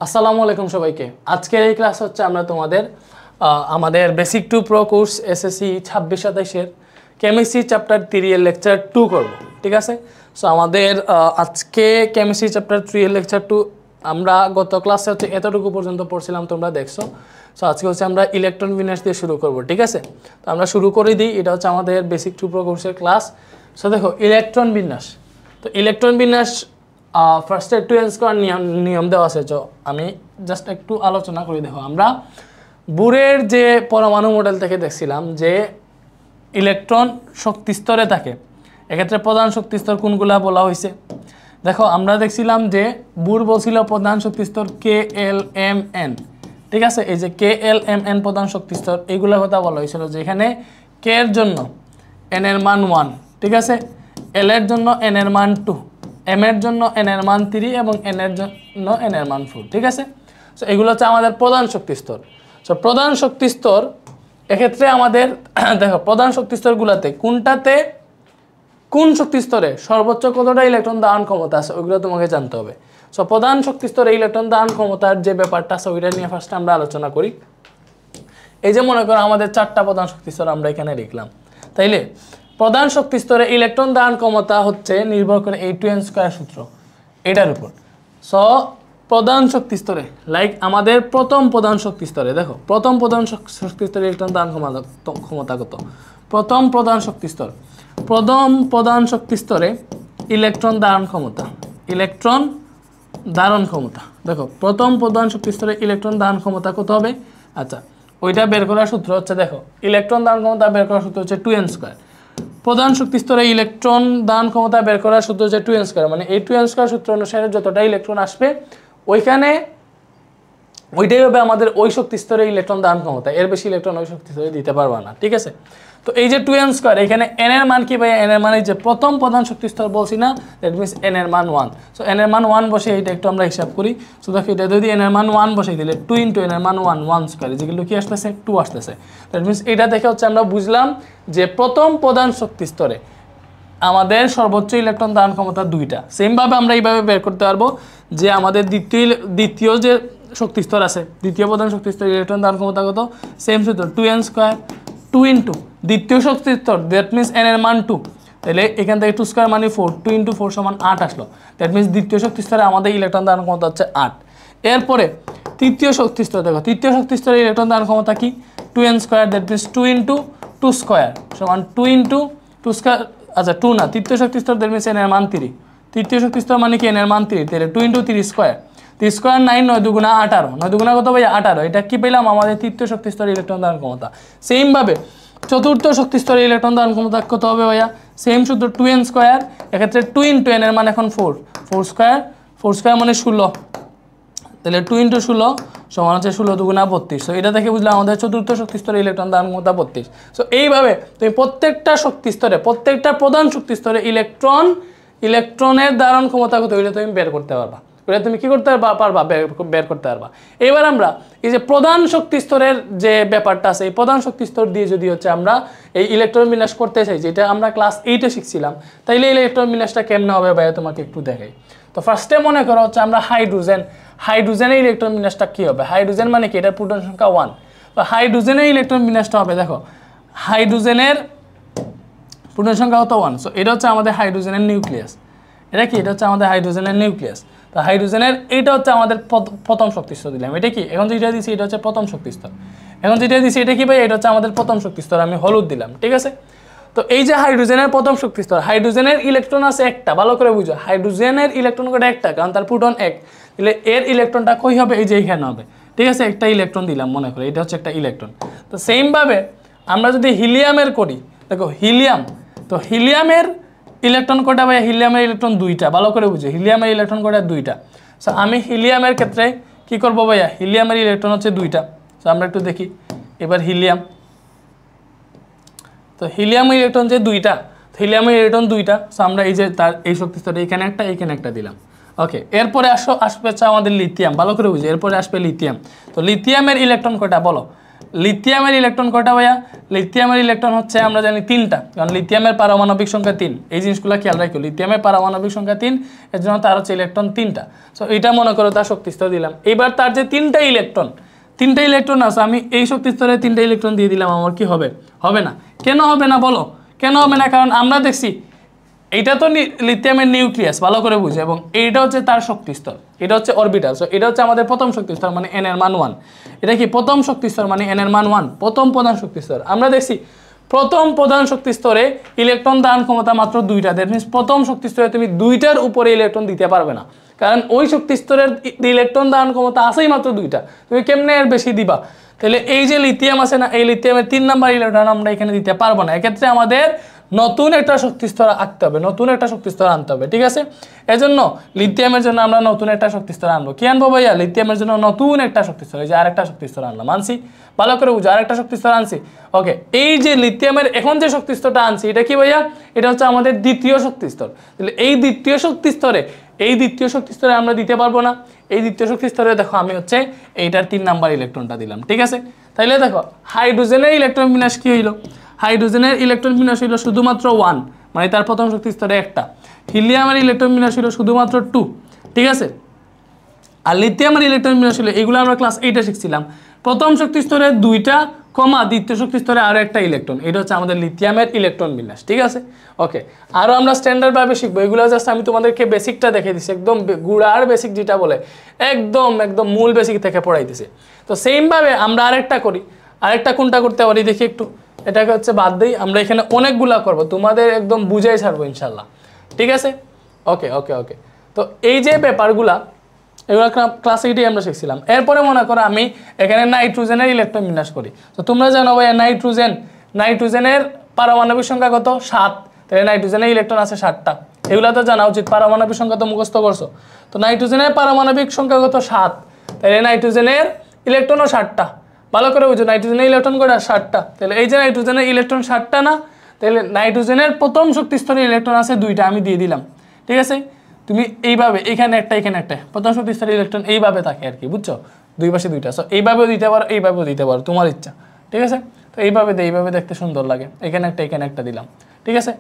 আসসালামু আলাইকুম সবাইকে। আজকের এই ক্লাস হচ্ছে আমরা তোমাদের আমাদের বেসিক 2 প্রো কোর্স এসএসসি 26-27 এর কেমিস্ট্রি চ্যাপ্টার 3 এর লেকচার 2 করব। ঠিক আছে, সো আমাদের আজকে কেমিস্ট্রি চ্যাপ্টার 3 এর লেকচার 2 আমরা গত ক্লাসে হচ্ছে এতটুকু পর্যন্ত পড়ছিলাম, তোমরা দেখছো। সো আজকে হচ্ছে আমরা ইলেকট্রন বিন্যাস দিয়ে শুরু করব। ঠিক আছে, তো আমরা শুরু করে দিই। এটা হচ্ছে আমাদের বেসিক 2 প্রো কোর্সের ক্লাস। সো দেখো, ইলেকট্রন বিন্যাস। তো ইলেকট্রন বিন্যাস ফার্স্টে 2n স্কয়ার নিয়ম দেওয়া আছে। তো আমি জাস্ট একটু আলোচনা করি। দেখো, আমরা বুরের যে পরমাণু মডেল থেকে দেখছিলাম যে ইলেকট্রন শক্তি স্তরে থাকে। এক্ষেত্রে প্রধান শক্তি স্তর কোনগুলা বলা হয়েছে? দেখো, আমরা দেখছিলাম যে বুর বলছিল প্রধান শক্তি স্তর KLMN। ঠিক আছে, এই যে KLMN প্রধান শক্তি স্তর, এইগুলোর কথা বলা হয়েছিল, যেখানে K এর জন্য N এর মান 1, ঠিক আছে, L এর জন্য N এর মান 2, M এর জন্য N এর মান 3 এবং N এর জন্য N এর মান 4। ঠিক আছে, সো এগুলো হচ্ছে আমাদের প্রধান শক্তি স্তর। সো প্রধান শক্তি স্তর এক্ষেত্রে আমাদের দেখো, প্রধান শক্তি স্তরগুলোতে কোনটাতে কোন শক্তি স্তরে সর্বোচ্চ কতটা ইলেকট্রন দান ক্ষমতা আছে ওইগুলো তোমাকে জানতে হবে। সো প্রধান শক্তি স্তরে ইলেকট্রন দান ক্ষমতার যে ব্যাপারটা আছে ওইটা নিয়ে ফার্স্ট আমরা আলোচনা করি। এই যে মনে করো আমাদের 4টা প্রধান শক্তি স্তর আমরা এখানে লিখলাম, তাইলে প্রধান শক্তি স্তরে ইলেকট্রন দান ক্ষমতা হচ্ছে নির্ভর করে এই 2n স্কয়ার সূত্র এটার উপর। সো প্রধান শক্তি স্তরে লাইক আমাদের প্রথম প্রধান শক্তি স্তরে দেখো, প্রথম প্রধান শক্তি স্তরে ইলেকট্রন দান ক্ষমতা কত? প্রথম প্রধান শক্তি স্তর, প্রথম প্রধান শক্তি স্তরে ইলেকট্রন ধারণ ক্ষমতা, ইলেকট্রন ধারণ ক্ষমতা। দেখো, প্রথম প্রধান শক্তি স্তরে ইলেকট্রন ধারণ ক্ষমতা কত হবে? আচ্ছা, ওইটা বের করার সূত্র হচ্ছে, দেখো, ইলেকট্রন দান ক্ষমতা বের করার সূত্র হচ্ছে 2n স্কয়ার। প্রধান শক্তি স্তরে ইলেকট্রন দান ক্ষমতা বের করার সূত্র হচ্ছে 2n স্কয়ার, মানে এই 2n স্কয়ার সূত্র অনুসারে যতটা ইলেকট্রন আসবে ওইখানে ওইটাই হবে আমাদের ওই শক্তি স্তরে ইলেকট্রন দান ক্ষমতা। এর বেশি ইলেকট্রন ওই শক্তি স্তরে দিতে পারবা না। ঠিক আছে, তো এই যে 2n স্কয়ার, এখানে n এর মান কি ভাই? n এর মান এই যে প্রথম প্রধান শক্তি স্তর বলছি না, দ্যাট মিন্স n এর মান 1। সো n এর মান 1 বসে এইটা একটু আমরা হিসাব করি। সো দেখো, এটা যদি n এর মান 1 বসে দিলে 2 × n এর মান 1 স্কয়ার, যেগুলো কি আসতেছে 2 আসতেছে। দ্যাট মিন্স এটা দেখে হচ্ছে আমরা বুঝলাম যে প্রথম প্রধান শক্তি স্তরে আমাদের সর্বোচ্চ ইলেকট্রন দান ক্ষমতা 2টা। সেমভাবে আমরা এইভাবে বের করতে পারবো যে আমাদের দ্বিতীয় যে শক্তি স্তর আছে, দ্বিতীয় প্রধান শক্তি স্তর ইলেকট্রন দান ক্ষমতা কত? সেম সূত্র 2n স্কয়ার, 2 × দ্বিতীয় শক্তি স্তর, দ্যাট মিন্স n এর মান 2, তাহলে এখান থেকে 2 স্কয়ার মানে 4, 2 × 4 সমান 8 আসলো। দ্যাট মিন্স দ্বিতীয় শক্তি স্তরে আমাদের ইলেকট্রন দান ক্ষমতা হচ্ছে 8। এরপরে তৃতীয় শক্তি স্তর, দেখো, তৃতীয় শক্তি স্তরে ইলেকট্রন দান ক্ষমতা কি? 2n square, that means 2 × 2 square সমান 2 × 2 স্কয়ার, আচ্ছা 2 না, তৃতীয় শক্তি স্তর, দ্যাট মিন্স n এর মান 3, তৃতীয় শক্তি স্তর মানে কি? n এর মান 3, তাহলে 2 × 3 স্কয়ার, 3 স্কয়ার 9, 9 দুগুণা 18, 9 দুগুণা কত ভাই? 18। এটা কি পেলাম? আমাদের তৃতীয় শক্তি স্তরে ইলেকট্রন দান ক্ষমতা। সেমভাবে চতুর্থ শক্তি স্তরে ইলেকট্রন দান ক্ষমতা কত হবে ভাইয়া? সেম সূত্র 2n স্কয়ার, এক্ষেত্রে 2 × n এর মান এখন 4, 4 স্কয়ার মানে 16, তাহলে 2 × 16 সমান হচ্ছে 16 দুগুণা 32। সো এটা দেখে বুঝলাম আমাদের চতুর্থ শক্তি স্তরে ইলেকট্রন দান ক্ষমতা 32। সো এইভাবে তুমি প্রত্যেকটা শক্তি স্তরে, প্রত্যেকটা প্রধান শক্তি স্তরে ইলেকট্রনের ধারণ ক্ষমতা কত ওইটা তুমি বের করতে পারবা। ওইটা তুমি কি করতে পারবা? বের করতে পারবা। এবার আমরা এই যে প্রধান শক্তি স্তরের যে ব্যাপারটা আছে, এই প্রধান শক্তি স্তর দিয়ে যদি হচ্ছে আমরা এই ইলেকট্রন বিন্যাস করতে চাই, যেটা আমরা ক্লাস 8-এ শিখছিলাম, তাইলে ইলেকট্রন বিন্যাসটা কেমনে হবে ভাইয়া তোমাকে একটু দেখাই। তো ফার্স্টে মনে করো হচ্ছে আমরা হাইড্রোজেনের ইলেকট্রন বিন্যাসটা কী হবে? হাইড্রোজেন মানে কি? এটার প্রোটন সংখ্যা 1। তো হাইড্রোজেনের ইলেকট্রন বিন্যাসটা হবে, দেখো, হাইড্রোজেনের প্রোটন সংখ্যা কত? 1। সো এটা হচ্ছে আমাদের হাইড্রোজেনের নিউক্লিয়াস। এটা কি? এটা হচ্ছে আমাদের হাইড্রোজেনের নিউক্লিয়াস। তো হাইড্রোজেনের এইটা হচ্ছে আমাদের প্রথম শক্তি স্তর দিলাম। এটা কি? এখন যেটা দিচ্ছি এটা হচ্ছে প্রথম শক্তি স্তর। এখন যেটা দিচ্ছি এটা কি ভাই? এটা হচ্ছে আমাদের প্রথম শক্তি স্তর, আমি হলুদ দিলাম। ঠিক আছে, তো এই যে হাইড্রোজেনের প্রথম শক্তি স্তর, হাইড্রোজেনের ইলেকট্রন আছে একটা, ভালো করে বুঝো, হাইড্রোজেনের ইলেকট্রন কটা? একটা, কারণ তার প্রোটন 1, তাহলে এর ইলেকট্রনটা কই হবে? এই যে এখানে হবে। ঠিক আছে, একটা ইলেকট্রন দিলাম, মনে করো এটা হচ্ছে একটা ইলেকট্রন। তো সেমভাবে আমরা যদি হিলিয়ামের করি, দেখো হিলিয়াম, তো হিলিয়ামের ইলেকট্রন কটা ভাই? হিলিয়ামের ইলেকট্রন 2টা, ভালো করে বুঝো, হিলিয়ামের ইলেকট্রন কটা? 2টা। সো আমি হিলিয়ামের ক্ষেত্রে কি করব ভাইয়া? হিলিয়ামের ইলেকট্রন হচ্ছে 2টা। সো আমরা একটু দেখি এবার হিলিয়াম, তো হিলিয়ামের ইলেকট্রন যে 2টা, হিলিয়ামের ইলেকট্রন 2টা। সো আমরা এই যে তার এই শক্তি স্তরে এখানে একটা দিলাম। ওকে, এরপরে আসবে হচ্ছে আমাদের লিথিয়াম, ভালো করে বুঝি, এরপরে আসবে লিথিয়াম। তো লিথিয়ামের ইলেকট্রন কয়টা বলো? লিথিয়ামের ইলেকট্রন কয়টা ভাইয়া? লিথিয়ামের ইলেকট্রন হচ্ছে আমরা জানি 3টা, কারণ লিথিয়ামের পারমাণবিক সংখ্যা 3। এই জিনিসগুলো খেয়াল রাখো, লিথিয়ামের পারমাণবিক সংখ্যা 3, এর জন্য তার হচ্ছে ইলেকট্রন 3টা। সো এটা মনে করো তার শক্তিস্তর দিলাম। এইবার তার যে 3টা ইলেকট্রন আছে, আমি এই শক্তিস্তরে 3টা ইলেকট্রন দিয়ে দিলাম, আমার কি হবে? হবে না। কেন হবে না বলো? কেন হবে না? কারণ আমরা দেখছি এইটা তো লিথিয়ামের নিউক্লিয়াস, ভালো করে বুঝো, এবং এইটা হচ্ছে তার শক্তিস্তর, এটা হচ্ছে অরবিটাল। সো এটা হচ্ছে আমাদের প্রথম শক্তিস্তর, মানে n এর মান 1। এটা কি প্রথম শক্তিস্তর, মানে n এর মান 1, প্রথম প্রধান শক্তিস্তর। আমরা দেখছি প্রথম প্রধান শক্তিস্তরে ইলেকট্রন দান ক্ষমতা মাত্র 2টা। দ্যাট মিনস প্রথম শক্তিস্তরে তুমি 2টার উপরে ইলেকট্রন দিতে পারবে না, কারণ ওই শক্তিস্তরের ইলেকট্রন দান ক্ষমতা আছেই মাত্র 2টা। তুমি কেমনে এর বেশি দিবা? তাহলে এই যে লিথিয়াম আছে না, এই লিথিয়ামের 3 নাম্বার ইলেকট্রন আমরা এখানে দিতে পারবো না। এক্ষেত্রে আমাদের নতুন একটা শক্তিস্তর আঁকতে হবে, নতুন একটা শক্তিস্তর আনতে হবে, ঠিক আছে? এজন্য লিথিয়ামের জন্য আমরা নতুন একটা শক্তিস্তর আনবো। কি আনবো ভাইয়া? লিথিয়ামের জন্য নতুন একটা শক্তিস্তর, এই যে আরেকটা শক্তিস্তর আনলাম, আনছি, ভালো করে বুঝো, আরেকটা শক্তিস্তর আনছি। ওকে, এই যে লিথিয়ামের এখন যে শক্তিস্তরটা আনছি, এটা কি ভাইয়া? এটা হচ্ছে আমাদের দ্বিতীয় শক্তিস্তর। তাহলে এই দ্বিতীয় শক্তিস্তরে আমরা দিতে পারবো না। এই দ্বিতীয় শক্তিস্তরে দেখো আমি হচ্ছে এইটার 3 নাম্বার ইলেকট্রনটা দিলাম, ঠিক আছে? তাইলে দেখো হাইড্রোজেনের ইলেকট্রন বিন্যাস কি হইলো? হাইড্রোজেনের ইলেকট্রন বিন্যাস হইল শুধুমাত্র 1, মানে তার প্রথম শক্তিস্তরে একটা। হিলিয়ামের ইলেকট্রন বিন্যাস হইল শুধুমাত্র 2, ঠিক আছে? আর লিথিয়ামের ইলেকট্রন বিন্যাস হইল, এগুলো আমরা ক্লাস 8-এ শিখছিলাম, প্রথম শক্তিস্তরে 2টা, দ্বিতীয় শক্তিস্তরে আরো একটা ইলেকট্রন। এটা হচ্ছে আমাদের লিথিয়ামের ইলেকট্রন বিন্যাস, ঠিক আছে? ওকে, আরও আমরা স্ট্যান্ডার্ড ভাবে শিখবো। এগুলো জাস্ট আমি তোমাদেরকে বেসিকটা দেখে দিচ্ছি, একদম গুড়ার বেসিক যেটা বলে, একদম মূল বেসিক থেকে পড়াইতেছি। তো সেমভাবে আমরা আরেকটা করি, আরেকটা কোনটা করতে পারি দেখি একটু, এটাকে হচ্ছে বাদ দিই, আমরা এখানে অনেকগুলা করবো, তোমাদের একদম বুঝাই ছাড়বো ইনশাল্লাহ, ঠিক আছে? ওকে ওকে ওকে। তো এই যে ব্যাপারগুলা, এগুলো ক্লাস 8-এ আমরা শিখছিলাম। এরপরে মনে করো আমি এখানে নাইট্রোজেনের ইলেকট্রন বিন্যাস করি। তো তোমরা জানো ভাই নাইট্রোজেনের পারমাণবিক সংখ্যা কত? 7। তাহলে নাইট্রোজেনের ইলেকট্রন আছে 7টা। এগুলো তো জানা উচিত, পারমাণবিক সংখ্যা তো মুখস্থ করছো। তো নাইট্রোজেনের পারমাণবিক সংখ্যা কত? 7। তাহলে নাইট্রোজেনের ইলেকট্রনও 7টা। ভালো করে বুঝো, নাইট্রোজেনের ইলেকট্রন কয়টা? 7টা। তাহলে এই যে নাইট্রোজেনের ইলেকট্রন 7টা না, তাহলে নাইট্রোজেনের প্রথম শক্তিস্তরের ইলেকট্রন আছে 2টা, আমি দিয়ে দিলাম, ঠিক আছে? তুমি এইভাবে এখানে একটা প্রথম শক্তিস্তরের ইলেকট্রন এইভাবে থাকে আর কি, বুঝছো? দুই পাশে 2টা। সো এইভাবেও দিতে পারো, এইভাবেও দিতে পারো, তোমার ইচ্ছা, ঠিক আছে? তো এইভাবে দেখতে সুন্দর লাগে। এখানে একটা দিলাম, ঠিক আছে?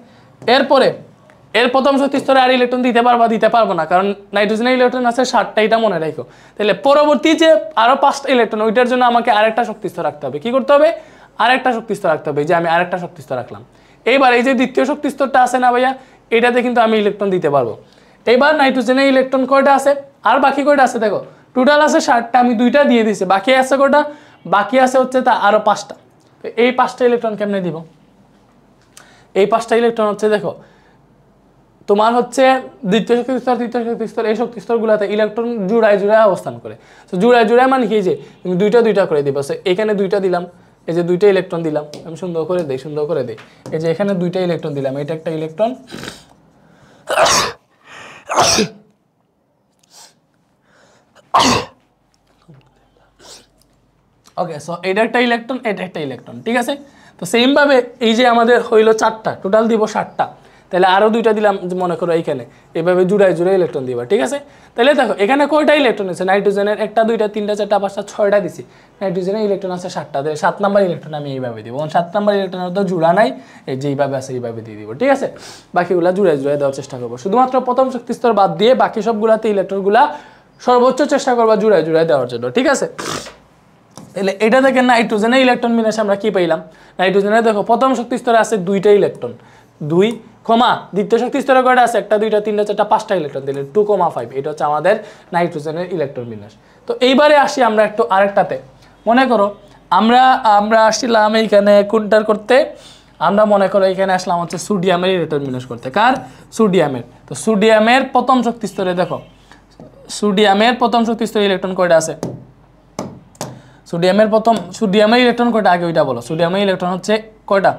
এরপরে এর প্রথম শক্তিস্তরে আর ইলেকট্রন দিতে পারবো না, কারণ নাইট্রোজেনের ইলেকট্রন আছে 7টা, এটা মনে রাখো। তাহলে পরবর্তী যে আরো 5টা ইলেকট্রন, ওইটার জন্য আমাকে আরেকটা শক্তিস্তর রাখতে হবে। কি করতে হবে? আরেকটা শক্তিস্তর রাখতে হবে। যে আমি আরেকটা শক্তিস্তর রাখলাম। এইবার এই যে দ্বিতীয় শক্তিস্তরটা আছে না ভাইয়া, এটাতে কিন্তু আমি ইলেকট্রন দিতে পারবো। এইবার নাইট্রোজেনের ইলেকট্রন কয়টা আছে? আর বাকি কয়টা আছে দেখো, টোটাল আছে 7টা, আমি 2টা দিয়ে দিয়েছি, বাকি আছে কয়টা? বাকি আছে হচ্ছে তা আরো 5টা। তো এই 5টা ইলেকট্রন কেমনে দিব? এই 5টা ইলেকট্রন হচ্ছে দেখো, তোমার হচ্ছে দ্বিতীয় শক্তিস্তর, তৃতীয় শক্তিস্তর, এই শক্তিস্তরগুলোতে ইলেকট্রন জুড়ায় অবস্থান করে। তো জুড়ায় মানে কি, যে তুমি 2টা করে দিবা। এখানে 2টা দিলাম, এই যে 2টা ইলেকট্রন দিলাম, আমি সুন্দর করে দেই। এই যে এখানে 2টা ইলেকট্রন দিলাম, এটা একটা ইলেকট্রন, ওকে। সো এটা একটা ইলেকট্রন, এটা একটা ইলেকট্রন, ঠিক আছে? তো সেম ভাবে এই যে আমাদের হইলো 4টা, টোটাল দিব 7টা। তাহলে আরো 2টা দিলাম, মনে করো এইখানে, এইভাবে জুড়ায় ইলেকট্রন দিবা, ঠিক আছে? তাহলে দেখো এখানে কয়টা ইলেকট্রন আছে? নাইট্রোজেনের 1টা 2টা 3টা 4টা 5টা 6টা দিছি। নাইট্রোজেনের ইলেকট্রন আছে 7টা, তাহলে 7 নাম্বার ইলেকট্রন আমি এইভাবে দিব। 7 নাম্বার ইলেকট্রনের তো জুড়া নাই, এই যে এইভাবে আছে এইভাবে দিয়ে দিব, ঠিক আছে? বাকিগুলা জুড়ায় দেওয়ার চেষ্টা করবো। শুধুমাত্র প্রথম শক্তিস্তর বাদ দিয়ে বাকি সবগুলাতে ইলেকট্রনগুলা সর্বোচ্চ চেষ্টা করবা জুড়ায় দেওয়ার জন্য, ঠিক আছে? তাহলে এটা থেকে নাইট্রোজেনের ইলেকট্রন বিন্যাস আমরা কি পাইলাম? নাইট্রোজেনের দেখো প্রথম শক্তিস্তরে আছে 2টা ইলেকট্রন, 2, দ্বিতীয় শক্তিস্তরে কয়টা আছে? 1টা 2টা 3টা 4টা 5টা ইলেকট্রন, দিলে 2,5। এটা হচ্ছে আমাদের নাইট্রোজেনের ইলেকট্রন বিন্যাস। তো এইবারে আসি আমরা একটু আরেকটাতে। মনে করো আমরা আসছিলাম এইখানে কোনটার করতে, আমরা মনে করো এখানে আসলাম হচ্ছে সোডিয়ামের ইলেকট্রন বিন্যাস করতে। কার? সোডিয়ামের। তো সোডিয়ামের প্রথম শক্তিস্তরে দেখো, সোডিয়ামের প্রথম শক্তিস্তরে ইলেকট্রন কয়টা আছে? সোডিয়ামের ইলেকট্রন কয়টা আগে ওইটা বলো। সোডিয়ামের ইলেকট্রন হচ্ছে কয়টা?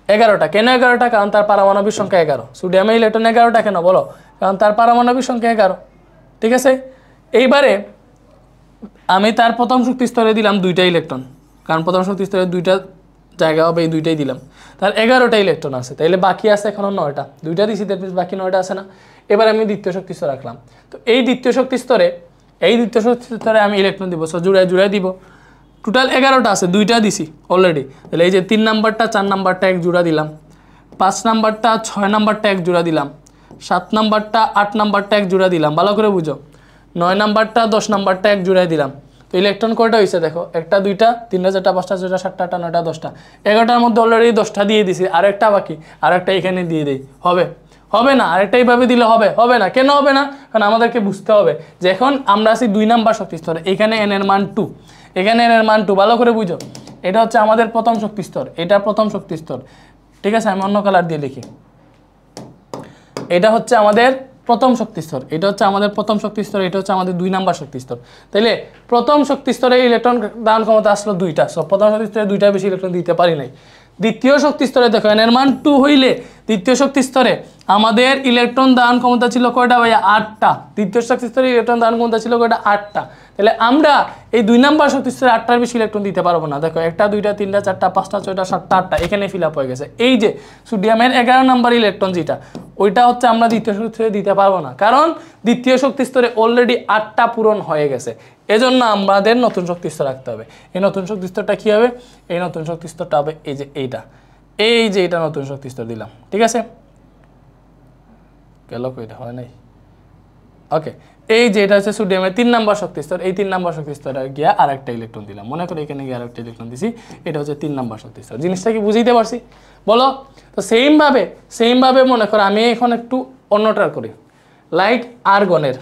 11টা। কেন 11টা? কারণ তার পারমাণবিক সংখ্যা 11। সোডিয়ামের ইলেকট্রন 11টা কেন বলো? কারণ তার পারমাণবিক সংখ্যা 11, ঠিক আছে? এইবারে আমি তার প্রথম শক্তিস্তরে দিলাম 2টা ইলেকট্রন, কারণ প্রথম শক্তিস্তরে 2টা জায়গা হবে, এই 2টাই দিলাম। তার 11টা ইলেকট্রন আছে, তাইলে বাকি আছে এখনো 9টা। 2টা দিছি, বাকি 9টা আছে না? এবার আমি দ্বিতীয় শক্তিস্তর রাখলাম। তো এই দ্বিতীয় শক্তিস্তরে আমি ইলেকট্রন দিব, সো জুড়ায় দিব। টোটাল 11টা আছে, 2টা দিছি অলরেডি। তাহলে এই যে 3 নাম্বারটা 4 নাম্বারটা এক জোড়া দিলাম, 5 নাম্বারটা 6 নাম্বারটা এক জোড়া দিলাম, 7 নাম্বারটা 8 নাম্বারটা এক জোড়া দিলাম, ভালো করে বুঝো। 9 নাম্বারটা 10 নাম্বারটা এক জোড়ায় দিলাম। তো ইলেকট্রন কয়টা হয়েছে দেখো, 1টা 2টা 3টা 4টা 5টা 6টা 7টা 8টা 9টা 10টা, 11টার মধ্যে অলরেডি 10টা দিয়ে দিছি, আর একটা বাকি, আর একটা এখানে দিয়ে দেই। হবে? হবে না। আরেকটা এইভাবে দিলে হবে? হবে না। কেন হবে না? কারণ আমাদেরকে বুঝতে হবে যে এখন আমরা আছি 2 নাম্বার শক্তি স্তরে, এখানে n এর মান 2, এখানে n এর মান 2, ভালো করে বুঝো। এটা হচ্ছে আমাদের প্রথম শক্তি স্তর, এটা প্রথম শক্তি স্তর, ঠিক আছে? আমি অন্য কালার দিয়ে লিখি। এটা হচ্ছে আমাদের প্রথম শক্তি স্তর, এটা হচ্ছে আমাদের প্রথম শক্তি স্তর, এটা হচ্ছে আমাদের 2 নাম্বার শক্তি স্তর। তাইলে প্রথম শক্তি স্তরে ইলেকট্রন দান ক্ষমতা আসলো 2টা, সব প্রথম শক্তি স্তরে 2টার বেশি ইলেকট্রন দিতে পারি নাই। দ্বিতীয় শক্তি স্তরে দেখো n এর মান 2 হইলে দ্বিতীয় শক্তি স্তরে আমাদের ইলেকট্রন দান ক্ষমতা ছিল কয়টা ভাইয়া? 8টা। দ্বিতীয় শক্তি স্তরে ইলেকট্রন দান ক্ষমতা ছিল কয়টা? 8টা। তাহলে আমরা এই 2 নাম্বার শক্তি স্তরে 8টার বেশি ইলেকট্রন দিতে পারবো না। দেখো 1টা 2টা 3টা 4টা 5টা 6টা 7টা 8টা এখানে ফিল আপ হয়ে গেছে। এই যে সোডিয়ামের 11 নাম্বার ইলেকট্রন যেটা, ওইটা হচ্ছে আমরা দ্বিতীয় শক্তি স্তরে দিতে পারবো না, কারণ দ্বিতীয় শক্তি স্তরে অলরেডি 8টা পূরণ হয়ে গেছে। এজন্য আমাদের নতুন শক্তি স্তর রাখতে হবে। এই নতুন শক্তি স্তরটা কী হবে? এই নতুন শক্তি স্তরটা হবে এই যে এইটা, এই যে এটা নতুন শক্তি স্তর দিলাম, ঠিক আছে? গেল কইটা হয় নাই? ওকে, এই যে এটা হচ্ছে সোডিয়ামের 3 নাম্বার শক্তি স্তর, এই 3 নাম্বার শক্তি স্তরে গিয়ে আরেকটা ইলেকট্রন দিলাম, মনে করি এখানে গিয়ে আরেকটা ইলেকট্রন দিছি, এটা হচ্ছে 3 নাম্বার শক্তি স্তর। জিনিসটা কি বুঝিতে পারছি? বলো তো। সেমভাবে মনে করো আমি এখন একটু অন্যটার করি, লাইক আর্গনের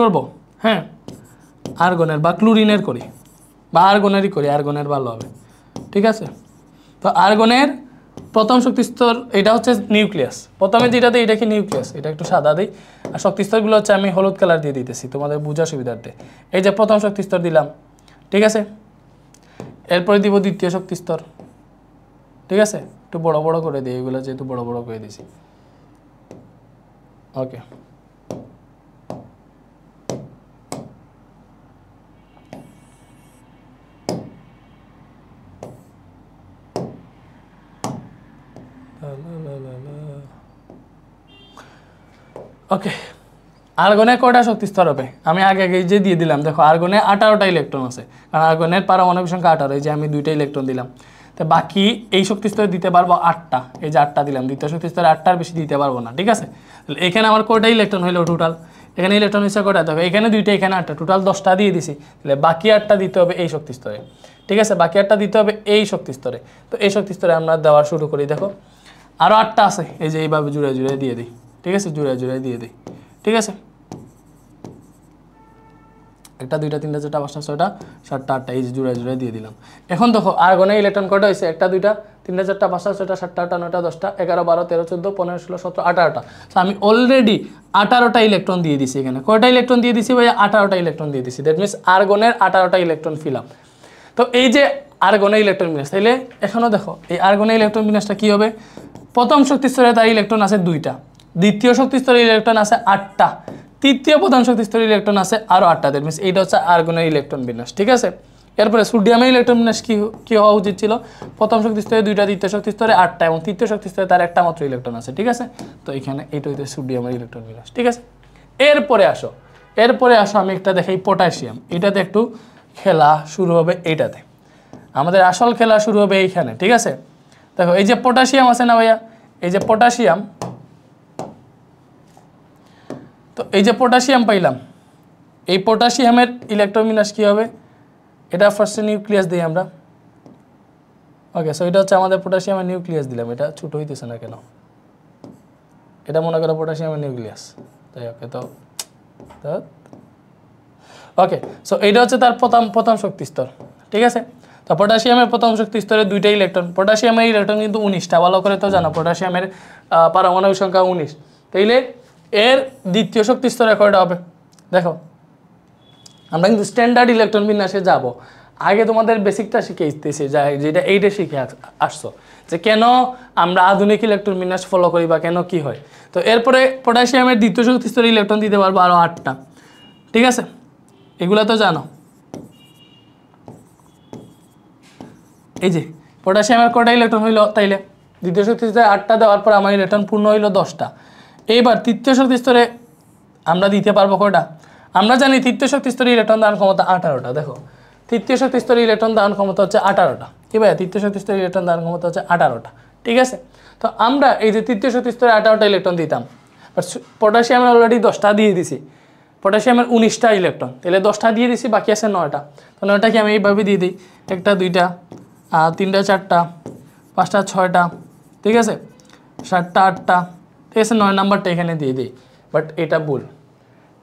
করব, হ্যাঁ, আর্গনের বা ক্লোরিনের করি, বা আর্গনেরই করি, আর্গনের ভালো হবে, ঠিক আছে? তো আর্গনের প্রথম শক্তি স্তর এটা হচ্ছে নিউক্লিয়াস, প্রথমে যেটা দিই এটা কি নিউক্লিয়াস, এটা একটু সাদা দিই, আর শক্তি স্তরগুলো হচ্ছে আমি হলুদ কালার দিয়ে দিতেছি তোমাদের বোঝার সুবিধার্থে। এই যে প্রথম শক্তি স্তর দিলাম, ঠিক আছে? এরপরে দিব দ্বিতীয় শক্তি স্তর, ঠিক আছে? একটু বড় বড় করে দিই, এগুলো যেহেতু বড় বড় করে দিছি। ওকে, ওকে, আর্গনে কয়টা শক্তি স্তর হবে? আমি আগে যে দিয়ে দিলাম, দেখো আর্গনে 18টা ইলেকট্রন আছে, কারণ আর্গনের পারমাণবিক সংখ্যা 18, এই যে আমি 2টা ইলেকট্রন দিলাম। তো বাকি এই শক্তি স্তরে দিতে পারবো 8টা, এই যে 8টা দিলাম, দ্বিতীয় শক্তি স্তরে 8টার বেশি দিতে পারবো না, ঠিক আছে? তাহলে এখানে আমার কয়টা ইলেকট্রন হইলো টোটাল? এখানে ইলেকট্রন হচ্ছে কয়টা? দেখো এখানে 2টা, এখানে 8টা, টোটাল 10টা দিয়ে দিছি। তাহলে বাকি 8টা দিতে হবে এই শক্তি স্তরে, ঠিক আছে? বাকি 8টা দিতে হবে এই শক্তি স্তরে। তো এই শক্তি স্তরে আমরা দেওয়া শুরু করি। দেখো আরও 8টা আছে, এই যে এইভাবে জুড়ে জুড়ে দিয়ে দিই, ঠিক আছে? জুড়ে জুড়ে দিয়ে দিই, ঠিক আছে? 1টা 2টা 3টা 4টা 5টা 6টা 7টা 8টা, এই যে জুড়ে জুড়ে দিয়ে দিলাম। এখন দেখো আর্গনে ইলেকট্রন কয়টা হয়েছে? 1টা 2টা 3টা 4টা 5টা 6টা 7টা 8টা 9টা 10টা 11 12 13 14 15 16 17 18টা। তো আমি অলরেডি 18টা ইলেকট্রন দিয়ে দিছি। এখানে কয়টা ইলেকট্রন দিয়ে দিছি ভাইয়া? 18টা ইলেকট্রন দিয়ে দিছি। দ্যাট মিনস আর্গনের 18টা ইলেকট্রন ফিল আপ। তো এই যে আর্গনে ইলেকট্রন বিন্যাস, তাইলে এখনও দেখো এই আর্গনে ইলেকট্রন বিন্যাসটা কী হবে? প্রথম শক্তি স্তরে তার ইলেকট্রন আছে 2টা, দ্বিতীয় শক্তি স্তরে ইলেকট্রন আছে 8টা, তৃতীয় প্রধান শক্তি স্তরের ইলেকট্রন আছে আরও 8টা। দ্যাট মিনস এইটা হচ্ছে আর্গনের ইলেকট্রন বিন্যাস, ঠিক আছে? এরপরে সোডিয়ামের ইলেকট্রন বিন্যাস কী হওয়া উচিত ছিল? প্রথম শক্তি স্তরে 2টা, দ্বিতীয় শক্তি স্তরে 8টা, এবং তৃতীয় শক্তি স্তরে তার একটা মাত্র ইলেকট্রন আছে, ঠিক আছে? তো এখানে এইটা হচ্ছে সোডিয়ামের ইলেকট্রন বিন্যাস, ঠিক আছে? এরপরে আসো আমি একটা দেখাই পটাশিয়াম। এটাতে একটু খেলা শুরু হবে, এইটাতে আমাদের আসল খেলা শুরু হবে এইখানে, ঠিক আছে? দেখো এই যে পটাশিয়াম আছে না ভাইয়া, এই যে পটাশিয়াম, তো এই যে পটাশিয়াম পাইলাম, এই পটাশিয়ামের ইলেকট্রন বিন্যাস কী হবে? এটা ফার্স্টে নিউক্লিয়াস দিই আমরা। ওকে, সো এটা হচ্ছে আমাদের পটাশিয়ামের নিউক্লিয়াস দিলাম। এটা ছোটো হইতেছে না কেন? এটা মনে করো পটাশিয়ামের নিউক্লিয়াস, তাই? ওকে, তো ওকে, সো এইটা হচ্ছে তার প্রথম শক্তি স্তর, ঠিক আছে? তো পটাশিয়ামের প্রথম শক্তি স্তরে 2টা ইলেকট্রন, পটাশিয়ামের ইলেকট্রন কিন্তু 19টা, ভালো করে তো জানো পটাশিয়ামের পারমাণবিক সংখ্যা 19। তাইলে এর দ্বিতীয় শক্তি স্তরে কয়টা হবে? দেখো আমরা কিন্তু স্ট্যান্ডার্ড ইলেকট্রন বিন্যাসে যাব। আগে তোমাদের বেসিকটা শিখে আসতেছি, যেটা এইটা শিখে আসছো, যে কেন আমরা আধুনিক ইলেকট্রন বিন্যাস ফলো করি বা কেন কি হয়। তো এরপরে পটাশিয়ামের দ্বিতীয় শক্তি স্তরে ইলেকট্রন দিতে পারবো আরও 8টা, ঠিক আছে? এগুলো তো জানো। এই যে পটাশিয়ামের কয়টা ইলেকট্রন হইলো? তাইলে দ্বিতীয় শক্তি স্তরে 8টা দেওয়ার পর আমার ইলেকট্রন পূর্ণ হইলো 10টা। এইবার তৃতীয় শক্তি স্তরে আমরা দিতে পারবো কয়টা? আমরা জানি তৃতীয় শক্তি স্তরে ইলেকট্রন ধারণ ক্ষমতা 18টা। দেখো তৃতীয় শক্তি স্তরে ইলেকট্রন ধারণ ক্ষমতা হচ্ছে 18টা। কি ভাই, তৃতীয় শক্তি স্তরে ইলেকট্রন ধারণ ক্ষমতা হচ্ছে 18টা। ঠিক আছে, তো আমরা এই যে তৃতীয় শক্তি স্তরে 18টা ইলেকট্রন দিতাম, বাট পটাশিয়ামের অলরেডি 10টা দিয়ে দিছি, পটাশিয়ামের 19টা ইলেকট্রন, তাহলে 10টা দিয়ে দিছি, বাকি আছে 9টা। তো 9টা কি আমি এইভাবে দিয়ে দিই, 1টা 2টা 3টা 4টা 5টা 6টা, ঠিক আছে, 7টা 8টা, ঠিক আছে, 9 নাম্বারটা এখানে দিয়ে দিই। বাট এটা ভুল।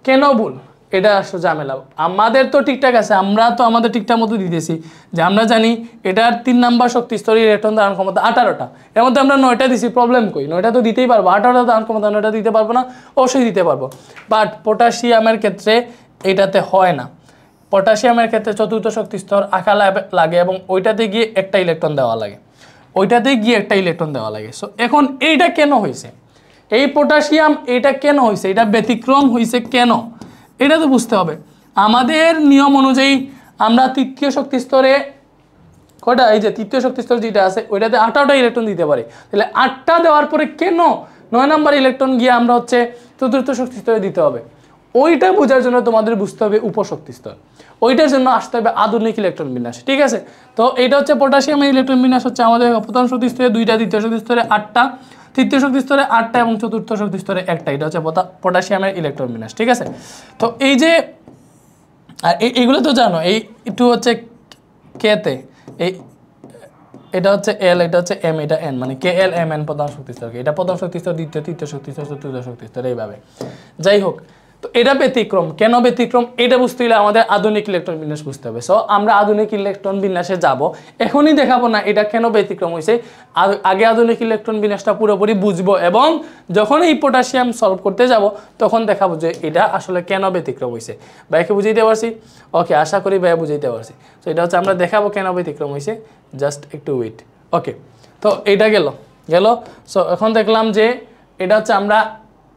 কেন ভুল? এটা আসলে ঝামেলা। আমাদের তো ঠিকঠাক আছে, আমরা তো আমাদের ঠিকঠাক মতো দিতেছি, যে আমরা জানি এটার 3 নাম্বার শক্তি স্তরে ইলেকট্রন ধারণ ক্ষমতা 18টা, এর মধ্যে আমরা 9টা দিছি, প্রবলেম কই? 9টা তো দিতেই পারবো, 18টা ধারণ ক্ষমতা 9টা দিতে পারবো না? অবশ্যই দিতে পারবো। বাট পটাশিয়ামের ক্ষেত্রে এটাতে হয় না। পটাশিয়ামের ক্ষেত্রে চতুর্থ শক্তি স্তর আঁকা লাগে এবং ওইটাতে গিয়ে একটা ইলেকট্রন দেওয়া লাগে, ওইটাতে গিয়ে একটা ইলেকট্রন দেওয়া লাগে। সো এখন এইটা কেন হয়েছে, এই পটাশিয়াম এটা কেন হয়েছে, এটা ব্যতিক্রম হয়েছে কেন, এটা তো বুঝতে হবে। আমাদের নিয়ম অনুযায়ী আমরা তৃতীয় শক্তি স্তরে কয়টা, এই যে তৃতীয় শক্তি স্তর যেটা আছে ওইটাতে 18টা ইলেকট্রন দিতে পারি, তাহলে 8টা দেওয়ার পরে কেন 9 নাম্বার ইলেকট্রন গিয়ে আমরা হচ্ছে চতুর্থ শক্তি স্তরে দিতে হবে? ওইটা বোঝার জন্য তোমাদের বুঝতে হবে উপশক্তি স্তর, ওইটার জন্য আসতে হবে আধুনিক ইলেকট্রন বিন্যাস। ঠিক আছে, তো এটা হচ্ছে পটাশিয়ামের ইলেকট্রন বিন্যাস হচ্ছে আমাদের প্রথম শক্তি স্তরে 2টা, দ্বিতীয় শক্তি স্তরে 8টা, তৃতীয় শক্তি স্তরে 8টা এবং চতুর্থ শক্তি স্তরে 1টা। এটা হচ্ছে পটাশিয়ামের ইলেকট্রন বিন্যাস। ঠিক আছে, তো এই যে এইগুলো তো জানো, এই একটু হচ্ছে কেতে, এই এটা হচ্ছে এল, এটা হচ্ছে এম, এটা এন, মানে কে এল এম এন প্রধান শক্তি স্তর, এটা প্রথম শক্তি স্তর, দ্বিতীয়, তৃতীয় শক্তি স্তর, চতুর্থ শক্তি স্তর, এইভাবে। যাই হোক, তো এটা ব্যতিক্রম। কেন ব্যতিক্রম এটা বুঝতে হলে আমাদের আধুনিক ইলেকট্রন বিন্যাস বুঝতে হবে। সো আমরা আধুনিক ইলেকট্রন বিন্যাসে যাব, এখনই দেখাবো না এটা কেন ব্যতিক্রম হয়েছে, আগে আধুনিক ইলেকট্রন বিন্যাসটা পুরোপুরি বুঝবো এবং যখন এই পটাশিয়াম সলভ করতে যাব তখন দেখাবো যে এটা আসলে কেন ব্যতিক্রম হয়েছে। ভাইকে বুঝাইতে পারছি? ওকে, আশা করি ভাইয়া বুঝাইতে পারছি। তো এটা হচ্ছে আমরা দেখাবো কেন ব্যতিক্রম হয়েছে, জাস্ট একটু ওয়েট। ওকে, তো এইটা গেল। সো এখন দেখলাম যে এটা হচ্ছে আমরা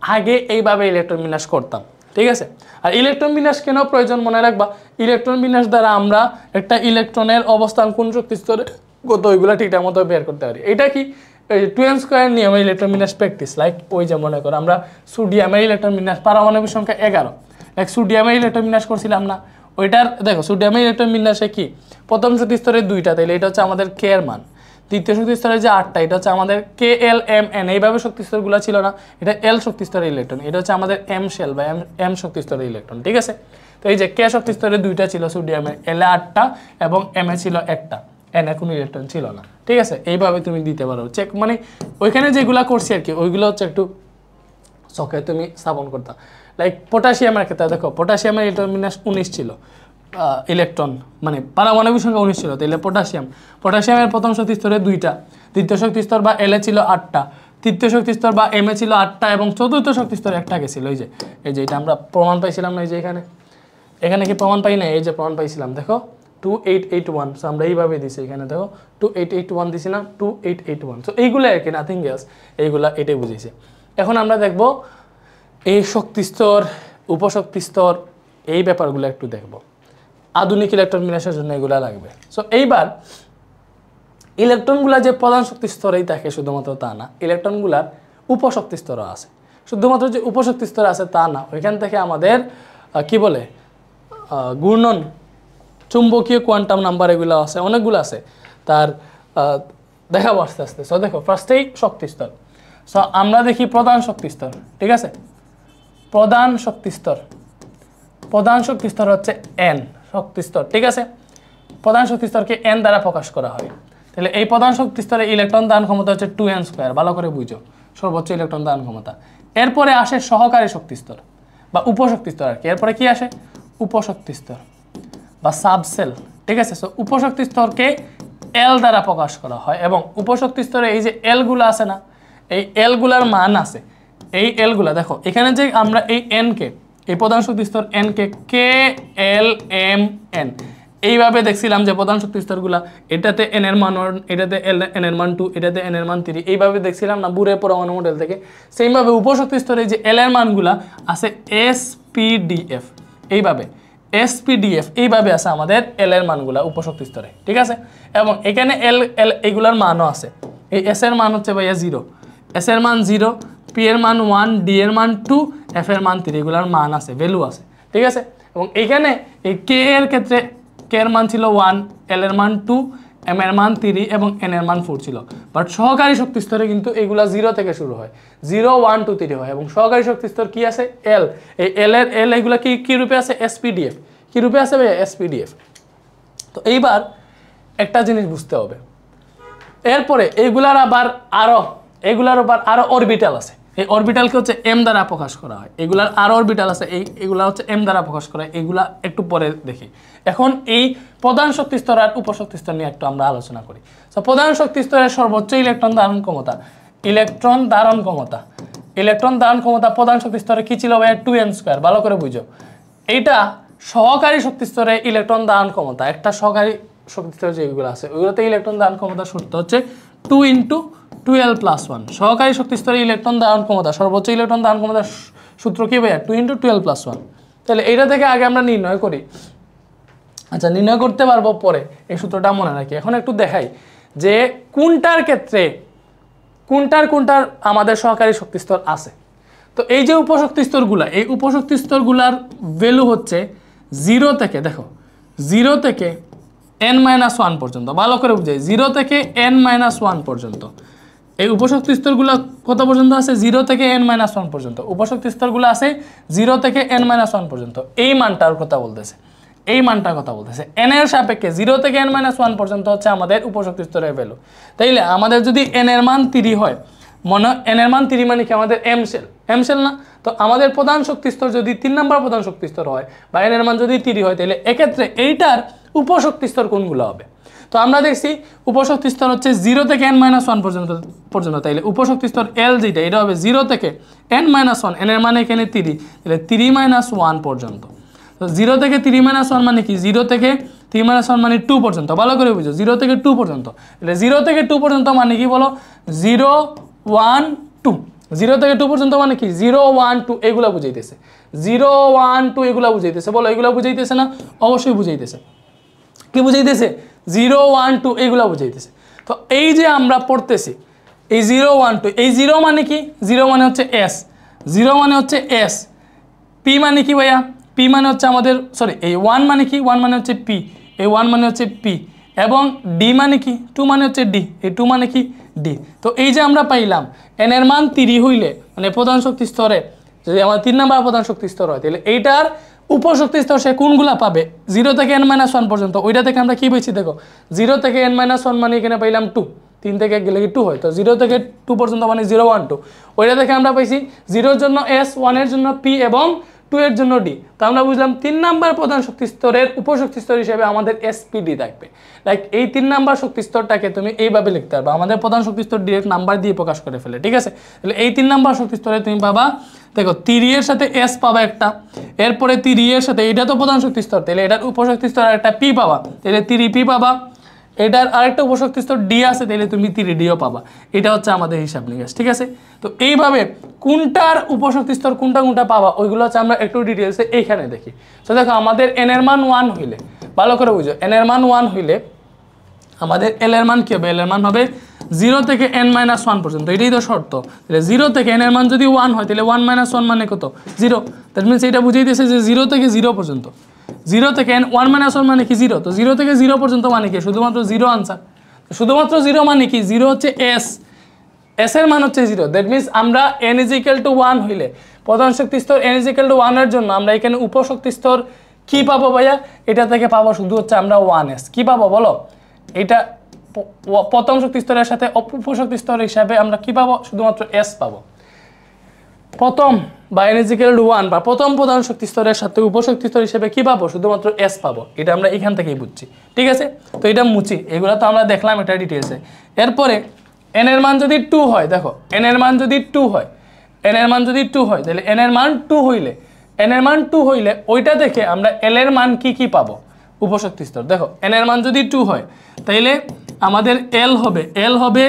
আগে এইভাবে ইলেকট্রন বিন্যাস করতাম। ঠিক আছে, আর ইলেকট্রন বিন্যাস কেন প্রয়োজন মনে রাখবা, ইলেকট্রন বিন্যাস দ্বারা আমরা একটা ইলেকট্রনের অবস্থান কোন শক্তি স্তরে কত ওইগুলো ঠিকঠাক মতো বের করতে পারি। এটা কি 2n স্কয়ার নিয়মের ইলেকট্রন বিন্যাস প্র্যাকটিস, লাইক ওই যে মনে করো আমরা সোডিয়ামের ইলেকট্রন বিন্যাস পারমাণবিক সংখ্যা 11, লাইক সোডিয়ামের ইলেকট্রন বিন্যাস করছিলাম না, ওইটার দেখো সোডিয়ামের ইলেকট্রন বিন্যাসে কি প্রথম শক্তি স্তরে 2টা, তাহলে এটা হচ্ছে আমাদের কে এর মান, দ্বিতীয় শক্তি স্তরে যে 8টা এটা হচ্ছে আমাদের কে এল এম এন, এইভাবে শক্তি স্তরগুলো ছিল না, এটা এল শক্তি স্তরের ইলেকট্রন, এটা হচ্ছে আমাদের এম শেল বা এম শক্তি স্তরের ইলেকট্রন। ঠিক আছে, তো এই যে কে শক্তি স্তরে 2টা ছিল সোডিয়ামে, এল এ 8টা এবং এম এ ছিল 1টা, এন এ কোনো ইলেকট্রন ছিল না। ঠিক আছে, এইভাবে তুমি দিতে পারো চেক, মানে ওইখানে যেগুলো করছি আর কি ওইগুলো হচ্ছে একটু চোখে তুমি স্থাপন করতে। লাইক পটাশিয়ামের ক্ষেত্রে দেখো পটাশিয়ামের ইলেকট্রন বিন্যাস 19 ছিল, ইলেকট্রন মানে পারমাণবিক সংখ্যা 19 ছিল, তাহলে পটাশিয়ামের প্রথম শক্তি স্তরে 2টা, দ্বিতীয় শক্তি স্তর বা এল এ ছিল 8টা, তৃতীয় শক্তি স্তর বা এম এ ছিল 8টা এবং চতুর্থ শক্তি স্তরে 1টা গেছিল। এই যে এটা আমরা প্রমাণ পাইছিলাম না, এই যে এখানে কি প্রমাণ পাই না, এই যে প্রমাণ পাইছিলাম দেখো 2881। সো আমরা এইভাবে দিছি, এখানে দেখো 2881 দিছি না, 2881। সো এইগুলো আর কি, নাথিং এলস, এইগুলা এটাই বুঝেছে। এখন আমরা দেখব এই শক্তি স্তর, উপশক্তি স্তর, এই ব্যাপারগুলো একটু দেখব। আধুনিক ইলেকট্রন বিন্যাসের জন্য এগুলা লাগবে। সো এইবার ইলেকট্রনগুলা যে প্রধান শক্তি স্তরেই থাকে শুধুমাত্র তা না, ইলেকট্রনগুলার উপশক্তি স্তরও আছে। শুধুমাত্র যে উপশক্তি স্তর আছে তা না, ওইখান থেকে আমাদের কি বলে ঘূর্ণন, চুম্বকীয় কোয়ান্টাম নাম্বার এগুলো আছে, অনেকগুলো আছে, তার দেখাবো আস্তে আস্তে। সো দেখো ফার্স্টেই শক্তি স্তর। সো আমরা দেখি প্রধান শক্তি স্তর। ঠিক আছে, প্রধান শক্তি স্তর, প্রধান শক্তি স্তর হচ্ছে এন শক্তি স্তর। ঠিক আছে, প্রধান শক্তি স্তরকে এন দ্বারা প্রকাশ করা হয়। তাহলে এই প্রধান শক্তি স্তরে ইলেকট্রন দান ক্ষমতা হচ্ছে 2n স্কয়ার, ভালো করে বুঝো, সর্বোচ্চ ইলেকট্রন দান ক্ষমতা। এরপরে আসে সহকারী শক্তি স্তর বা উপশক্তি স্তর আর কি। এরপরে কি আসে উপশক্তি স্তর বা সাবসেল। ঠিক আছে, সো উপশক্তি স্তরকে এল দ্বারা প্রকাশ করা হয় এবং উপশক্তি স্তরে এই যে এলগুলো আছে না, এই এলগুলার মান আছে, এই এলগুলা দেখো এখানে যে আমরা এই এনকে, এই প্রধান শক্তি স্তর এনকে কে এল এম এন এইভাবে দেখছিলাম যে প্রধান শক্তি স্তরগুলা, এটাতে এন এর মান 1, এটাতে এন এর মান 2, এটাতে এন এর মান 3, এইভাবে দেখছিলাম না বুড়ে পরমাণু মডেল থেকে। সেইভাবে উপশক্তি স্তরে যে এল এর মানগুলা আছে এসপিডিএফ, এইভাবে এসপিডিএফ এইভাবে আছে আমাদের এল এর মানগুলা উপশক্তি স্তরে। ঠিক আছে, এবং এখানে এল এল এইগুলার মানও আছে। এই এস এর মান হচ্ছে ভাইয়া 0, এস এর মান 0, পি এর মান 1, ডি এর মান 2, এফ এর মান 3, এগুলার মান আছে, ভ্যালু আছে। ঠিক আছে, এবং এইখানে এই কে এর ক্ষেত্রে কে এর মান ছিল 1, এল এর মান 2, এম এর মান 3 এবং এন এর মান 4 ছিল। বাট সহকারী শক্তি স্তরে কিন্তু এগুলা 0 থেকে শুরু হয়, 0, 1, 2, 3 হয় এবং সহকারী শক্তি স্তর কি আছে এল, এই এল এগুলা কি রূপে আছে এসপিডিএফ, কি রূপে আছে ভাই এসপিডিএফ। তো এইবার একটা জিনিস বুঝতে হবে, এরপরে এগুলার আবার আরো অরবিটাল আছে, এই অরবিটালকে হচ্ছে এম দ্বারা প্রকাশ করা হয়, এগুলার আরো অরবিটাল আছে এগুলা হচ্ছে এম দ্বারা প্রকাশ করা হয়, এগুলা একটু পরে দেখি। এখন এই প্রধান শক্তি স্তর আর উপশক্তি স্তর নিয়ে একটু আমরা আলোচনা করি। তো প্রধান শক্তি স্তরের সর্বোচ্চ ইলেকট্রন ধারণ ক্ষমতা প্রধান শক্তি স্তরে কি ছিল ভাই 2n², ভালো করে বুঝো। এইটা সহকারী শক্তি স্তরে ইলেকট্রন ধারণ ক্ষমতা, একটা সহকারী শক্তি স্তরে যেগুলো আছে ওইগুলোতে ইলেকট্রন ধারণ ক্ষমতা সূত্র হচ্ছে 2 × 12+1। সহকারী শক্তি স্তরে ইলেকট্রন ধারণ ক্ষমতা, সর্বোচ্চ ইলেকট্রন ধারণ ক্ষমতার সূত্র কি ভাইয়া 2 × 12+1। তাহলে এইটা থেকে আগে আমরা নির্ণয় করি, আচ্ছা নির্ণয় করতে পারবো পরে, এই সূত্রটা মনে রাখি। এখন একটু দেখাই যে কোনটার ক্ষেত্রে কোনটার আমাদের সহকারী শক্তি স্তর আছে। তো এই যে উপশক্তি স্তরগুলা, এই উপশক্তি স্তরগুলার ভ্যালু হচ্ছে 0 থেকে, দেখো 0 থেকে n-1 পর্যন্ত, ভালো করে বুঝাই 0 থেকে n-1 পর্যন্ত। এই উপশক্তি স্তরগুলো কত পর্যন্ত আছে 0 থেকে n-1 পর্যন্ত, উপশক্তি স্তরগুলো আছে 0 থেকে n-1 পর্যন্ত। এই মানটার কথা বলতেছে, n এর সাপেক্ষে 0 থেকে n-1 পর্যন্ত হচ্ছে আমাদের উপশক্তি স্তরের ভ্যালু। তাইলে আমাদের যদি n এর মান 3 হয়, মনে n এর মান 3 মানে কি আমাদের এম সেল না, তো আমাদের প্রধান শক্তি স্তর যদি 3 নম্বর প্রধান শক্তি স্তর হয় বা n এর মান যদি 3 হয়, তাহলে এক্ষেত্রে এইটার উপশক্তি স্তর কোনগুলো হবে। তো আমরা দেখছি উপশক্তি স্তর হচ্ছে 0 থেকে n-1 পর্যন্ত, তাইলে উপশক্তি স্তর এল যেটা এটা হবে 0 থেকে n-1, n এর মানে এখানে 3, তাহলে 3-1 পর্যন্ত। তো 0 থেকে 3-1 মানে কি 0 থেকে 3-1 মানে 2 পর্যন্ত, ভালো করে বুঝো 0 থেকে 2 পর্যন্ত। তাহলে 0 থেকে 2 পর্যন্ত মানে কি বলো 0, 1, 2, 0 থেকে 2 পর্যন্ত মানে কি 0, 1, 2 এগুলা বুঝাইতেছে, 0, 1, 2 এগুলা বুঝাইতেছে, বলো এগুলা বুঝাইতেছে না? অবশ্যই বুঝাইতেছে। কি বুঝাইতেছে 0, 1, 2 এগুলা বুঝাইতেছে। তো এই যে আমরা পড়তেছি এই 0, 1, 2, এই 0 মানে কি 0 মানে হচ্ছে এস, 0 মানে হচ্ছে এস, পি মানে কি ভাইয়া পি মানে হচ্ছে আমাদের এই 1 মানে কি 1 মানে হচ্ছে পি, এই 1 মানে হচ্ছে পি, এবং ডি মানে কি 2 মানে হচ্ছে ডি, এই 2 মানে কি ডি। তো এই যে আমরা পাইলাম এন এর মান 3 হইলে মানে প্রধান শক্তি স্তরে যদি আমার 3 নম্বর প্রধান শক্তি স্তর হয়, তাহলে এইটার উপশক্তি স্তর সে কোনগুলা পাবে 0 থেকে n-1 পর্যন্ত। ওইটা থেকে আমরা কি পেয়েছি দেখো 0 থেকে n-1 মানে এখানে পাইলাম 2, 3 থেকে গেলে কি 2 হয়, তো 0 থেকে 2 পর্যন্ত মানে 0, 1, 2। ওইটা থেকে আমরা পাইছি 0 এর জন্য এস, 1 এর জন্য পি এবং 2 এর জন্য ডি। তো আমরা বুঝলাম 3 নাম্বার প্রধান শক্তি স্তরের উপশক্তি স্তর হিসেবে আমাদের এসপিডি থাকবে। লাইক এই 3 নাম্বার শক্তি স্তরটাকে তুমি এইভাবে লিখতে পারবে, আমাদের প্রধান শক্তি স্তর ডিরেক্ট নাম্বার দিয়ে প্রকাশ করে ফেলে, ঠিক আছে। তাহলে এই 3 নাম্বার শক্তি স্তরে তুমি পাবা দেখো 3 এর সাথে এস পাবা একটা, এরপরে 3 এর সাথে এটা তো প্রধান শক্তি স্তর, তাহলে এটার উপশক্তি স্তর একটা পি পাবা, তাহলে 3p পাবা, এটার আরেকটা উপশক্তি স্তর ডি আছে, তাহলে তুমি 3dও পাবা। এটা হচ্ছে আমাদের হিসাব নিকাশ, ঠিক আছে। তো এইভাবে কোনটার উপশক্তি স্তর কোনটা পাবা ওইগুলো হচ্ছে আমরা একটু ডিটেলসে এইখানে দেখি। তো দেখো আমাদের এন এর মান 1 হইলে, ভালো করে বুঝো, এন এর মান 1 হইলে আমাদের এল এর মান কি হবে, এল এর মান হবে 0 থেকে n-1 পর্যন্ত, এটাই তো শর্ত। তাহলে 0 থেকে n এর মান যদি 1 হয় তাহলে 1-1 মানে কত 0, দ্যাট মিনস এটা বুঝাইতেছে যে 0 থেকে 0 পর্যন্ত, 0 থেকে 1-1 মানে কি 0, তো 0 থেকে 0 পর্যন্ত মানে কি শুধুমাত্র 0 আনসার, শুধুমাত্র 0 মানে কি 0 হচ্ছে এস, এস এর মান হচ্ছে 0, দ্যাট মিনস আমরা n=1 হইলে প্রধান শক্তি স্তর n=1 এর জন্য আমরা এখানে উপশক্তি স্তর কি পাবো ভাইয়া, এটা থেকে পাবো শুধু হচ্ছে আমরা 1s, কি পাবো বলো, এটা প্রথম শক্তি স্তরের সাথে উপশক্তি স্তর হিসাবে আমরা কি পাবো শুধুমাত্র এস পাবো। প্রথম বা n=1 বা প্রথম প্রধান শক্তি স্তরের সাথে উপশক্তি স্তর হিসেবে কি পাবো শুধুমাত্র এস পাবো, এটা আমরা এখান থেকেই বুঝছি, ঠিক আছে। তো এটা মুছি, এগুলো তো আমরা দেখলাম এটা ডিটেইলসে। এরপরে n এর মান যদি 2 হয়, দেখো n এর মান যদি 2 হয়, n এর মান যদি 2 হয় তাহলে n এর মান 2 হইলে, n এর মান 2 হইলে ওইটা থেকে আমরা l এর মান কি পাবো উপশক্তি স্তর। দেখো n এর মান যদি 2 হয় তাইলে আমাদের l হবে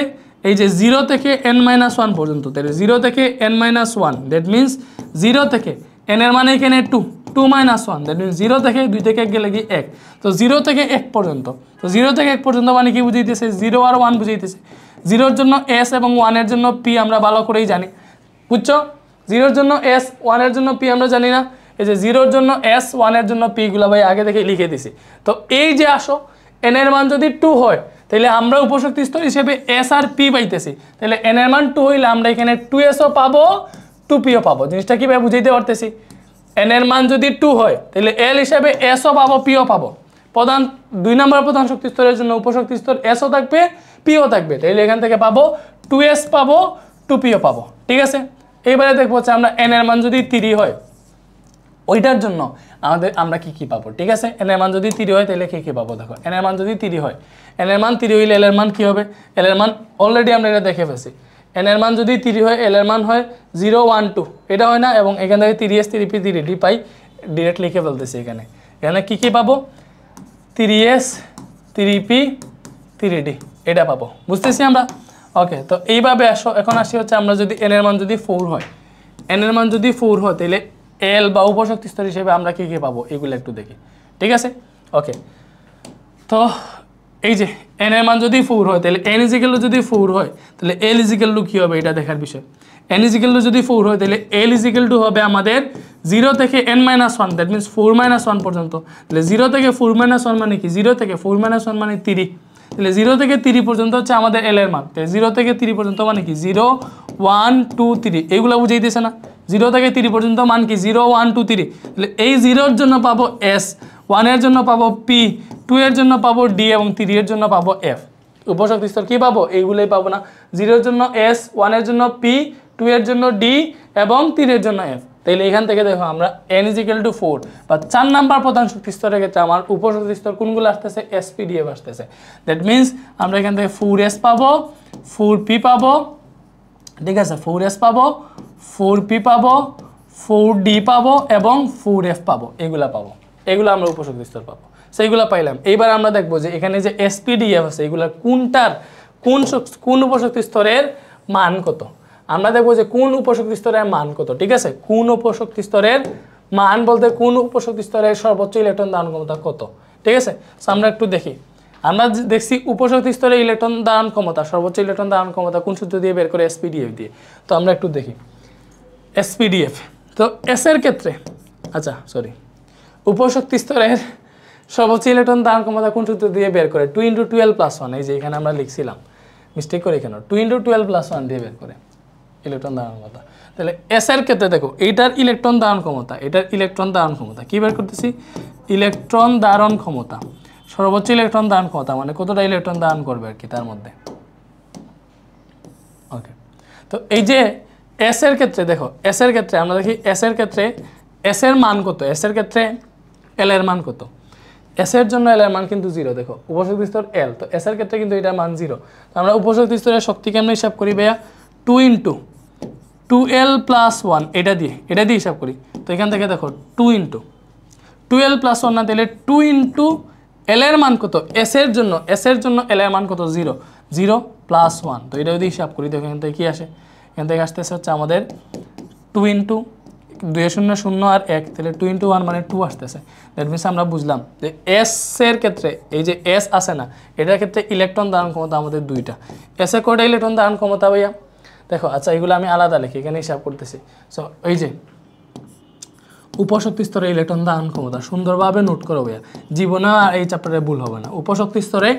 এই যে 0 থেকে n-1 পর্যন্ত, তাহলে 0 থেকে n-1, দ্যাট মিনস 0 থেকে n এর মানে এখানে 2, 2-1, দ্যাট মিনস 0 থেকে 2 থেকে গেলে কি 1, তো 0 থেকে 1 পর্যন্ত, তো 0 থেকে 1 পর্যন্ত মানে কি বুঝাইতেছে 0 আর 1 বুঝাইতেছে। 0 এর জন্য এস এবং 1 এর জন্য পি আমরা ভালো করেই জানি, বুঝছো, 0 এর জন্য এস 1 এর জন্য পি আমরা জানি না। এই যে 0 জন্য s 1 এর জন্য p গুলা ভাই আগে থেকে লিখে দিছি। তো এই যে আসো n এর মান যদি 2 হয় তাহলে আমরা উপশক্তি স্তর হিসেবে s আর p পাইতেছি, তাহলে n এর মান 2 হইলে আমরা এখানে 2s ও পাবো 2p ও পাবো। জিনিসটা কিভাবে বুঝাইতে পারতেছি, n এর মান যদি 2 হয় তাহলে l হিসেবে s ও পাবো p ও পাবো। প্রধান 2 নম্বর প্রধান শক্তি স্তরের জন্য উপশক্তি স্তর s ও থাকবে p ও থাকবে, তাহলে এখান থেকে পাবো 2s পাবো 2p ও পাবো। ঠিক আছে, এইবারে দেখবো হচ্ছে আমরা n এর মান যদি 3 হয় ওইটার জন্য আমরা কি পাবো। ঠিক আছে, n এর মান যদি 3 হয় তাহলে কি পাবো, দেখো n এর মান যদি 3 হয়, n এর মান 3 হইলে l এর মান কি হবে, l এর মান অলরেডি আমরা এটা দেখে ফেলছি। n এর মান যদি 3 হয় l এর মান হয় 0 1 2, এটা হয় না, এবং এখান থেকে 3s 3p 3d পাই, ডিরেক্ট লিখে ফেলতেছি। এখানে কি পাবো, 3s 3p 3d এটা পাবো, বুঝতেছি আমরা। ওকে, তো এইভাবে আসো, এখন আসি হচ্ছে আমরা যদি n এর মান যদি 4 হয়, n এর মান যদি 4 হয় তাহলে l বা উপশক্তি স্তর হিসেবে আমরা কি পাবো এগুলো একটু দেখি। ঠিক আছে, ওকে, তো এই যে n এর মান যদি 4 হয় তাহলে n ইজিক্যাল যদি 4 হয় তাহলে l ইজিক্যাল কি হবে এটা দেখার বিষয়। n ইজিক্যাল যদি 4 হয় তাহলে l ইজিক্যাল হবে আমাদের 0 থেকে n - 1, দ্যাট মিন্স 4 - 1 পর্যন্ত। তাহলে 0 থেকে 4 - 1 মানে কি, 0 থেকে 4 - 1 মানে 3, তাহলে 0 থেকে 3 পর্যন্ত হচ্ছে আমাদের l এর মান। তাহলে 0 থেকে 3 পর্যন্ত মানে কি 0 1 2 3, এইগুলো বুঝাইতেছে না। 0 থেকে 3 পর্যন্ত মান কি 0 1 2 3, তাহলে এই 0 এর জন্য পাবো s, 1 এর জন্য পাবো p, 2 এর জন্য পাবো d এবং 3 এর জন্য পাবো f। উপশক্তি স্তর কি পাবো, এইগুলোই পাবো না। 0 এর জন্য s, 1 এর জন্য p, 2 এর জন্য d এবং 3 এর জন্য f। তাহলে এখান থেকে দেখো আমরা n = 4 বা 4 নাম্বার প্রধান শক্তি স্তরের ক্ষেত্রে আমার উপশক্তি স্তর কোনগুলো আসতেছে, s p d f আসতেছে। দ্যাট মিন্স আমরা এখান থেকে 4s পাবো, 4p পাবো, ঠিক আছে, 4s পাবো, 4p পাবো, 4d পাবো এবং 4f পাবো, এগুলা পাবো, এগুলো আমরা উপশক্তি স্তর পাবো। সেইগুলো পাইলাম। এইবার আমরা দেখবো যে এখানে যে SPDF আছে এগুলা কোনটার কোন উপশক্তি স্তরের মান কত। আমরা দেখবো যে কোন উপশক্তি স্তরের মান কত। ঠিক আছে, কোন উপশক্তি স্তরের মান বলতে কোন উপশক্তি স্তরের সর্বোচ্চ ইলেকট্রন ধারণ ক্ষমতা কত। ঠিক আছে, সো আমরা একটু দেখি। আমরা দেখছি উপশক্তি স্তরে ইলেকট্রন ধারণ ক্ষমতা, সর্বোচ্চ ইলেকট্রন ধারণ ক্ষমতা কোন সূত্র দিয়ে বের করে, SPDF দিয়ে। তো আমরা একটু দেখি SPDF। তো এস এর ক্ষেত্রে, আচ্ছা সরি, উপশক্তি স্তরের সর্বোচ্চ ইলেকট্রন ধারণ ক্ষমতা কোন সূত্র দিয়ে বের করে, 2 × 12 + 1, এই যে এখানে আমরা লিখছিলাম মিস্টেক করে, এখানে 2 × 12 + 1 দিয়ে বের করে ইলেকট্রন ধারণ ক্ষমতা। তাহলে এস এর ক্ষেত্রে দেখো এইটার ইলেকট্রন ধারণ ক্ষমতা, এটার ইলেকট্রন ধারণ ক্ষমতা কি বের করতেছি, ইলেকট্রন ধারণ ক্ষমতা, সর্বোচ্চ ইলেকট্রন ধারণ ক্ষমতা মানে কতটা ইলেকট্রন ধারণ করবে আর কি তার মধ্যে। ওকে, তো এই যে এস এর ক্ষেত্রে দেখো, এস এর ক্ষেত্রে আমরা দেখি এস এর ক্ষেত্রে এস এর মান কত, এস এর ক্ষেত্রে এল এর মান কত। এস এর জন্য এল এর মান কিন্তু 0, দেখো উপশক্তি স্তর এল, তো এস এর ক্ষেত্রে কিন্তু এটার মান 0। তো আমরা উপশক্তি স্তরের শক্তি কেমন হিসাব করি ভাইয়া, 2 × 2l + 1, এটা দিয়ে হিসাব করি। তো এখান থেকে দেখো 2 × 2l + 1 না, তাহলে 2 × এল এর মান কত, এস এর জন্য এল এর মান কত, 0 0 + 1। তো এটা যদি হিসাব করি দেখো এখান থেকে কি আসে, এখান থেকে আসতেছে হচ্ছে আমাদের 2 × 2 0 0 আর 1, তাহলে 2 × 1 মানে 2 আসতেছে। দ্যাট মিনস আমরা বুঝলাম যে এস এর ক্ষেত্রে এই যে এস আছে না, এটার ক্ষেত্রে ইলেকট্রন ধারণ ক্ষমতা আমাদের 2টা। এস এ কয়টা ইলেকট্রন ধারণ ক্ষমতা ভাইয়া, দেখো আচ্ছা এগুলো আমি আলাদা লিখি, এখানে হিসাব করতেছি। সো এই যে উপশক্তি স্তরে ইলেকট্রন ধারণ ক্ষমতা সুন্দরভাবে নোট করো ভাইয়া, জীবনে এই চ্যাপ্টারে ভুল হবে না। উপশক্তি স্তরে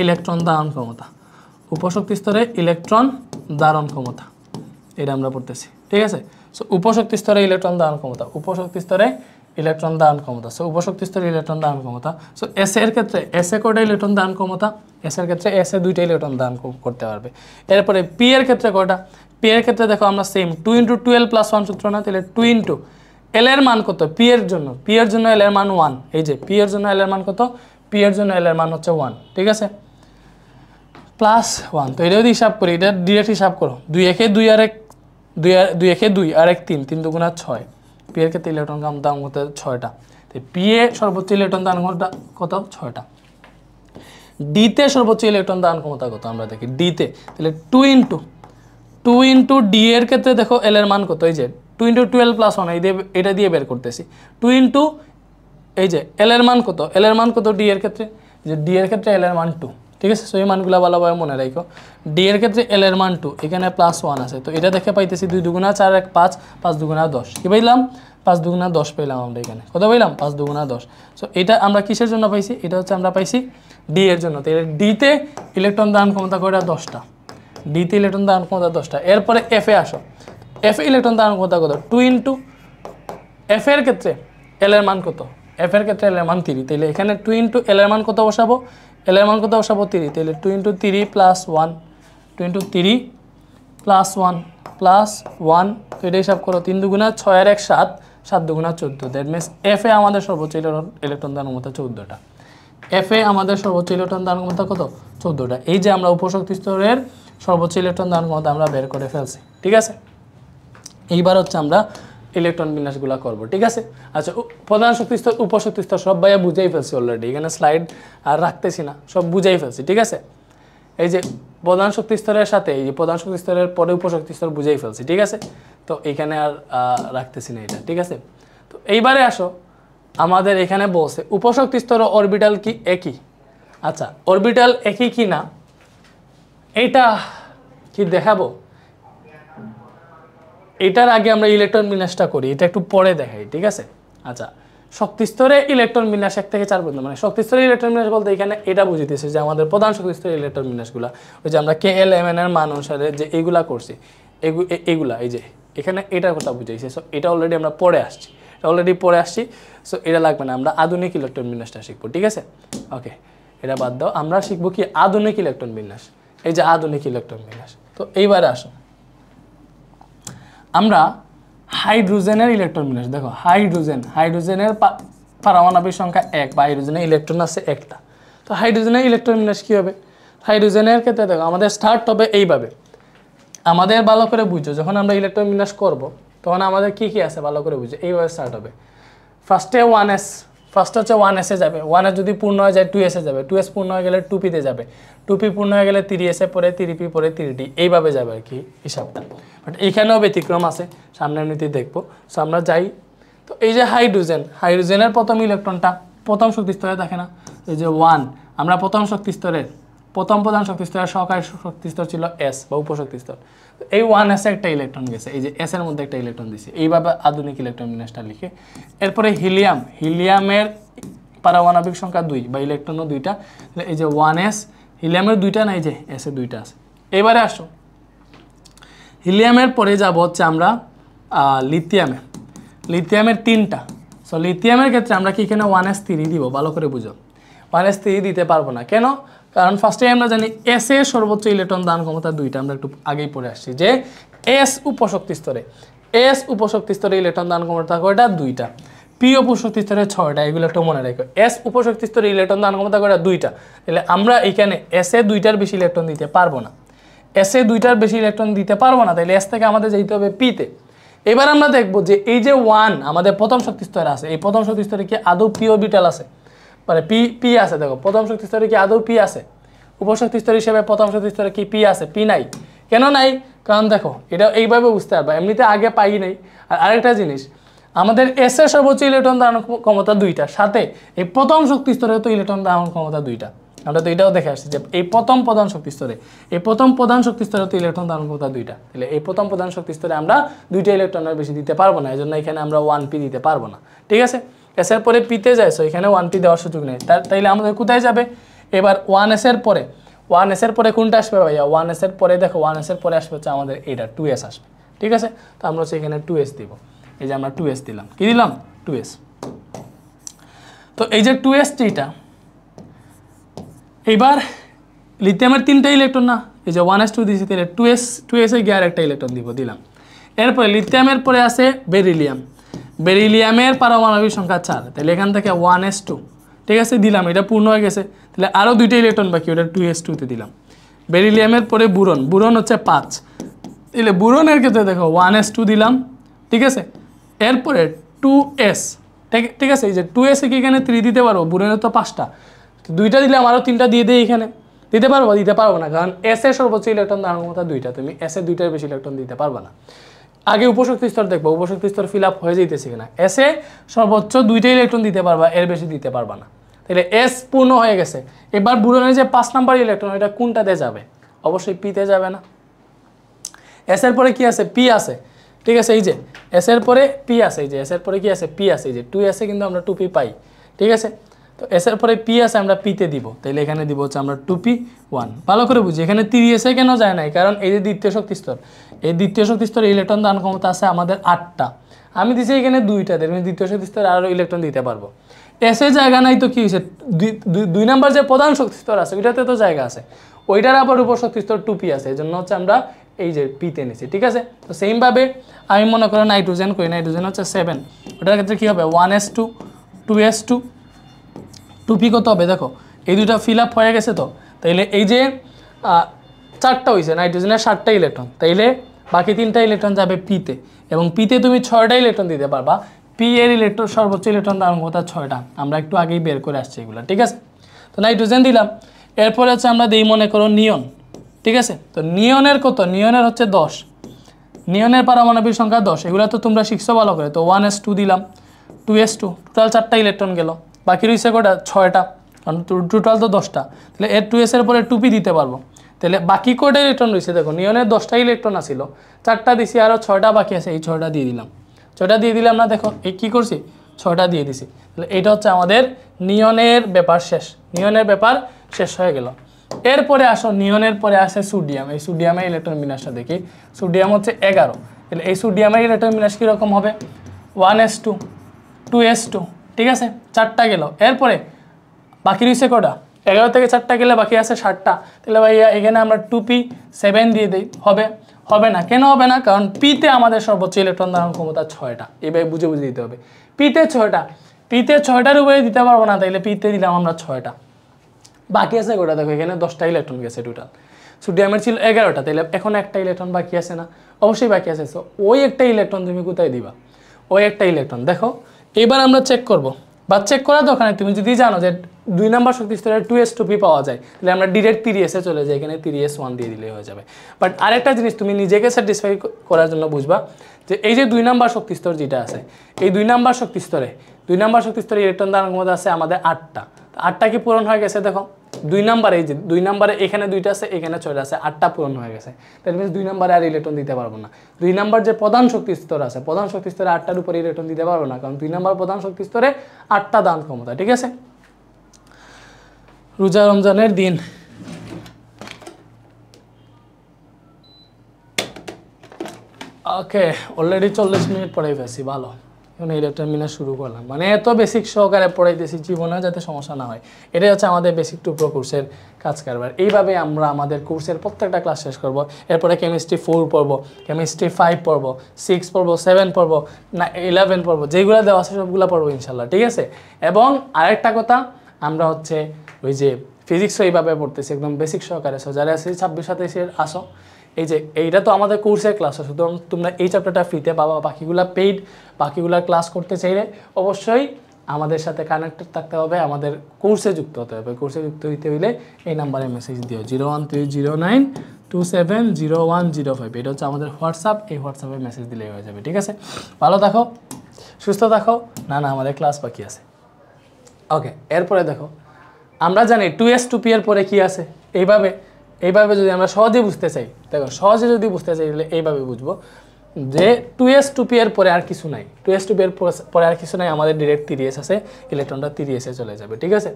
ইলেকট্রন ধারণ ক্ষমতা, উপশক্তি স্তরে ইলেকট্রন ধারণ ক্ষমতা, এটা আমরা পড়তেছি। ঠিক আছে, সো উপশক্তি স্তরে ইলেকট্রন ধারণ ক্ষমতা, উপশক্তি স্তরে ইলেকট্রন ধারণ ক্ষমতা, সো উপশক্তি স্তরে ইলেকট্রন ধারণ ক্ষমতা। সো এস এর ক্ষেত্রে এস এ কয়টা ইলেকট্রন ধারণ ক্ষমতা, এস এর ক্ষেত্রে এস এ 2টা ইলেকট্রন ধারণ করতে পারবে। এরপরে পি এর ক্ষেত্রে কয়টা, পি এর ক্ষেত্রে দেখো আমরা সেম 2 × 12 + 1 সূত্র না, তাহলে 2 × এল এর মান কত, পি এর জন্য এল এর মান 1, এই যে পি এর জন্য এল এর মান কত, পি এর জন্য এল এর মান হচ্ছে 1, ঠিক আছে, +1। তো এটা যদি হিসাব করি, এটা ডিরেক্ট হিসাব করো, 2 × 2 আর 1 2 × 2 আর 1 3 3 × 2 = 6। পি এর ক্ষেত্রে ইলেকট্রন দাম হতে 6টা, তো পি এ সর্বোচ্চ ইলেকট্রন দান ক্ষমতা কত, 6টা। ডিতে সর্বোচ্চ ইলেকট্রন দান ক্ষমতা কত আমরা দেখি, ডিতে তাহলে 2 × ডি এর ক্ষেত্রে দেখো এল এর মান কত, এই যে 2 × 12 + 1, এটা দিয়ে বের করতেছি। 2 × এই যে এল এর মান কত, এল এর মান কত ডি এর ক্ষেত্রে, যে ডি এর ক্ষেত্রে এল এর মান 2, ঠিক আছে। সো এই মানগুলো ভালোভাবে মনে রাখো, ডি এর ক্ষেত্রে এল এর মান 2, এখানে +1 আছে, তো এটা দেখে পাইতেছি 2 × 2 = 4 1 5 5 × 2 = 10, কি পাইলাম 5 দুগুণা 10 পেলাম আমরা এখানে, কত পেলাম 5 দুগুণা 10। সো এটা আমরা কিসের জন্য পাইছি, এটা হচ্ছে আমরা পাইছি ডি এর জন্য। তাহলে ডিতে ইলেকট্রন ধারণ ক্ষমতা কয়টা 10টা, ডিতে ইলেকট্রন ধারণ ক্ষমতা 10টা। এরপরে এফে আসো, এফে ইলেকট্রন ধারণ ক্ষমতা কত 2 ইন্টু এফ এর ক্ষেত্রে এল এর মান কত, এফ এর ক্ষেত্রে এল এর মান 3, তাহলে এখানে 2 ইন্টু এল এর মান কত বসাবো, এল এর মান কত বসাবো 3, তাহলে 2 into 3 plus 1, 2 into 3 plus 1 plus 1, তো এটা হিসাব করো 3 দুগুণা 6 আর 1 7, 7 দুগুণা 14, দ্যাট মিনস এফ এ আমাদের সর্বোচ্চ ইলেকট্রন ধারণ ক্ষমতা 14টা, এফ এ আমাদের সর্বোচ্চ ইলেকট্রন ধারণ ক্ষমতা কত 14টা। এই যে আমরা উপশক্তি স্তরের সর্বোচ্চ ইলেকট্রন ধারণ ক্ষমতা আমরা বের করে ফেলছি, ঠিক আছে। এইবার হচ্ছে আমরা ইলেকট্রন বিন্যাসগুলো করব, ঠিক আছে। আচ্ছা, প্রধান শক্তি স্তর উপশক্তি স্তর সব ভাইয়া বুঝাই ফেলছি অলরেডি, এখানে স্লাইড আর রাখতেছি না, সব বুঝাই ফেলছি, ঠিক আছে। এই যে প্রধান শক্তি স্তরের সাথে এই যে প্রধান শক্তি স্তরের পরে উপশক্তি স্তর বুঝাই ফেলছি, ঠিক আছে। তো এখানে আর রাখতেছি না এটা, ঠিক আছে। তো এইবারে আসো, আমাদের এখানে বলছে উপশক্তি স্তর অরবিটাল কি একই। আচ্ছা, অরবিটাল একই কি না এইটা কি দেখাবো, এটার আগে আমরা ইলেকট্রন বিন্যাসটা করি, এটা একটু পরে দেখাই, ঠিক আছে। আচ্ছা, শক্তি স্তরে ইলেকট্রন বিন্যাস 1 থেকে 4 পর্যন্ত, মানে শক্তি স্তরে ইলেকট্রন বিন্যাস বলতে এখানে এটা বুঝিতেছে যে আমাদের প্রধান শক্তি স্তরে ইলেকট্রন বিন্যাসগুলো ওই যে আমরা কে এল এম এন এর মান অনুসারে যে এইগুলা করছি, এইগুলা এই যে এখানে এটার কথা বুঝাইছে। সো এটা অলরেডি আমরা পরে আসছি, সো এটা লাগবে না, আমরা আধুনিক ইলেকট্রন বিন্যাসটা শিখবো, ঠিক আছে। ওকে, এটা বাদ দাও, আমরা শিখবো কি আধুনিক ইলেকট্রন বিন্যাস, এই যে আধুনিক ইলেকট্রন বিন্যাস। তো এইবারে আসো, আমরা হাইড্রোজেনের ইলেকট্রন বিন্যাস দেখো, হাইড্রোজেনের পারমাণবিক সংখ্যা 1 বা হাইড্রোজেনের ইলেকট্রন আছে একটা। তো হাইড্রোজেনের ইলেকট্রন বিন্যাস কী হবে, হাইড্রোজেনের ক্ষেত্রে দেখো আমাদের স্টার্ট হবে এইভাবে। আমাদের ভালো করে বুঝো, যখন আমরা ইলেকট্রন বিন্যাস করব তখন আমাদের কি কি আছে ভালো করে বুঝো, এইভাবে স্টার্ট হবে। ফার্স্টে 1s, ফার্স্ট হচ্ছে 1s এ যাবে, 1s যদি পূর্ণ হয়ে যায় 2s এ যাবে, 2s পূর্ণ হয়ে গেলে 2p তে যাবে, 2p পূর্ণ হয়ে গেলে 3s এ পরে 3p পরে 3d, এইভাবে যাবে আর কি হিসাবটা। বাট এখানেও ব্যতিক্রম আছে, সামনে এমনিতে দেখবো। সো আমরা যাই, তো এই যে হাইড্রোজেনের প্রথম ইলেকট্রনটা প্রথম শক্তি স্তরে থাকে না, এই যে 1, আমরা প্রথম শক্তি স্তরের প্রথম প্রধান শক্তি স্তরের সহকারী শক্তি স্তর ছিল s বা উপশক্তি স্তর। এই 1s একটা ইলেকট্রন গেছে, এই যে s এর মধ্যে একটা ইলেকট্রন দিছে, এইভাবে আধুনিক ইলেকট্রন বিন্যাসটা লিখে। এরপরে হিলিয়ামের পারমাণবিক সংখ্যা 2 বা ইলেকট্রনও 2টা, এই যে 1s, হিলিয়ামের 2টা না, এই যে s এর 2টা আছে। এবারে আসো, হিলিয়ামের পরে যাব হচ্ছে আমরা লিথিয়ামের 3টা। সো লিথিয়ামের ক্ষেত্রে আমরা কি এখানে 1s3 দিব, ভালো করে বুঝো, 1s3 দিতে পারবো না, কেন? কারণ ফার্স্টে আমরা জানি এস এর সর্বোচ্চ ইলেকট্রন দান ক্ষমতা 2টা, আমরা একটু আগেই পড়ে আসছি যে এস উপশক্তি স্তরে ইলেকট্রন দান ক্ষমতা কয়টা 2টা, পি উপশক্তি স্তরে 6টা, এগুলো একটু মনে রাখো। এস উপশক্তি স্তরে ইলেকট্রন দান ক্ষমতা কয়টা 2টা, তাহলে আমরা এখানে এস এ 2টার বেশি ইলেকট্রন দিতে পারবো না, তাহলে এস থেকে আমাদের যেতে হবে পিতে। এবার আমরা দেখবো যে এই যে 1 আমাদের প্রথম শক্তি স্তরে আছে, এই প্রথম শক্তি স্তরে কি আদৌ পি অরবিটাল আছে, মানে পি আছে। দেখো প্রথম শক্তি স্তরে কি আদৌ পি আছে, উপশক্তি স্তর হিসেবে প্রথম শক্তি স্তরে কি পি আছে, পি নাই। কেন নাই? কারণ দেখো এটা এইভাবে বুঝতে পারবা, এমনিতে আগে পাই নাই। আর আরেকটা জিনিস, আমাদের এস এর সর্বোচ্চ ইলেকট্রন ধারণ ক্ষমতা 2টা, সাথে এই প্রথম শক্তি স্তরে তো ইলেকট্রন ধারণ ক্ষমতা 2টা, আমরা তো এটাও দেখে আসছি যে এই প্রথম প্রধান শক্তি স্তরে তো ইলেকট্রন ধারণ ক্ষমতা 2টা, তাহলে এই প্রথম প্রধান শক্তি স্তরে আমরা 2টা ইলেকট্রনের বেশি দিতে পারবো না, এই জন্য এখানে আমরা 1p দিতে পারবো না, ঠিক আছে। এস এর পরে পিতে যায়, সো এখানে 1p দেওয়ার সুযোগ নেই। তাইলে আমাদের কোথায় যাবে এবার 1s এর পরে কোনটা আসবে ভাইয়া? 1s এর পরে দেখো, 1s এর পরে আসবে হচ্ছে আমাদের এটা 2s আসবে, ঠিক আছে। তো আমরা হচ্ছে এখানে 2s দিব, এই যে আমরা 2s দিলাম, কি দিলাম 2s। তো এই যে 2s টিটা, এবার লিথিয়ামের 3টা ইলেকট্রন না, এই যে 1s2 দিয়েছি, তাহলে 2s এ গিয়ে আর একটা ইলেকট্রন দিলাম। এরপরে লিথিয়ামের পরে আছে বেরিলিয়ামের পারমাণবিক সংখ্যা 4, তাহলে এখান থেকে 1s2, ঠিক আছে, দিলাম, এটা পূর্ণ হয়ে গেছে, তাহলে আরও 2টা ইলেকট্রন বাকি, ওটা 2s2 তে দিলাম। বেরিলিয়ামের পরে বুরন হচ্ছে 5, তাহলে বুরনের ক্ষেত্রে দেখো 1s2 দিলাম, ঠিক আছে। এরপরে 2s, ঠিক আছে, এই যে 2s কি এখানে 3 দিতে পারবো, বুরনের তো 5টা, 2টা দিলাম, আরও 3টা দিয়ে দিই এখানে, দিতে পারবো না, কারণ এস এর সর্বোচ্চ ইলেকট্রন ধারণ ক্ষমতা 2টা, তুমি এস এ 2টার বেশি ইলেকট্রন দিতে পারবে না। আগে উপশক্তি স্তর দেখবো, উপশক্তি স্তর ফিল আপ হয়ে যাইতেছে কিনা। এস এ সর্বোচ্চ 2টা ইলেকট্রন দিতে পারবা, এর বেশি দিতে পারবা না, তাহলে এস পূর্ণ হয়ে গেছে। এবার বুরনের যে 5 নাম্বার ইলেকট্রন, এটা কোনটাতে যাবে? অবশ্যই পিতে যাবে না। এস এর পরে কি আছে? পি আছে, ঠিক আছে, এই যে এস এর পরে পি আছে, এই যে এস এর পরে কি আছে পি আছে, এই যে 2s এ কিন্তু আমরা 2p পাই। ঠিক আছে, তো এস এর পরে পি আছে আমরা পিতে দিব, তাইলে এখানে দিব হচ্ছে আমরা 2p1। ভালো করে বুঝি এখানে 3s এ কেন যায় নাই, কারণ এই যে দ্বিতীয় শক্তি স্তর, এই দ্বিতীয় শক্তি স্তরে ইলেকট্রন দান ক্ষমতা আছে আমাদের 8টা, আমি দিছি এখানে 2টা, দেখবেন দ্বিতীয় শক্তি স্তরে আরও ইলেকট্রন দিতে পারবো। এসে জায়গা নাই তো কি হয়েছে, 2 নাম্বার যে প্রধান শক্তি স্তর আছে ওইটাতে তো জায়গা আছে, ওইটার আবার উপর শক্তি স্তর 2p আছে, এই জন্য হচ্ছে আমরা এই যে পিতে নিছি। ঠিক আছে, তো সেমভাবে আমি মনে করো নাইট্রোজেন করি, নাইট্রোজেন হচ্ছে 7, ওটার ক্ষেত্রে কী হবে 1s2 2s2 2p কত হবে দেখো, এই দুটো ফিল আপ হয়ে গেছে, তো তাইলে এই যে 4টা হয়েছে নাইট্রোজেনের 7টা ইলেকট্রন, তাইলে বাকি 3টা ইলেকট্রন যাবে পিতে, এবং পিতে তুমি 6টা ইলেকট্রন দিতে পারবা। পি এর ইলেকট্রন সর্বোচ্চ ইলেকট্রন দান ক্ষমতা 6টা, আমরা একটু আগেই বের করে আসছি এগুলো। ঠিক আছে, তো নাইট্রোজেন দিলাম, এরপরে হচ্ছে আমরা দিই মনে করো নিয়ন। ঠিক আছে, তো নিয়নের কত, নিয়নের হচ্ছে 10, নিয়নের পারমাণবিক সংখ্যা 10, এগুলো তো তোমরা শিখছো ভালো করে। তো 1s2 দিলাম, 2s2, টোটাল 4টা ইলেকট্রন গেল, বাকি রয়েছে কটা 6টা, কারণ টোটাল তো 10টা, তাহলে এর 2s এর পরে 2p দিতে পারবো, তাহলে বাকি কয়টা ইলেকট্রন রয়েছে দেখো, নিয়নের 10টা ইলেকট্রন আসিল, 4টা দিছি, আরও 6টা বাকি আছে, এই 6টা দিয়ে দিলাম, 6টা দিয়ে দিলাম না, দেখো এই কী করছি 6টা দিয়ে দিছি, তাহলে এইটা হচ্ছে আমাদের নিয়নের ব্যাপার শেষ, নিয়নের ব্যাপার শেষ হয়ে গেল। এরপরে আসো নিয়নের পরে আসে সোডিয়াম, এই সোডিয়ামের ইলেকট্রন বিন্যাসটা দেখি, সোডিয়াম হচ্ছে 11, তাহলে এই সোডিয়ামের ইলেকট্রন বিন্যাস কীরকম হবে 1s2 2s2, ঠিক আছে 4টা গেল, এরপরে বাকি রয়েছে কটা 11 থেকে 4টা গেলে বাকি আছে 7টা, তাহলে ভাইয়া এখানে আমরা 2p7 দিয়ে দিই, হবে হবে না, কেন হবে না, কারণ পিতে আমাদের সর্বোচ্চ ইলেকট্রন ধারণ ক্ষমতা 6টা, এভাবে বুঝে বুঝে দিতে হবে, পিতে 6টা, পিতে 6টার উপরে দিতে পারবো না, তাইলে পিতে দিলাম আমরা 6টা, বাকি আছে কটা দেখো এখানে 10টা ইলেকট্রন গেছে টোটাল, সোডিয়ামের ছিল 11টা, তাহলে এখন একটা ইলেকট্রন বাকি আছে না, অবশ্যই বাকি আছে, সো ওই একটা ইলেকট্রন তুমি কোথায় দিবা, ওই একটা ইলেকট্রন দেখো। এবার আমরা চেক করব, বা চেক করার দরকার নেই, তুমি যদি জানো যে 2 নাম্বার শক্তি স্তরে 2s2p পাওয়া যায়, তাহলে আমরা ডিরেক্ট 3s এ চলে যাই, এখানে 3s1 দিয়ে দিলেই হয়ে যাবে। বাট আরেকটা জিনিস তুমি নিজেকে স্যাটিসফাই করার জন্য বুঝবা যে এই যে 2 নাম্বার শক্তি স্তর যেটা আছে, এই 2 নাম্বার শক্তি স্তরে ইলেকট্রন ধারণ ক্ষমতা আছে আমাদের 8টা, 8টা কি পূরণ হয়ে গেছে দেখো, 2 নাম্বারে এই যে 2 নাম্বারে এখানে 2টা আছে, এখানে 6টা আছে, 8টা পূরণ হয়ে গেছে, তাহলে মিনস 2 নাম্বারে আর ইলেকট্রন দিতে পারবো না। 2 নাম্বার যে প্রধান শক্তি স্তর আছে, প্রধান শক্তি স্তরে 8টার উপরে ইলেকট্রন দিতে পারবো না, কারণ 2 নাম্বার প্রধান শক্তি স্তরে 8টা দান ক্ষমতা। ঠিক আছে, রোজা রমজানের দিন ওকে, অলরেডি 40 মিনিট পড়াই ফেলছি, ভালো, এখন ইলেকট্রন বিন্যাস শুরু করলাম, মানে এত বেসিক সহকারে পড়াইতেছি জীবনে যাতে সমস্যা না হয়, এটাই হচ্ছে আমাদের বেসিক 2 প্রো কোর্সের কাজ কারবার। এইভাবে আমরা আমাদের কোর্সের প্রত্যেকটা ক্লাস শেষ করব, এরপরে কেমিস্ট্রি 4 পড়বো, কেমিস্ট্রি 5 পড়বো, 6 পড়বো, 7 পড়বো, না 11 পড়বো, যেগুলো দেওয়া আছে সবগুলো পড়বো ইনশাল্লাহ। ঠিক আছে, এবং আরেকটা কথা, আমরা হচ্ছে ওই যে ফিজিক্সও এইভাবে পড়তেছি একদম বেসিক সহকারে, সো যারা আছে 26-27 আসো, এই যে এইটা তো আমাদের কোর্সের ক্লাস, সুতরাং তোমরা এই চ্যাপ্টারটা ফ্রিতে পাবা, বাকিগুলা পেইড, বাকিগুলা ক্লাস করতে চাইলে অবশ্যই আমাদের সাথে কানেক্টেড থাকতে হবে, আমাদের কোর্সে যুক্ত হতে হবে। কোর্সে যুক্ত হইতে হইলে এই নাম্বারে মেসেজ দিও 01309270105, এটা হচ্ছে আমাদের হোয়াটসঅ্যাপ, এই হোয়াটসঅ্যাপে মেসেজ দিলেই হয়ে যাবে। ঠিক আছে, ভালো থাকো, সুস্থ থাকো, না আমাদের ক্লাস বাকি আছে। ওকে, এরপরে দেখো আমরা জানি 2s2p এর পরে কি আছে, এইভাবে যদি আমরা সহজে বুঝতে চাই, দেখো সহজে যদি বুঝতে চাই তাহলে এইভাবে বুঝবো যে 2s2p এর পরে আর কিছু নাই, 2s2p এর পরে আর কিছু নাই, আমাদের ডিরেক্ট 3s আছে, ইলেকট্রনটা 3s এ চলে যাবে। ঠিক আছে,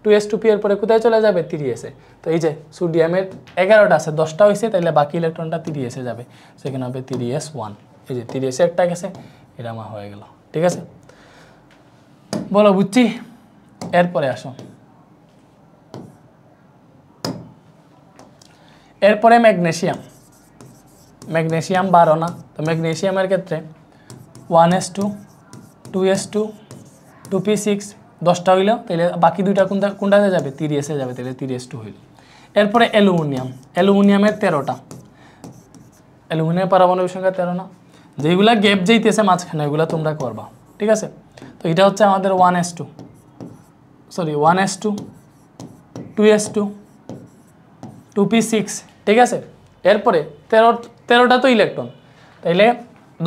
2s2p এর পরে কোথায় চলে যাবে 3s এ, তো এই যে সোডিয়ামের 11টা আছে, 10টা হয়েছে, তাহলে বাকি ইলেকট্রনটা 3s এ যাবে, সেখানে হবে 3s1, এই যে 3s এ একটা গেছে, এটা আমার হয়ে গেল। ঠিক আছে, বলো বুঝছি, এরপরে আসো, এরপরে ম্যাগনেসিয়াম, ম্যাগনেসিয়াম 12 না, তো ম্যাগনেসিয়ামের ক্ষেত্রে 1s2 2s2 2p6 10টা হইল, তাহলে বাকি দুইটা কোনটাতে যাবে 3s এ যাবে, তাহলে 3s2 হইল। এরপরে অ্যালুমিনিয়ামের 13টা, অ্যালুমিনিয়াম পারমাণবিক সংখ্যা 13 না, যেগুলা গ্যাপ যাইতেছে মাঝখানে ওইগুলা তোমরা করবা। ঠিক আছে, তো এটা হচ্ছে আমাদের 1s2 2s2 2p6। ঠিক আছে, এরপরে 13টা তো ইলেকট্রন, তাইলে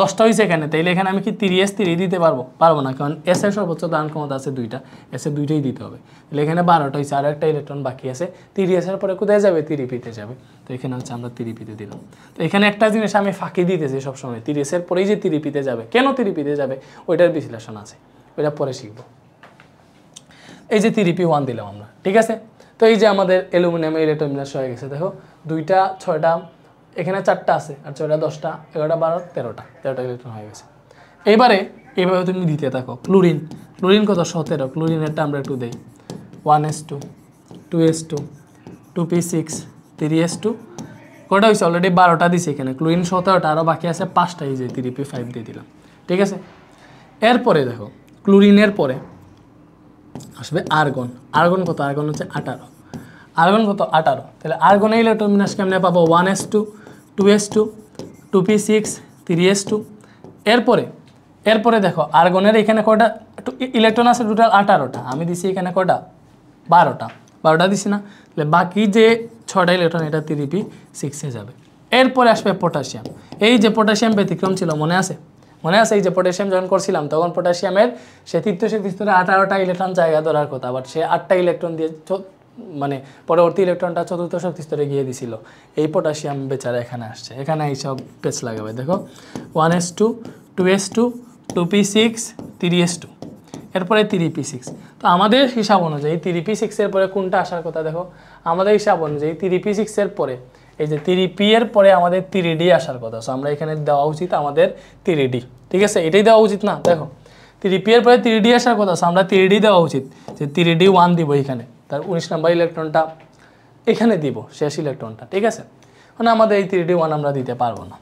10টা হয়েছে এখানে, তাইলে এখানে আমি কি 3s 3 দিতে পারবো না, কারণ s এর সর্বোচ্চ ধারণ ক্ষমতা আছে 2টা, s এর 2টাই দিতে হবে। তাহলে এখানে 12টা হয়েছে, আর একটা ইলেকট্রন বাকি আছে। 3s এর পরে কোথায় যাবে? 3p-তে যাবে। তো এখানে হচ্ছে আমরা 3p-তে দিলাম। তো এখানে একটা জিনিস আমি ফাঁকি দিতেছি সবসময়, 3s এর পরেই যে 3p-তে যাবে, কেন 3p-তে যাবে ওইটার বিশ্লেষণ আছে, ওইটা পরে শিখবো। এই যে 3p1 দিলাম আমরা, ঠিক আছে। তো এই যে আমাদের অ্যালুমিনিয়াম ইলেকট্রন বিন্যাস হয়ে গেছে। দেখো 2টা 6টা, এখানে 4টা আছে, আর 6টা 10টা 11টা 12 13টা ইলেকট্রন হয়ে গেছে। এইবারে এইভাবে তুমি দিতে থাকো। ক্লোরিন কত? 17। ক্লোরিনেরটা আমরা একটু দেই, 1s2 2s2 2p6 3s2, কটা হয়েছে? অলরেডি 12টা দিছে এখানে। ক্লোরিন 17টা, আরও বাকি আছে 5টা, এই যে 3p5 দিয়ে দিলাম, ঠিক আছে। এরপরে দেখো ক্লোরিনের পরে আসবে আর্গন। আর্গন কত? আর্গন হচ্ছে 18। আর্গন কত? 18। তাহলে আর্গনের ইলেকট্রন বিন্যাস কেমনে পাবো? 1s2 2s2 2p6 3s2। এরপরে দেখো আর্গনের এখানে কয়টা ইলেকট্রন আছে? টোটাল 18টা। আমি দিছি এখানে কয়টা? 12টা দিছি না? তাহলে বাকি যে 6টা ইলেকট্রন এটা 3p6-এ যাবে। এরপরে আসবে পটাশিয়াম। এই যে পটাশিয়াম ব্যতিক্রম ছিল, মনে আছে? এই যে পটাশিয়াম যখন করছিলাম তখন পটাশিয়ামের সে তৃতীয় শক্তি স্তরে 18টা ইলেকট্রন জায়গা ধরার কথা, বাট সে 8টা ইলেকট্রন দিয়ে মানে পরবর্তী ইলেকট্রনটা চতুর্থ শক্তি স্তরে গিয়ে দিছিল। এই পটাশিয়াম বেচারা এখানে আসছে, এখানে এইসব পেচ লাগাবে। দেখো 1s2 2s2 2p6 3s2, এরপরে 3p6। তো আমাদের হিসাব অনুযায়ী 3p6-এর পরে কোনটা আসার কথা? দেখো আমাদের হিসাব অনুযায়ী 3p6-এর পরে এই যে 3p এর পরে আমাদের 3d আসার কথা। সো আমরা এখানে দেওয়া উচিত আমাদের 3d, ঠিক আছে, এটাই দেওয়া উচিত না? দেখো 3p এর পরে 3d আসার কথা, সো আমরা 3d দেওয়া উচিত, যে 3d1 দিব এখানে, তার 19 নম্বর ইলেকট্রনটা এখানে দিব, শেষ ইলেকট্রনটা, ঠিক আছে। মানে আমাদের এই 3d1 আমরা দিতে পারবো না।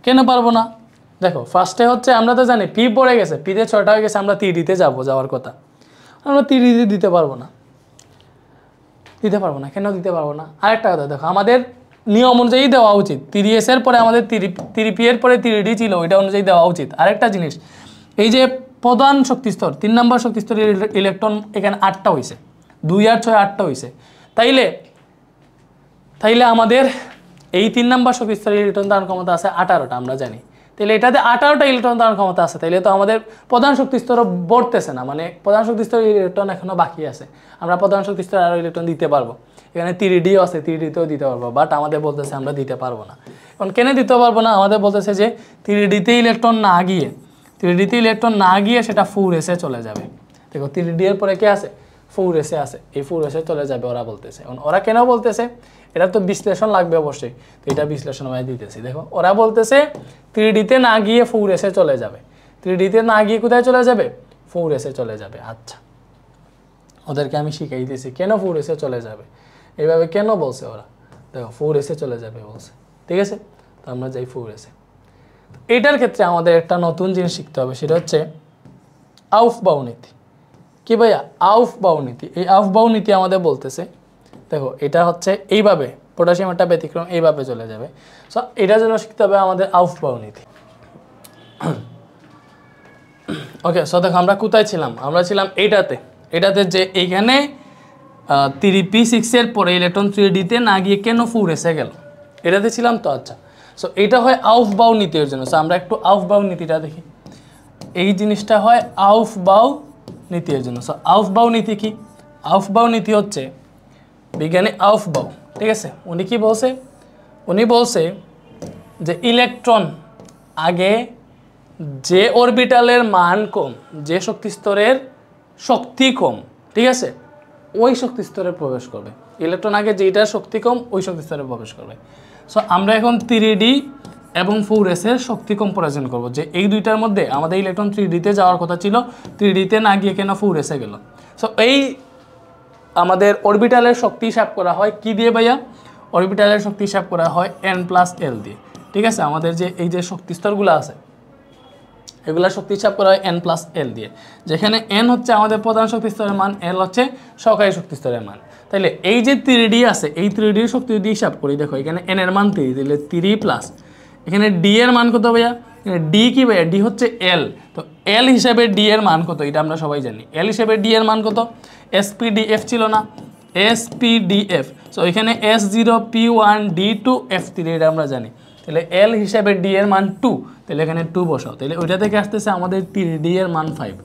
কেন পারবো না? দেখো ফার্স্টে হচ্ছে আমরা তো জানি p পড়ে গেছে, p-তে 6টা হয়ে গেছে, আমরা 3d-তে যাওয়ার কথা, আমরা 3d দিতে পারবো না। কেন দিতে পারবো না? আরেকটা কথা দেখো, আমাদের নিয়ম অনুযায়ী দেওয়া উচিত। 3s এর পরে আমাদের 3p এর পরে 3d ছিল, ওইটা অনুযায়ী দেওয়া উচিত। আরেকটা জিনিস, এই যে প্রধান শক্তিস্তর 3 নম্বর শক্তিস্তরের ইলেকট্রন এখানে 8টা হয়েছে, 2 আর 6 8টা হয়েছে। তাইলে আমাদের এই 3 নম্বর শক্তিস্তরের ইলেকট্রন ধারণ ক্ষমতা আছে 18টা, আমরা জানি। তাহলে এটাতে 18টা ইলেকট্রন ধারণ ক্ষমতা আছে, তাইলে তো আমাদের প্রধান শক্তিস্তরও বর্তেছে না, মানে প্রধান শক্তিস্তরের ইলেকট্রন এখনো বাকি আছে। আমরা প্রধান শক্তিস্তরে আরও ইলেকট্রন দিতে পারবো, এখানে 3d আছে, 3d-তেও দিতে পারবো, বাট আমাদের বলতেছে আমরা দিতে পারবো না। এখন কেন দিতে পারবো না? আমাদের বলতেছে যে 3d-তে ইলেকট্রন না গিয়ে সেটা 4s-এ চলে যাবে। দেখো 3d এর পরে কে আছে? 4s-এ আছে, এই 4s-এ চলে যাবে ওরা বলতেছে। এখন ওরা কেন বলতেছে? এটা তো বিশ্লেষণ লাগবে অবশ্যই, তো এটা বিশ্লেষণ আমি দিতেছি। দেখো ওরা বলতেছে 3d-তে না গিয়ে 4s-এ চলে যাবে। 3d-তে না গিয়ে কোথায় চলে যাবে? 4s-এ চলে যাবে। আচ্ছা, ওদেরকে আমি শিখাই দিয়েছি কেন 4s-এ চলে যাবে, এইভাবে কেন বলছে ওরা। দেখো 4s-এ চলে যাবে বলছে, ঠিক আছে। তো আমরা যাই 4s-এ। এটার ক্ষেত্রে আমাদের একটা নতুন জিনিস শিখতে হবে, সেটা হচ্ছে আউফবাউ নীতি। কি ভাইয়া? আউফবাউ নীতি। এই আউফবাউ নীতি আমাদের বলতেছে, দেখো এটা হচ্ছে এইভাবে, পটাশিয়াম একটা ব্যতিক্রম, এইভাবে চলে যাবে। সো এটার জন্য শিখতে হবে আমাদের আউফবাউ নীতি। ওকে, সো দেখো আমরা কোথায় ছিলাম? আমরা ছিলাম এটাতে যে এইখানে 3p6-এর পরে ইলেকট্রন 3d-তে না গিয়ে কেন 4s-এ গেল, এটাতে ছিলাম তো। আচ্ছা, সো এটা হয় আউফবাউ নীতির জন্য। সো আমরা একটু আউফবাউ নীতিটা দেখি। এই জিনিসটা হয় আউফবাউ নীতির জন্য। সো আউফবাউ নীতি কি? আউফবাউ নীতি হচ্ছে বিজ্ঞানী আউফবাউ, ঠিক আছে। উনি কি বলছে? উনি বলছে যে ইলেকট্রন আগে যে অরবিটালের মান কম, যে শক্তি স্তরের শক্তি কম, ঠিক আছে, ওই শক্তি স্তরে প্রবেশ করবে। ইলেকট্রন আগে যেটার শক্তি কম ওই শক্তি স্তরে প্রবেশ করবে। সো আমরা এখন 3d এবং 4s-এর শক্তি কম্পারিজন করব, যে এই দুইটার মধ্যে আমাদের ইলেকট্রন 3d-তে যাওয়ার কথা ছিল, 3d-তে না গিয়ে কেন 4s-এ গেল। সো এই আমাদের অরবিটালের শক্তি হিসাব করা হয় কি দিয়ে ভাইয়া? অরবিটালের শক্তি হিসাব করা হয় n+l দিয়ে, ঠিক আছে। আমাদের যে এই যে শক্তি স্তরগুলো আছে এগুলার শক্তি হিসাব করা হয় n+l দিয়ে, যেখানে n হচ্ছে আমাদের প্রধান শক্তি স্তরের মান, l হচ্ছে সহকারী শক্তি স্তরের মান। তাহলে এই যে 3d আছে, এই 3d-র শক্তি যদি হিসাব করি, দেখো এখানে n এর মান 3, দিলে 3+, এখানে d এর মান কত ভাইয়া? d কি ভাইয়া? d হচ্ছে l। তো l হিসাবে d এর মান কত? এটা আমরা সবাই জানি। l হিসাবে d এর মান কত? spdf ছিল না? spdf। সো এখানে s0 p1 d2 f3, এটা আমরা জানি। তাহলে এল হিসাবে ডি এর মান 2, তাহলে এখানে 2 বসাও। তাহলে ওইটা থেকে আসতেছে আমাদের 3d এর মান 5,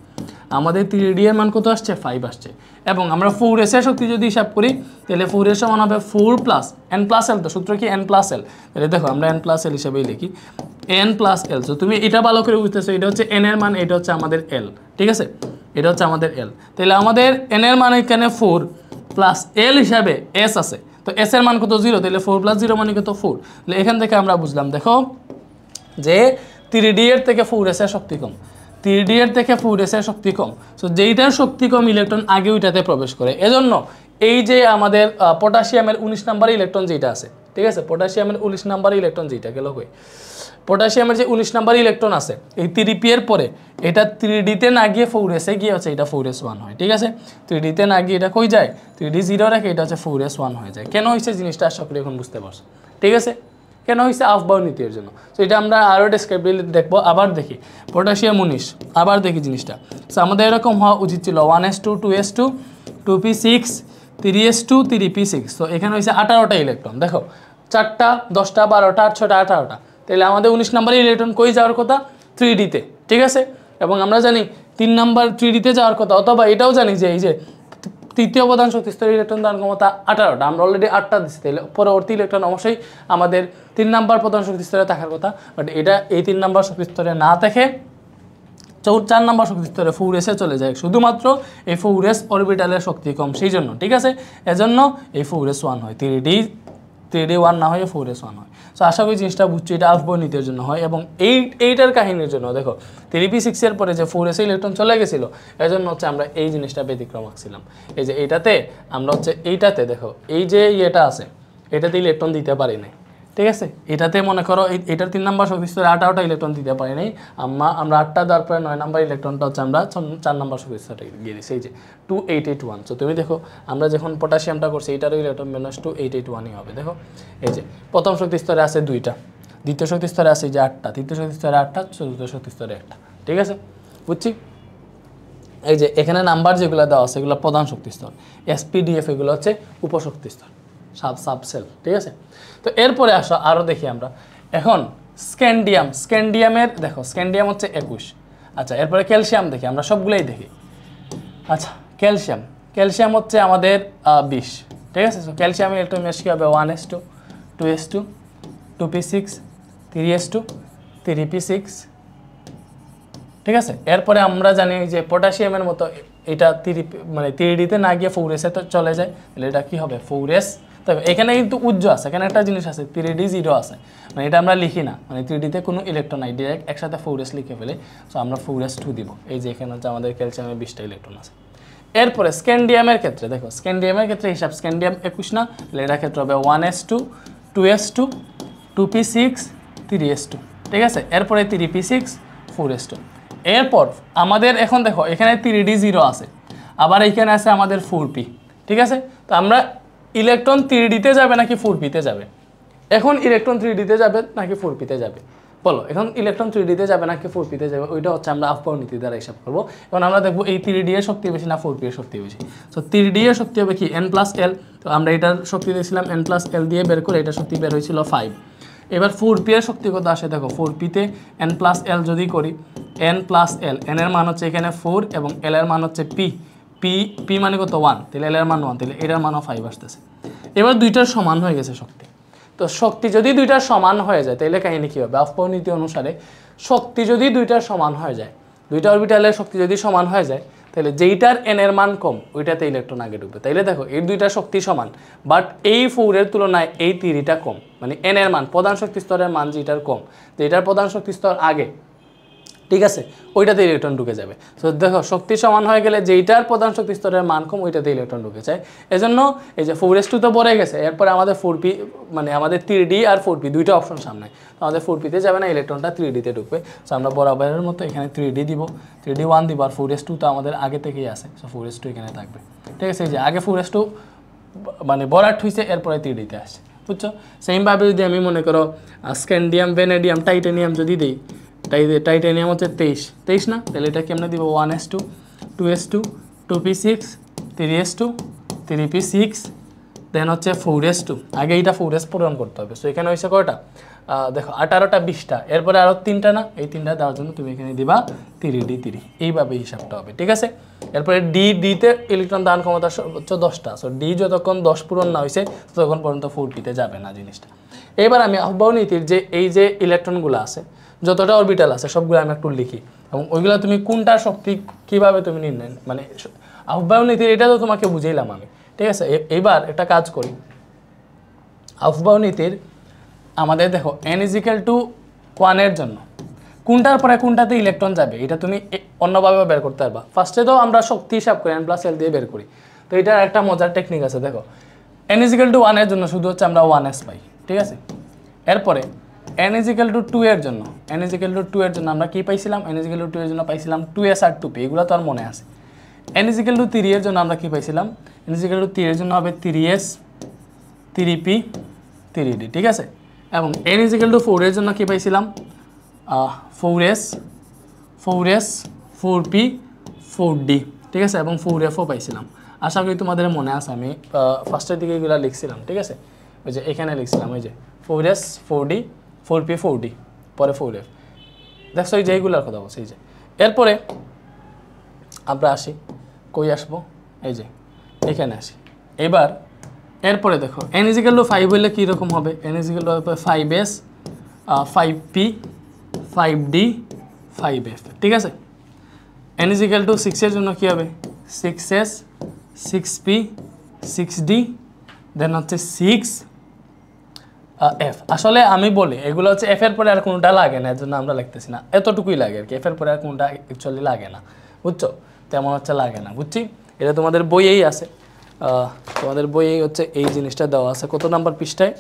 আমাদের 3d এর মান কত আসছে 5 আসছে। এবং আমরা 4s এর শক্তি যদি হিসাব করি তাহলে 4s সমান হবে 4 প্লাস n প্লাস এল, তো সূত্র কি n প্লাস এল, তাহলে দেখো আমরা n প্লাস এল হিসাবেই লিখি n প্লাস এল। তো তুমি এটা ভালো করে বুঝতেছো, এটা হচ্ছে n এর মান, এটা হচ্ছে আমাদের এল, ঠিক আছে, এটা হচ্ছে আমাদের এল। তাহলে আমাদের n এর মান এখানে 4 প্লাস এল হিসাবে s আছে, তো s এর মান কত 0, তাহলে 4 প্লাস 0 মানে কত 4। তাহলে এখান থেকে আমরা বুঝলাম দেখো যে 3d এর থেকে 4s এর শক্তি কম, 3d এর থেকে 4s এর শক্তি কম। সো যেইটার শক্তি কম ইলেকট্রন আগে ওইটাতে প্রবেশ করে। এজন্য এই যে আমাদের পটাশিয়ামের 19 নাম্বার ইলেকট্রন যেটা আছে, ঠিক আছে, পটাশিয়ামের 19 নাম্বার ইলেকট্রন যেটা গেল কই, পটাশিয়ামের যে 19 নাম্বার ইলেকট্রন আছে এই 3p এর পরে এটা 3d তে না গিয়ে 4s এ গিয়ে হচ্ছে এটা 4s1 হয়, ঠিক আছে। 3d তে না গিয়ে এটা কই যায়, 3d 0 রেখে এটা হচ্ছে 4s1 হয়ে যায়। কেন হয়েছে জিনিসটা আশা করি এখন বুঝতে পারছো, ঠিক আছে, কেন হয়েছে আফবাউ নীতির জন্য। তো এটা আমরা আরও ডেসক্রাইবলি দেখবো। আবার দেখি পটাশিয়াম 19, আবার দেখি জিনিসটা। সো আমাদের এরকম হওয়া উচিত ছিল 1s2 2s2 2p6 3s2 3p6। তো এখানে হয়েছে 18টা ইলেকট্রন, দেখো 4টা 10টা 12টা 6টা 18টা। তাহলে আমাদের 19 নম্বরের ইলেকট্রন কই যাওয়ার কথা 3d তে, ঠিক আছে। এবং আমরা জানি 3 নাম্বার 3d তে যাওয়ার কথা, অথবা এটাও জানি যে এই যে তৃতীয় প্রধান শক্তি স্তরের ইলেকট্রন ধারণ ক্ষমতা 18টা, আমরা অলরেডি 8টা দিচ্ছি। তাহলে পরবর্তী ইলেকট্রন অবশ্যই আমাদের 3 নাম্বার প্রধান শক্তি স্তরে থাকার কথা, বাট এটা এই 3 নাম্বার শক্তি স্তরে না থেকে 4 নাম্বার শক্তি স্তরে 4s এ চলে যায়, শুধুমাত্র এই 4s অরবিটালের শক্তি কম সেই জন্য, ঠিক আছে। এজন্য এই 4s1 হয়, 3d 1 না হয়ে 4s1 হয়। সো আশা করি জিনিসটা বুঝছি, এটা আফবাউ নীতির জন্য হয়। এবং এইটার কাহিনীর জন্য দেখো 3p6 এর পরে যে 4s ইলেকট্রন চলে গেছিলো, এই জন্য হচ্ছে আমরা এই জিনিসটা ব্যতিক্রম আঁকছিলাম। এই যে এইটাতে আমরা হচ্ছে এইটাতে দেখো এই যে ইয়েটা আছে এটাতে ইলেকট্রন দিতে পারি নাই, ঠিক আছে। এটাতে মনে করো এটার 3 নাম্বার শক্তি স্তরে 18টা ইলেকট্রন দিতে পারি নাই, আমরা 8টা দেওয়ার পরে 9 নাম্বার ইলেকট্রনটা হচ্ছে আমরা 4 নাম্বার শক্তি স্তরে গিয়ে দিচ্ছি, এই যে 2881। সো তুমি দেখো আমরা যখন পটাশিয়ামটা করছি এটারও ইলেকট্রন -2881ই হবে। দেখো এই যে প্রথম শক্তি স্তরে আছে 2টা, দ্বিতীয় শক্তি স্তরে আছে যে 8টা, তৃতীয় শক্তি স্তরে 8টা, চতুর্থ শক্তি স্তরে 1টা, ঠিক আছে, বুঝছি। এই যে এখানে নাম্বার যেগুলো দেওয়া আছে এগুলো প্রধান শক্তি স্তর, SPDF এগুলো হচ্ছে উপশক্তি স্তর, সাবসেল, ঠিক আছে। তো এরপরে আসো আরও দেখি আমরা এখন স্ক্যান্ডিয়ামের দেখো স্ক্যান্ডিয়াম হচ্ছে 21। আচ্ছা এরপরে ক্যালসিয়াম দেখি, আমরা সবগুলোই দেখি। আচ্ছা ক্যালসিয়াম হচ্ছে আমাদের 20, ঠিক আছে। সো ক্যালসিয়ামের ইলেকট্রন মেশ কী হবে 1s2 2s2 2p6 3s2 3p6, ঠিক আছে। এরপরে আমরা জানি যে পটাশিয়ামের মতো এটা 3d তে না গিয়ে 4s এ তো চলে যায়, তাহলে এটা কি হবে 4s। তবে এখানে কিন্তু উজ্জ আছে, এখানে একটা জিনিস আছে 3d 0 আছে, মানে এটা আমরা লিখি না, মানে 3d তে কোনো ইলেকট্রন নাই, ডাইরেক্ট একসাথে 4s লিখে ফেলে। সো আমরা 4s2 দিব। এই যে এখানে হচ্ছে আমাদের ক্যালসিয়ামের 20টা ইলেকট্রন আছে। এরপরে স্ক্যান্ডিয়ামের ক্ষেত্রে দেখো স্ক্যান্ডিয়ামের ক্ষেত্রে হিসাব স্ক্যান্ডিয়াম 21 না, তাহলে এটার ক্ষেত্রে হবে 1s2 2s2 2p6 3s2, ঠিক আছে। এরপরে 3p6 4s2। এরপর আমাদের এখন দেখো এখানে 3d 0 আছে, আবার এখানে আছে আমাদের 4p, ঠিক আছে। তো আমরা ইলেকট্রন 3d তে যাবে নাকি 4p তে যাবে, এখন ইলেকট্রন 3d তে যাবে নাকি 4p তে যাবে বলো, এখন ইলেকট্রন 3d তে যাবে নাকি 4p তে যাবে, ওইটা হচ্ছে আমরা আফবাউ নীতি দ্বারা হিসাব করবো। এখন আমরা দেখবো এই 3d এর শক্তি বেশি না 4p এর শক্তি বেশি। সো 3d এর শক্তি হবে কি n+l, তো আমরা এটার শক্তি দিয়েছিলাম n+l দিয়ে বের করে, এটার শক্তি বের হয়েছিল 5। এবার 4p এর শক্তি কত আসে দেখো, 4p তে n+l যদি করি n+l, n এর মান হচ্ছে এখানে 4 এবং l এর মান হচ্ছে p মানে কত 1, তাহলে l এর মান 1, তাহলে এটার মানও 5 আসতেছে। এবার দুইটার সমান হয়ে গেছে শক্তি। তো শক্তি যদি দুইটার সমান হয়ে যায় তাহলে কাহিনী কী হবে, আফবাউ নীতি অনুসারে শক্তি যদি দুইটার সমান হয়ে যায়, দুইটা অরবিটালের শক্তি যদি সমান হয়ে যায়, তাহলে যেইটার n এর মান কম ওইটাতে ইলেকট্রন আগে ঢুকবে। তাইলে দেখো এই দুইটা শক্তি সমান, বাট এই 4 এর তুলনায় এই 3টা কম, মানে n এর মান প্রধান শক্তি স্তরের মান যেটার কম, যেটার প্রধান শক্তি স্তর আগে, ঠিক আছে, ওইটাতে ইলেকট্রন ঢুকে যাবে। তো দেখো শক্তি সমান হয়ে গেলে যেইটার প্রধান শক্তি স্তরের মান কম ওইটাতে ইলেকট্রন ঢুকে যায়। এজন্য এই যে 4s2 তো পড়ে গেছে, এরপরে আমাদের 4p মানে আমাদের 3d আর 4p দুইটা অপশন সামনে, তো আমাদের 4p তে যাবে না, ইলেকট্রনটা 3d তে ঢুকবে। সো আমরা বরাবরের মতো এখানে 3d দিব, 3d 1 দিব, আর 4s2 তো আমাদের আগে থেকেই আছে, সো 4s2 এখানে থাকবে, ঠিক আছে। এই যে আগে 4s2 মানে বরাট হয়েছে, এরপরে 3d তে আসছে, বুঝছো। সেমভাবে যদি আমি মনে করো স্ক্যান্ডিয়াম ভ্যানেডিয়াম টাইটানিয়াম যদি দিই, টাইটানিয়াম হচ্ছে 23 না, তাহলে এটা কেমনে দিব 1s2 2s2 2p6 3s2 3p6 দেন হচ্ছে 4s2 আগে এইটা 4s পূরণ করতে হবে। সো এখানে হয়েছে কয়টা দেখো 18টা 20টা, এরপরে আরও 3টা না, এই 3টা দেওয়ার জন্য তুমি এখানে দিবা 3d3, এইভাবে হিসাবটা হবে, ঠিক আছে। এরপরে ডিতে ইলেকট্রন দান ক্ষমতা সর্বোচ্চ 10টা। সো ডি যতক্ষণ 10 পূরণ না হয়েছে ততক্ষণ পর্যন্ত 4p-তে যাবে না জিনিসটা। এবার আমি আহ্বায়ক নীতির যে এই যে ইলেকট্রনগুলো আছে, যতটা অরবিটাল আছে সবগুলো আমি একটু লিখি, এবং ওইগুলো তুমি কোনটা শক্তি কীভাবে তুমি নির্ণয়, মানে আহ্বায়ক নীতির এটা তো তোমাকে বুঝাইলাম আমি, ঠিক আছে। এবার একটা কাজ করি, আহ্বায়ক নীতির আমাদের দেখো n=1 এর জন্য কোনটার পরে কোনটাতে ইলেকট্রন যাবে এটা তুমি অন্যভাবে বের করতে পারবা। ফার্স্টে তো আমরা শক্তি হিসাব করি n+l দিয়ে বের করি, তো এটার একটা মজার টেকনিক আছে। দেখো n=1 এর জন্য শুধু হচ্ছে আমরা 1s পাই, ঠিক আছে। এরপরে n=2 এর জন্য n=2 এর জন্য আমরা কি পাইছিলাম, n=2 এর জন্য পাইছিলাম 2s আর 2p, এগুলো তো আর মনে আছে। n=3 এর জন্য আমরা কি পাইছিলাম, n=3 এর জন্য হবে 3s 3p 3d, ঠিক আছে। এবং n=4 এর জন্য কি পাইছিলাম 4s 4p 4d, ঠিক আছে, এবং 4fও পাইছিলাম। আশা করি তোমাদের মনে আছে, আমি ফার্স্টের দিকে এগুলো লিখছিলাম, ঠিক আছে। ওই যে এখানে লিখছিলাম ওই যে 4s 4d 4p 4d পরে 4f, দেখছো এই যে এইগুলোর কথা বলছি। এই যে এরপরে আমরা আসি, কই আসবো, এই যে এখানে আসি। এবার এরপরে দেখো n=5 হলে কীরকম হবে, n=5s 5p 5d 5f, ঠিক আছে। n=6 এর জন্য কী হবে 6s 6p 6d দেন হচ্ছে 6f। আসলে আমি বলি এগুলো হচ্ছে f এর পরে আর কোনটা লাগে না, এর জন্য আমরা লিখতেছি না, এতটুকুই লাগে আর কি, f এর পরে আর কোনটা অ্যাকচুয়ালি লাগে না, বুঝছো, তেমন হচ্ছে লাগে না, বুঝছি। এটা তোমাদের বইয়েই আছে, তোমাদের বইয়েই হচ্ছে এই জিনিসটা দেওয়া আছে। কত নাম্বার পৃষ্ঠায়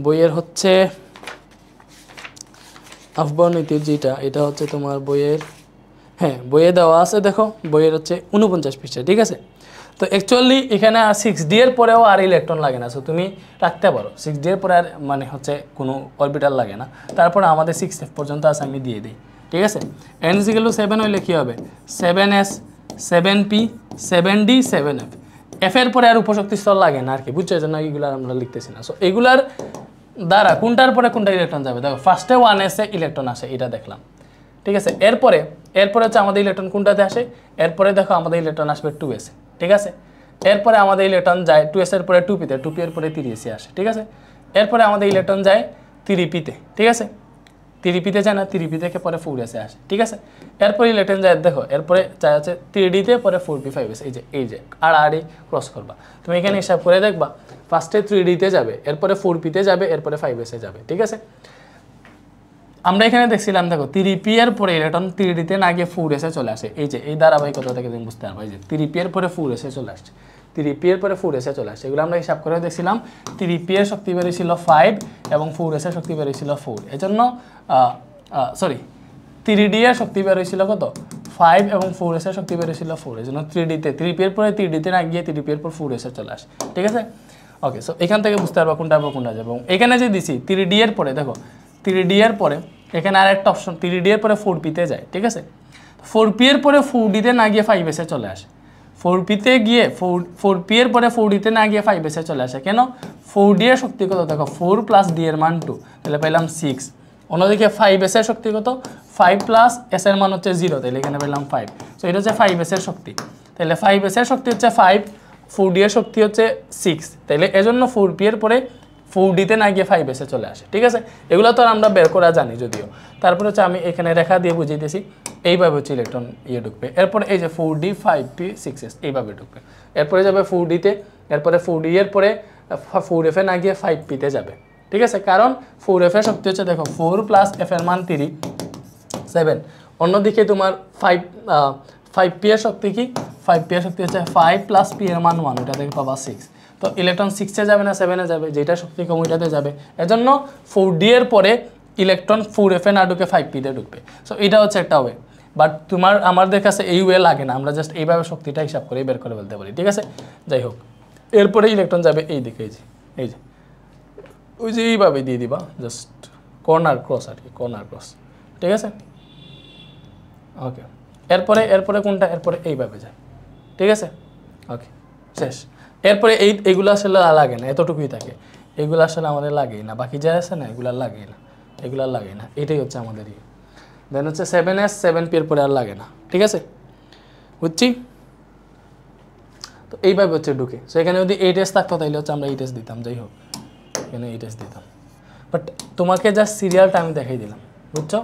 বইয়ের হচ্ছে আহ্বায়ক নীতির যেটা, এটা হচ্ছে তোমার বইয়ের, হ্যাঁ বইয়ে দেওয়া আছে, দেখো বইয়ের হচ্ছে 49 পৃষ্ঠায়, ঠিক আছে। তো অ্যাকচুয়ালি এখানে 6d এর পরেও আর ইলেকট্রন লাগে না, সো তুমি রাখতে পারো 6d এর পরে আর মানে হচ্ছে কোনো অরবিটাল লাগে না। তারপরে আমাদের 6f পর্যন্ত আছে, আমি দিয়ে দিই, ঠিক আছে। n=7 হইলে কী হবে 7s 7p 7d 7f, f এর পরে আর উপশক্তি স্তর লাগে না আর কি, বুঝছো, এই জন্য এইগুলো আমরা লিখতেছি না। সো এগুলার দ্বারা কোনটার পরে কোনটা ইলেকট্রন যাবে, দেখো ফার্স্টে 1s ইলেকট্রন আসে, এটা দেখলাম, ঠিক আছে। এরপরে হচ্ছে আমাদের ইলেকট্রন কোনটাতে আসে, এরপরে দেখো আমাদের ইলেকট্রন আসবে 2s, ঠিক আছে। এরপরে আমাদের ইলেকট্রন যায় 2s এর পরে 2p-তে, 2p এর পরে 3s আসে, ঠিক আছে। এরপরে আমাদের ইলেকট্রন যায় 3p-তে, ঠিক আছে, 3p-তে যায় না, 3p থেকে পরে 4s আসে, ঠিক আছে। এরপরে ইলেকট্রন যায়, দেখো এরপরে যায় হচ্ছে 3d-তে পরে 4p 5s, এই যে আড়াআড়ি ক্রস করবা, তুমি এখানে হিসাব করে দেখবা ফার্স্টে 3d-তে যাবে, এরপরে 4p-তে যাবে, এরপরে 5s-এ যাবে, ঠিক আছে। আমরা এখানে দেখছিলাম দেখো 3p এর পরে ইলেকট্রন 3d-তে না গিয়ে 4s-এ চলে আসে, এই যে এই ধারাবাহিকতা থেকে তুমি বুঝতে পারবে, এই যে 3p এর পরে 4s-এ চলে আসছে, 3p এর পরে 4s-এ চলে আসছে। এগুলো আমরা হিসাব করে দেখছিলাম 3p এর শক্তি বেরিয়েছিল 5 এবং 4s এর শক্তি বেরিয়েছিল 4, এজন্য সরি 3d এর শক্তি বেরিয়েছিল কত 5 এবং 4s এর শক্তি বেরিয়েছিল 4, এজন্য 3d-তে 3p এর পরে 3d-তে না গিয়ে 3p এর পর 4s-এ চলে আসে, ঠিক আছে। ওকে, সো এখান থেকে বুঝতে পারবা কোনটা যাবে। এবং এখানে যে দিছি 3d এর পরে দেখো 3d এর পরে এখানে আর একটা অপশন 3d এর পরে 4p-তে যায়, ঠিক আছে। 4p এর পরে 4d-তে না গিয়ে 5s-এ চলে আসে, 4p-তে গিয়ে 4p এর পরে 4d-তে না গিয়ে 5s-এ চলে আসে, কেন 4d এর শক্তি কত দেখো 4 + d এর মান 2, তাহলে পেলাম 6। অন্যদিকে 5s এর শক্তি কত 5 + s এর মান হচ্ছে 0, তাহলে এখানে পেলাম 5। সো এটা হচ্ছে 5s এর শক্তি, তাহলে 5s এর শক্তি হচ্ছে 5, 4d এর শক্তি হচ্ছে 6, তাহলে এজন্য 4p এর পরে 4d-তে না গিয়ে 5s-এ চলে আসে, ঠিক আছে। এগুলো তো আমরা বের করা জানি যদিও, তারপরে হচ্ছে আমি এখানে রেখা দিয়ে বুঝিয়েছি, এইভাবে হচ্ছে ইলেকট্রন ঢুকবে। এরপরে এই যে 4d 5p 6s এইভাবে ঢুকবে, এরপরে যাবে 4d-তে, এরপরে 4d এর পরে 4f-এ না গিয়ে 5p-তে যাবে, ঠিক আছে। কারণ 4f এর শক্তি হচ্ছে দেখো 4 + f এর মান 3 7, অন্যদিকে তোমার 5p এর শক্তি কি 5p এর শক্তি হচ্ছে 5 + p এর মান 1, ওটা থেকে পাবা 6। তো ইলেকট্রন 6-এ যাবে না 7-এ যাবে, যেটা শক্তি কম ওইটাতে যাবে, এজন্য 4d এর পরে ইলেকট্রন 4f-এ না ঢুকে 5p-তে ঢুকবে। সো এটা হচ্ছে একটা ওয়ে, বাট আমাদের কাছে এই ওয়ে লাগে না, আমরা জাস্ট এইভাবে শক্তিটা হিসাব করে বের করে বলতে পারি, ঠিক আছে। যাই হোক, এরপরে ইলেকট্রন যাবে এই দিকে, এই যে ওই যে এইভাবে দিয়ে দিবা, জাস্ট কর্নার ক্রস আর কি, কর্নার ক্রস, ঠিক আছে। ওকে, এরপরে কোনটা, এরপরে এইভাবে যায়, ঠিক আছে। ওকে, শেষ। এরপরে এইগুলো আসলে লাগে না, এতটুকুই থাকে, এগুলো আসলে আমাদের লাগেই না, বাকি যা আছে না এগুলো লাগেই না, এগুলো লাগে না, এটাই হচ্ছে আমাদের ইয়ে। দেন হচ্ছে 7s 7p এর পরে আর লাগে না, ঠিক আছে, বুঝছি। তো এইভাবে হচ্ছে ঢুকে। সো এখানে যদি 8s থাকতো তাহলে হচ্ছে আমরা 8s দিতাম, যাই হোক এখানে 8s দিতাম, বাট তোমাকে জাস্ট সিরিয়ালটা আমি দেখাই দিলাম, বুঝছো।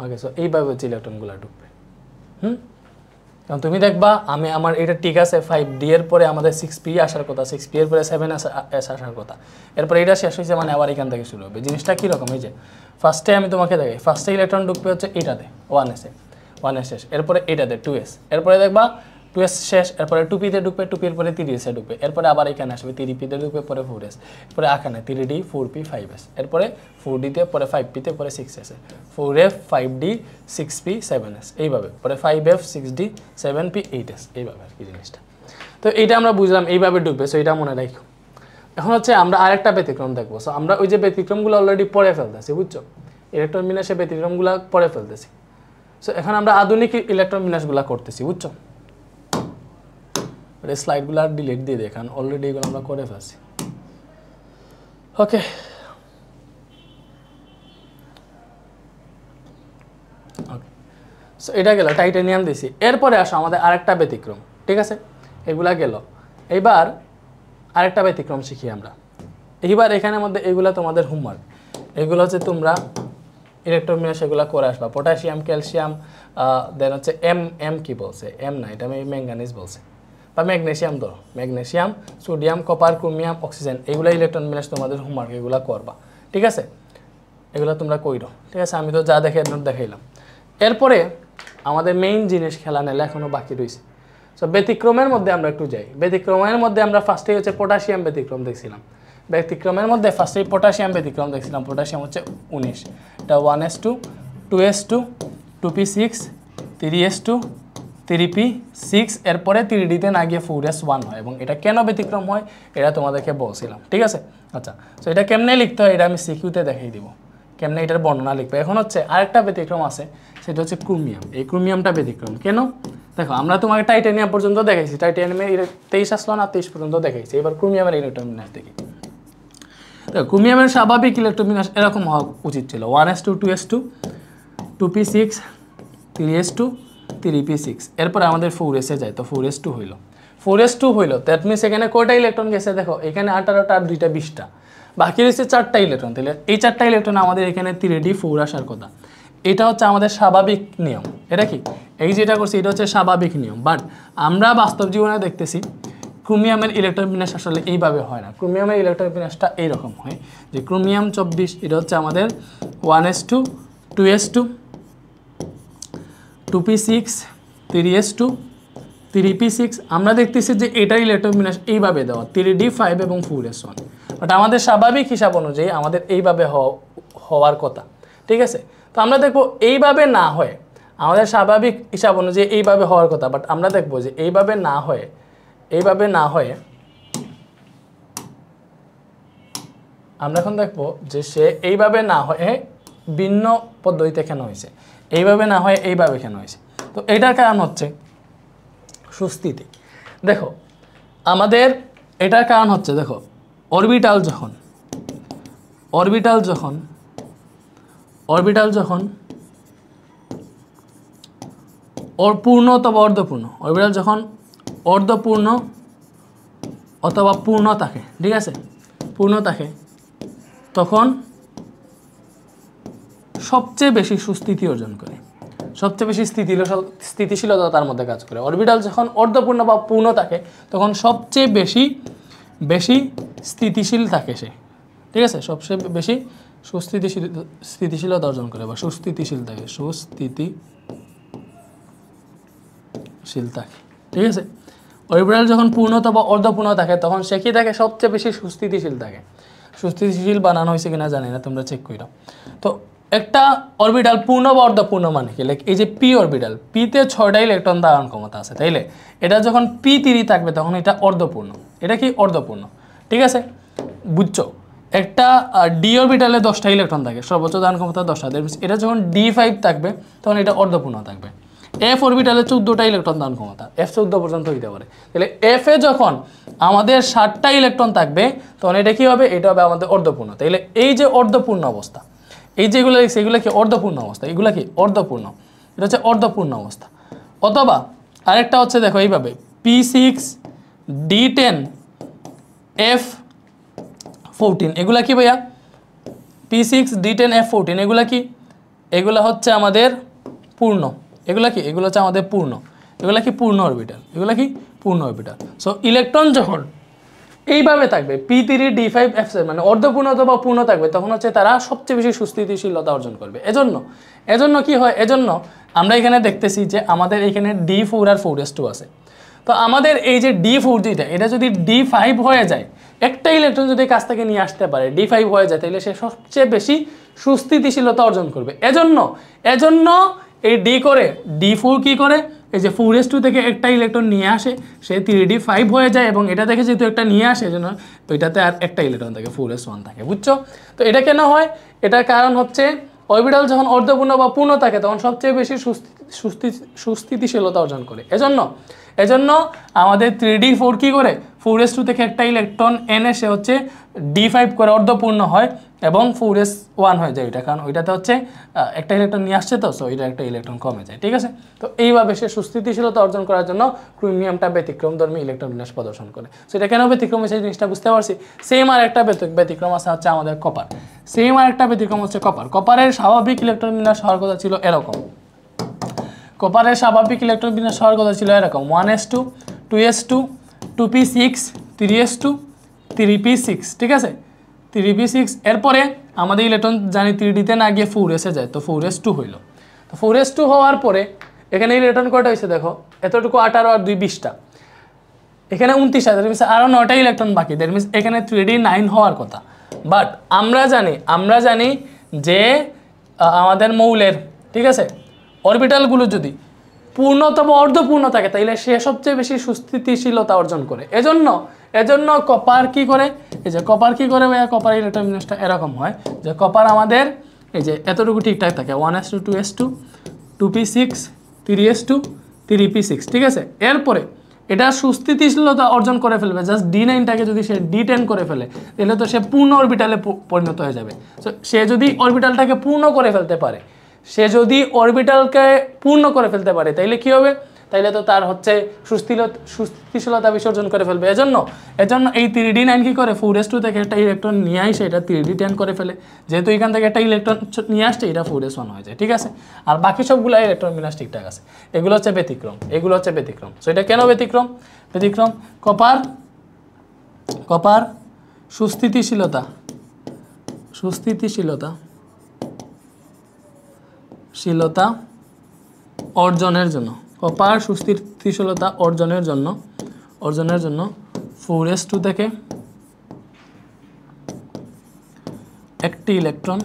ওকে, সো এইভাবে হচ্ছে ইলেকট্রনগুলো ঢুকবে। কারণ তুমি দেখবা আমি আমার এটা ঠিক আছে 5d এর পরে আমাদের 6p আসার কথা, 6p এর পরে 7s আসার কথা, এরপরে এটা শেষ হয়েছে মানে আবার এখান থেকে শুরু হবে। জিনিসটা কীরকম, এই যে ফার্স্টে আমি তোমাকে দেখাই, ফার্স্টে ইলেকট্রন ঢুকবে হচ্ছে এটাতে 1s এ, 1s শেষ, এরপরে এটাতে 2s, এরপরে দেখবা 2s শেষ, এরপরে 2p-তে ঢুকবে, 2p এর পরে 3s-এ ঢুকবে, এরপরে আবার এখানে আসবে 3p-তে ঢুকবে, পরে 4s, এরপরে এখানে 3d 4p 5s, এরপরে 4d-তে, পরে 5p-তে, পরে 6s-এ, 4f 5d 6p 7s, এইভাবে, পরে 5f 6d 7p 8s, এইভাবে আর কি জিনিসটা। তো এইটা আমরা বুঝলাম এইভাবে ঢুকবে, সো এটা মনে রাখো। এখন হচ্ছে আমরা আরেকটা ব্যতিক্রম দেখবো। সো আমরা ওই যে ব্যতিক্রমগুলো অলরেডি পড়ে ফেলতেছি, বুঝছো, ইলেকট্রন বিন্যাসের ব্যতিক্রমগুলো পড়ে ফেলতেছি। সো এখন আমরা আধুনিক ইলেকট্রন বিন্যাসগুলো করতেছি, বুঝছো। স্লাইডগুলো আর ডিলিট দিয়ে দেখান, অলরেডি এগুলো আমরা করে ফেলছি। ওকে, ওকে, সো এটা গেল টাইটানিয়াম দিছি। এরপরে আসো আমাদের আরেকটা ব্যতিক্রম, ঠিক আছে, এগুলা গেল। এইবার আরেকটা ব্যতিক্রম শিখি আমরা। এইবার এখানের মধ্যে এগুলা তোমাদের হোমওয়ার্ক, এগুলো হচ্ছে তোমরা ইলেকট্রন বিন্যাস এগুলো করে আসবা। পটাশিয়াম, ক্যালসিয়াম, দেন হচ্ছে এম কি বলছে, এম না, এটা আমি ম্যাঙ্গানিজ বলছে, বা ম্যাগনেসিয়াম ধরো, magnesium, sodium, copper, chromium, oxygen, এগুলো ইলেকট্রন বিন্যাস তোমাদের হোমওয়ার্ক, এগুলো করবা, ঠিক আছে, এগুলো তোমরা কইরো, ঠিক আছে। আমি তো যা দেখে দেখাইলাম। এরপরে আমাদের মেইন জিনিস খেলা নেলা এখনও বাকি রয়েছে। সো ব্যতিক্রমের মধ্যে আমরা একটু যাই। ব্যতিক্রমের মধ্যে আমরা ফার্স্টেই হচ্ছে পটাশিয়াম ব্যতিক্রম দেখছিলাম। ব্যতিক্রমের মধ্যে ফার্স্টেই পটাশিয়াম ব্যতিক্রম দেখছিলাম। পটাশিয়াম হচ্ছে 19, এটা 1s2 2s2 2p6 3s2 3p6, এরপরে 3d-তে না গিয়ে 4s1 হয়, এবং এটা কেন ব্যতিক্রম হয় এটা তোমাদেরকে বলছিলাম, ঠিক আছে। আচ্ছা, সো এটা কেমনে লিখতে হয় এটা আমি সিকিউতে দেখাই দিব, কেমনে এটার বর্ণনা লিখবে। এখন হচ্ছে আরেকটা ব্যতিক্রম আছে, সেটা হচ্ছে ক্রোমিয়াম। এই ক্রোমিয়ামটা ব্যতিক্রম কেন দেখো, আমরা তোমাকে টাইটানিয়াম পর্যন্ত দেখাইছি, টাইটানিয়ামের 23 আসলো না 23 পর্যন্ত দেখাইছি, এবার ক্রোমিয়ামের ইলেকট্রন বিন্যাস দেখি। দেখো ক্রোমিয়ামের স্বাভাবিক ইলেকট্রন বিন্যাস এরকম হওয়া উচিত ছিল, 1s2 2s2 2p6 3s2 3p6, এরপরে আমাদের 4s এ যায়, তো 4s2 হইল, 4s2 হইল, দ্যাট মিনস এখানে কয়টা ইলেকট্রন গেছে দেখো, এখানে 18টা আর 2টা 20টা, বাকি রয়েছে 4টা ইলেকট্রন। তাহলে এই 4টা ইলেকট্রন আমাদের এখানে 3d4 আসার কথা। এটা হচ্ছে আমাদের স্বাভাবিক নিয়ম। এটা কি, এই যেটা করছি এটা হচ্ছে স্বাভাবিক নিয়ম, বাট আমরা বাস্তব জীবনে দেখতেছি ক্রোমিয়ামের ইলেকট্রন বিন্যাস আসলে এইভাবে হয় না। ক্রোমিয়ামের ইলেকট্রন বিন্যাসটা এইরকম হয় যে ক্রোমিয়াম 24, এটা হচ্ছে আমাদের 1s2 2s2 2p6 3s2 3p6, আমরা দেখতেছি যে এটার ইলেকট্রন বিন্যাস এইভাবে দেওয়া 3d5 এবং 4s1, বাট আমাদের স্বাভাবিক হিসাব অনুযায়ী আমাদের এইভাবে হওয়ার কথা, ঠিক আছে। তো আমরা দেখবো এইভাবে না হয়, আমাদের স্বাভাবিক হিসাব অনুযায়ী এইভাবে হওয়ার কথা, বাট আমরা দেখবো যে এইভাবে না হয়ে আমরা এখন দেখবো যে সে এইভাবে না হয়ে ভিন্ন পদ্ধতিতে কেন হয়েছে, এইভাবে না হয় এইভাবে কেন হয়েছে। তো এটার কারণ হচ্ছে সুস্থিতি। দেখো আমাদের এটার কারণ হচ্ছে, দেখো অরবিটাল যখন পূর্ণ অথবা অর্ধপূর্ণ, অরবিটাল যখন অর্ধপূর্ণ অথবা পূর্ণ থাকে, ঠিক আছে, পূর্ণ থাকে, তখন সবচেয়ে বেশি সুস্থিতি অর্জন করে, সবচেয়ে বেশি স্থিতিশীলতা তার মধ্যে কাজ করে। অরবিটাল যখন অর্ধপূর্ণ বা পূর্ণ থাকে তখন সবচেয়ে বেশি স্থিতিশীল থাকে সে, ঠিক আছে, সবচেয়ে বেশি স্থিতিশীলতা অর্জন করে বা সুস্থিতিশীল থাকে, ঠিক আছে। অরবিটাল যখন পূর্ণতা বা অর্ধপূর্ণ থাকে তখন সে কি থাকে, সবচেয়ে বেশি সুস্থিতিশীল থাকে। সুস্থিতিশীল বানানো হয়েছে কিনা জানি না, তোমরা চেক করো। তো একটা অরবিটাল পূর্ণ বা অর্ধপূর্ণ মানে কি, লাইক এই যে পি অরবিটাল, পিতে 6টা ইলেকট্রন ধারণ ক্ষমতা আছে, তাইলে এটা যখন p3 থাকবে তখন এটা অর্ধপূর্ণ, এটা কি অর্ধপূর্ণ, ঠিক আছে, বুঝছো। একটা ডি অরবিটালে 10টা ইলেকট্রন থাকে, সর্বোচ্চ ধারণ ক্ষমতা 10টা, এটা যখন d5 থাকবে তখন এটা অর্ধপূর্ণ থাকবে। এফ অরবিটালে 14টা ইলেকট্রন দান ক্ষমতা, এফ 14 পর্যন্ত হইতে পারে। তাহলে এফ এ যখন আমাদের 7টা ইলেকট্রন থাকবে তখন এটা কি হবে, এটা হবে আমাদের অর্ধপূর্ণ। তাহলে এই যে অর্ধপূর্ণ অবস্থা, এই যেগুলো লিখছে এগুলো কি অর্ধপূর্ণ অবস্থা, এগুলো কি অর্ধপূর্ণ, এটা হচ্ছে অর্ধপূর্ণ অবস্থা। অথবা আরেকটা হচ্ছে দেখো এইভাবে P6D10F14, এগুলা কি ভাইয়া, P6D10F14 এগুলা কি, এগুলা হচ্ছে আমাদের পূর্ণ, এগুলা কি, এগুলো হচ্ছে আমাদের পূর্ণ, এগুলা কি পূর্ণ অরবিটাল, এগুলা কি পূর্ণ অরবিটাল। সো ইলেকট্রন যখন এইভাবে থাকবে P3D5F7 মানে অর্ধপূর্ণ অথবা পূর্ণ থাকবে, তখন হচ্ছে তারা সবচেয়ে বেশি সুস্থিতিশীলতা অর্জন করবে। এজন্য কি হয়, এজন্য আমরা এখানে দেখতেছি যে আমাদের এখানে D4 আর 4s2 আছে। তো আমাদের এই যে D4 যেটা, এটা যদি D5 হয়ে যায়, একটা ইলেকট্রন যদি কাছ থেকে নিয়ে আসতে পারে D5 হয়ে যায়, তাহলে সে সবচেয়ে বেশি সুস্থিতিশীলতা অর্জন করবে। এজন্য এই D4 কি করে, এই যে 4s2 থেকে একটা ইলেকট্রন নিয়ে আসে, সে 3D5 হয়ে যায়, এবং এটা থেকে যেহেতু একটা নিয়ে আসে এজন্য ওইটাতে আর একটা ইলেকট্রন থাকে, 4s1 থাকে, বুঝছো? তো এটা কেন হয়, এটার কারণ হচ্ছে অরবিটাল যখন অর্ধপূর্ণ বা পূর্ণ থাকে তখন সবচেয়ে বেশি সুস্থিতিশীলতা অর্জন করে। এজন্য আমাদের 3D4 কি করে, 4s2 থেকে একটা ইলেকট্রন এনে সে হচ্ছে D5 করে অর্ধপূর্ণ হয় এবং 4s1 হয়ে যায় ওইটা, কারণ ওইটাতে হচ্ছে একটা ইলেকট্রন নিয়ে আসছে, তো সো এটা একটা ইলেকট্রন কমে যায়, ঠিক আছে? তো এইভাবে সে সুস্থিতিশীলতা অর্জন করার জন্য ক্রোমিয়ামটা ব্যতিক্রমধর্মী ইলেকট্রন বিন্যাস প্রদর্শন করে। সো এটা কেন ব্যতিক্রম, সেই জিনিসটা বুঝতে পারছি। সেম আর একটা ব্যতিক্রম আছে হচ্ছে আমাদের কপার। সেম আর একটা ব্যতিক্রম হচ্ছে কপার। কপারের স্বাভাবিক ইলেকট্রন বিন্যাস হওয়ার কথা ছিল এরকম, কপারের স্বাভাবিক ইলেকট্রন বিন্যাস হওয়ার কথা ছিল এরকম 1s2 2s2 2p6 3s2 3p6, ঠিক আছে? 3p6 এরপরে আমাদের ইলেকট্রন জানি 3d-তে না গিয়ে 4s-এ যায়, তো 4s2 হইল। তো 4s2 হওয়ার পরে এখানে ইলেকট্রন কয়টা হয়েছে দেখো, এতটুকু 18 আর 2 20টা, এখানে 29 দ্যাট মিনস আরও 9টা ইলেকট্রন বাকি, দ্যাট মিনস এখানে 3d9 হওয়ার কথা। বাট আমরা জানি যে আমাদের মৌলের, ঠিক আছে, অরবিটালগুলো যদি পূর্ণ অথবা অর্ধপূর্ণ থাকে তাহলে সে সবচেয়ে বেশি সুস্থিতিশীলতা অর্জন করে। এজন্য কপার কি করে, এই যে কপার কি করে ভাইয়া, কপার ইলেকট্রন বিন্যাসটা এরকম হয় যে কপার আমাদের এই যে এতটুকু ঠিকঠাক থাকে 1s2 2s2 2p6 3s2 3p6, ঠিক আছে? এরপরে এটা সুস্থিতিশীলতা অর্জন করে ফেলবে, জাস্ট D9টাকে যদি সে D10 করে ফেলে তাহলে তো সে পূর্ণ অরবিটালে পরিণত হয়ে যাবে। সো সে যদি অরবিটালটাকে পূর্ণ করে ফেলতে পারে, তাইলে কি হবে, তাইলে তো তার হচ্ছে সুস্থিতিশীলতা বিসর্জন করে ফেলবে। এজন্য এই 3d9 কি করে, 4s2 থেকে একটা ইলেকট্রন নিয়ে আসে এটা 3d10 করে ফেলে, যেহেতু এখান থেকে একটা ইলেকট্রন নিয়ে আসছে এটা 4s1 হয়ে যায়, ঠিক আছে? আর বাকি সবগুলো ইলেকট্রন বিন্যাস ঠিকঠাক আছে। এগুলো হচ্ছে ব্যতিক্রম। সো এটা কেন ব্যতিক্রম? কপার সুস্থিতিশীলতা অর্জনের জন্য, কপার সুস্থিতিশীলতা অর্জনের জন্য 4s2 থেকে একটি ইলেকট্রন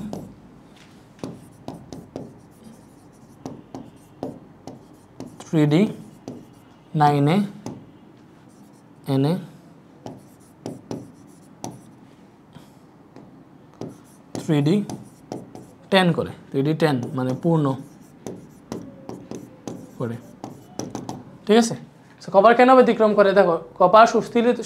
D9-এ এনে 3d10 করে, 3d10 মানে পূর্ণ করে, ঠিক আছে? সো কপার কেন ব্যতিক্রম করে, দেখো কপার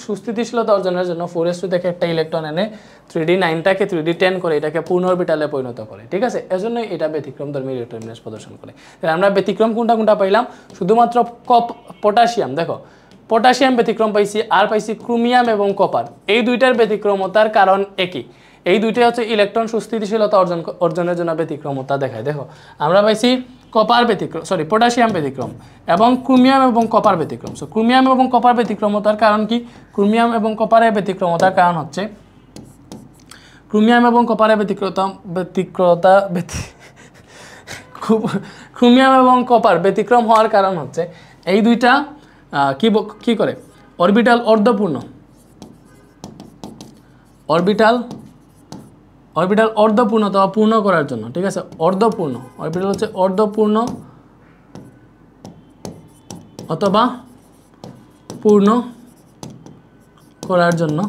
সুস্থিতিশীলতা অর্জনের জন্য 4s2 থেকে একটা ইলেকট্রন এনে 3d9টাকে 3d10 করে এটাকে পূর্ণ অরবিটালে পরিণত করে, ঠিক আছে? এজন্যই এটা ব্যতিক্রমধর্মী ইলেকট্রন বিন্যাস প্রদর্শন করে। তাহলে আমরা ব্যতিক্রম কোনটা পাইলাম, শুধুমাত্র পটাশিয়াম, দেখো পটাশিয়াম ব্যতিক্রম পাইছি, আর পাইছি ক্রোমিয়াম এবং কপার। এই দুইটার ব্যতিক্রমতার কারণ একই, এই দুইটাই হচ্ছে ইলেকট্রন সুস্থিতিশীলতা অর্জনের জন্য ব্যতিক্রমতা দেখায়। দেখো আমরা পাইছি পটাশিয়াম ব্যতিক্রম এবং ক্রোমিয়াম এবং কপার ব্যতিক্রম। সো ক্রোমিয়াম এবং কপার ব্যতিক্রমতার কারণ কি, ক্রোমিয়াম এবং কপারের ব্যতিক্রমতার কারণ হচ্ছে ক্রোমিয়াম এবং কপার ব্যতিক্রম হওয়ার কারণ হচ্ছে এই দুইটা কি করে, অরবিটাল অর্ধপূর্ণ অথবা পূর্ণ করার জন্য, ঠিক আছে? অরবিটাল হচ্ছে অর্ধপূর্ণ অথবা পূর্ণ করার জন্য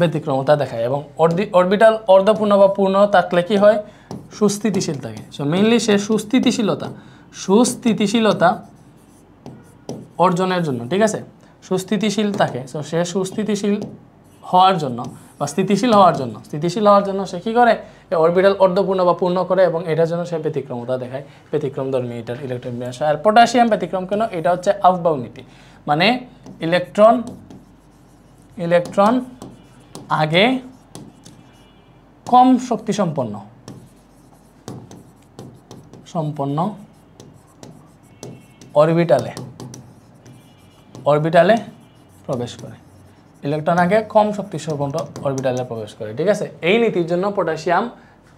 ব্যতিক্রমতা দেখায়, এবং অরবিটাল অর্ধপূর্ণ বা পূর্ণ থাকলে কি হয়, সুস্থিতিশীল থাকে। সো মেইনলি সে সুস্থিতিশীলতা অর্জনের জন্য, ঠিক আছে, সুস্থিতিশীল থাকে, সো সে সুস্থিতিশীল হওয়ার জন্য বা স্থিতিশীল হওয়ার জন্য সে কী করে, অরবিটাল অর্ধপূর্ণ বা পূর্ণ করে এবং এটার জন্য সে ব্যতিক্রমতা দেখায়, ব্যতিক্রম ধর্মী এটার ইলেকট্রন বিন্যাস। আর পটাশিয়াম ব্যতিক্রম কেন, এটা হচ্ছে আউটবাউন্ড নীতি, মানে ইলেকট্রন আগে কম শক্তি সম্পন্ন অরবিটালে প্রবেশ করে, ইলেকট্রন আগে কম শক্তি সম্পন্ন অরবিটালে প্রবেশ করে, ঠিক আছে। এই নীতির জন্য পটাশিয়াম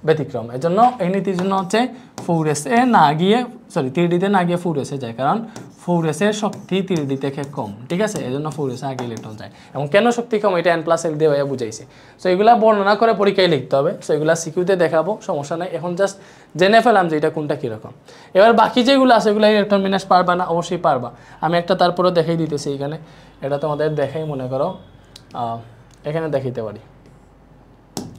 ব্যতিক্রম, এজন্য এই নীতির জন্য হচ্ছে 4s-এ না গিয়ে 3d-তে না গিয়ে 4s-এ যায়, কারণ 4s-এর শক্তি 3d থেকে কম, ঠিক আছে, এজন্য 4s-এ আগে ইলেকট্রন যায়। এবং কেন শক্তি কম এটা n+l দিয়ে ভাইয়া বুঝাইছে। সো এগুলা বর্ণনা করে পরীক্ষায় লিখতে হবে, সো এগুলা সিকিউতে দেখাবো, সমস্যা নেই। এখন জাস্ট জেনে ফেলাম যে এটা কোনটা কীরকম। এবার বাকি যেগুলো আছে এগুলো ইলেকট্রন বিন্যাস পারবা না, অবশ্যই পারবা। আমি একটা তারপরে দেখাই দিতেছি এখানে, এটা তোমাদের দেখাই, মনে করো এখানে দেখাইতে পারি,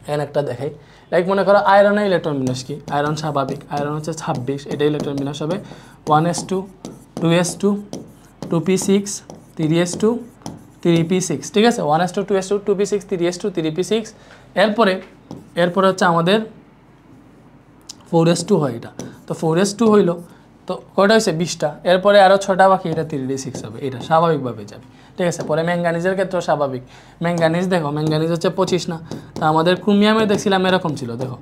এখানে একটা দেখাই। লাইক মনে করো আয়রনের ইলেকট্রন বিন্যাস কি, আয়রন স্বাভাবিক, আয়রন হচ্ছে 26, এটা ইলেকট্রন বিন্যাস হবে 1s2 2s2 2p6 3s2 3p6, ঠিক আছে, 1s2 2s2 2p6 3s2 3p6। এরপরে হচ্ছে আমাদের 4s2 হয়, এটা তো 4s2 হইল, তো কয়টা হয়েছে 20টা, এরপরে আরও 6টা বাকি, এটা 3d6 হবে, এটা স্বাভাবিকভাবে যাবে, ঠিক আছে। পরে ম্যাঙ্গানিজের ক্ষেত্রে স্বাভাবিক, ম্যাঙ্গানিজ দেখো, ম্যাঙ্গানিজ হচ্ছে 25 না, তা আমাদের ক্রোমিয়ামে দেখছিলাম এরকম ছিল, দেখো